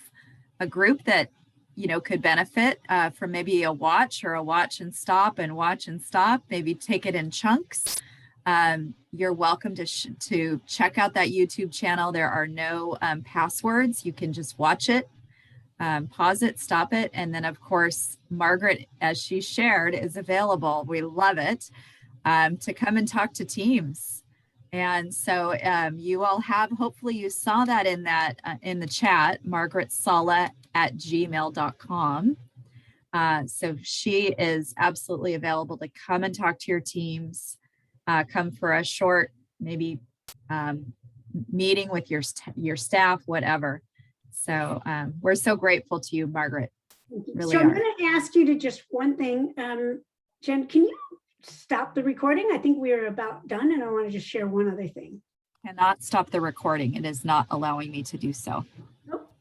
a group that, you know, could benefit from maybe a watch and stop, maybe take it in chunks. You're welcome to check out that YouTube channel. There are no passwords. You can just watch it, pause it, stop it. And then of course, Margaret, as she shared, is available. We love it, to come and talk to teams. And so you all have, hopefully you saw that in the chat, margaretsala@gmail.com. So she is absolutely available to come and talk to your teams, come for a short, maybe meeting with your staff, whatever. So we're so grateful to you, Margaret. Really so I'm going to ask you to just one thing. Jen, can you stop the recording? I think we are about done, and I want to just share one other thing. Cannot stop the recording. It is not allowing me to do so. Nope.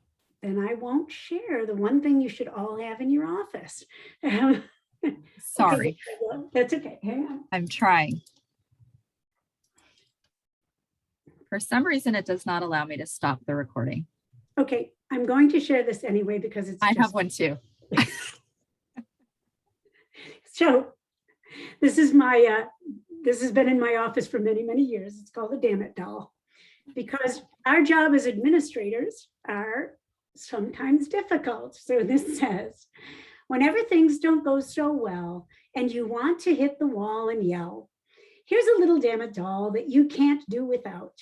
Then I won't share the one thing you should all have in your office. Sorry. Okay, that's okay. Hang on. I'm trying. For some reason, it does not allow me to stop the recording. Okay, I'm going to share this anyway because it's I have one too. So this is my, this has been in my office for many, many years. It's called the Damn It Doll, because our job as administrators are sometimes difficult. So this says, whenever things don't go so well and you want to hit the wall and yell, here's a little damn it doll that you can't do without.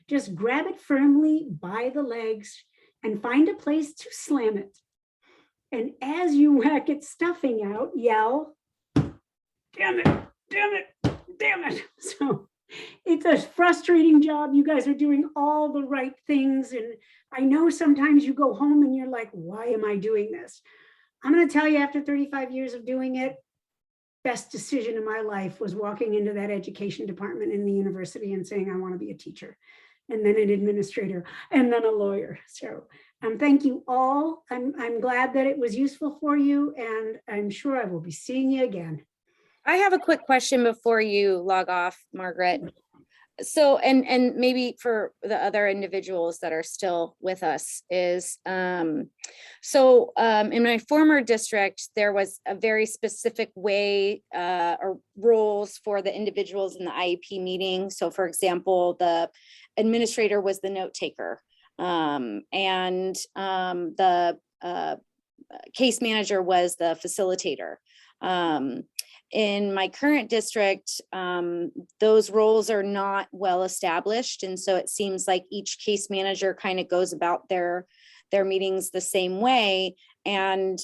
just grab it firmly by the legs and find a place to slam it. And as you whack its stuffing out, yell, damn it, damn it, damn it. So it's a frustrating job. You guys are doing all the right things. And I know sometimes you go home and you're like, why am I doing this? I'm going to tell you, after 35 years of doing it, best decision in my life was walking into that education department in the university and saying, I want to be a teacher, and then an administrator, and then a lawyer. So thank you all. I'm glad that it was useful for you, and I'm sure I will be seeing you again. I have a quick question before you log off, Margaret. So, and maybe for the other individuals that are still with us is, in my former district, there was a very specific way or rules for the individuals in the IEP meeting. So for example, the administrator was the note taker, and the case manager was the facilitator. In my current district, those roles are not well established. And so it seems like each case manager kind of goes about their meetings the same way. And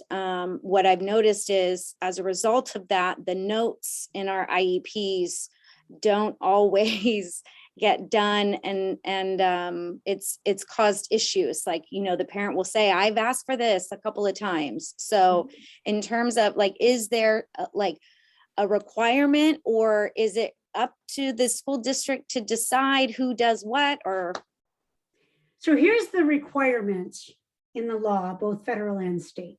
what I've noticed is, as a result of that, the notes in our IEPs don't always get done, and it's caused issues. Like, you know, the parent will say, I've asked for this a couple of times. So in terms of like, is there like a requirement, or is it up to the school district to decide who does what? Or so here's the requirements in the law, both federal and state.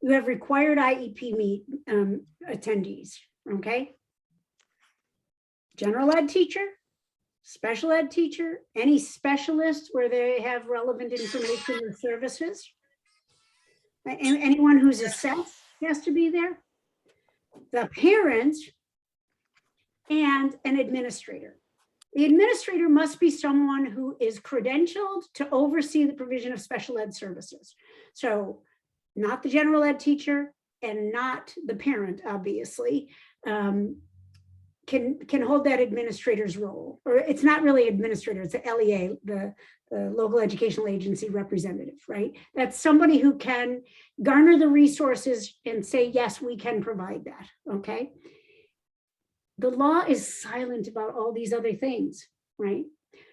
You have required IEP attendees, okay? General ed teacher, special ed teacher, any specialist where they have relevant information or services. And anyone who's assessed has to be there. The parent, and an administrator. The administrator must be someone who is credentialed to oversee the provision of special ed services. So not the general ed teacher and not the parent, obviously, can hold that administrator's role. Or it's not really administrator, it's the LEA, the local educational agency representative, right? That's somebody who can garner the resources and say, yes, we can provide that, okay? The law is silent about all these other things, right?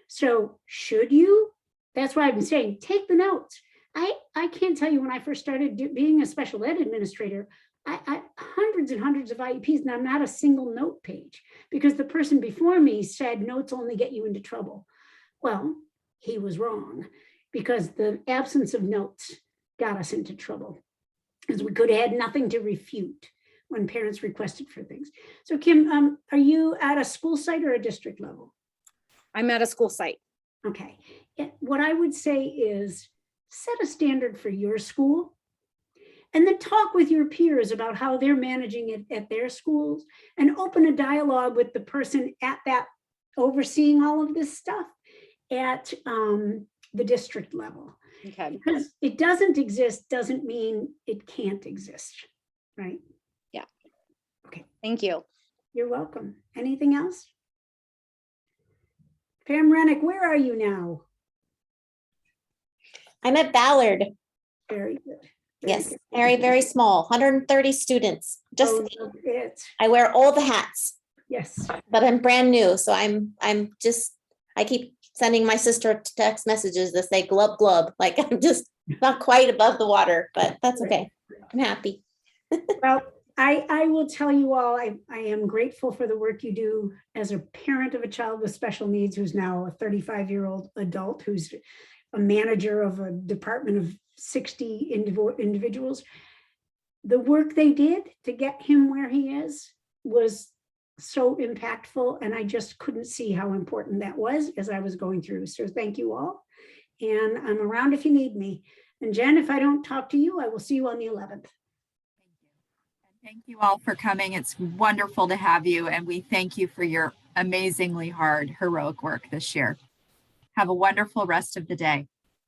So should you? That's why I've been saying, take the notes. I can't tell you, when I first started being a special ed administrator, I hundreds and hundreds of IEPs, and I'm not a single note page, because the person before me said notes only get you into trouble. Well, he was wrong, because the absence of notes got us into trouble, because we could have had nothing to refute when parents requested for things. So Kim, are you at a school site or a district level? I'm at a school site. Okay. What I would say is set a standard for your school, and then talk with your peers about how they're managing it at their schools, and open a dialogue with the person at that overseeing all of this stuff at the district level. Okay. Because it doesn't exist doesn't mean it can't exist, right? Yeah. Okay. Thank you. You're welcome. Anything else? Pam Rennick, where are you now? I'm at Ballard. Very good. Yes, good. very, very small, 130 students. Just, Oh, it. I wear all the hats, Yes. but I'm brand new. So I keep sending my sister text messages that say glub glub, like I'm just not quite above the water, but that's okay. I'm happy. Well, I will tell you all, I am grateful for the work you do as a parent of a child with special needs, who's now a 35-year-old adult, who's a manager of a department of 60 individuals. The work they did to get him where he is was so impactful, and I just couldn't see how important that was as I was going through. So thank you all, and I'm around if you need me. And Jen, if I don't talk to you, I will see you on the 11th. Thank you all for coming. It's wonderful to have you, and we thank you for your amazingly hard, heroic work this year. Have a wonderful rest of the day.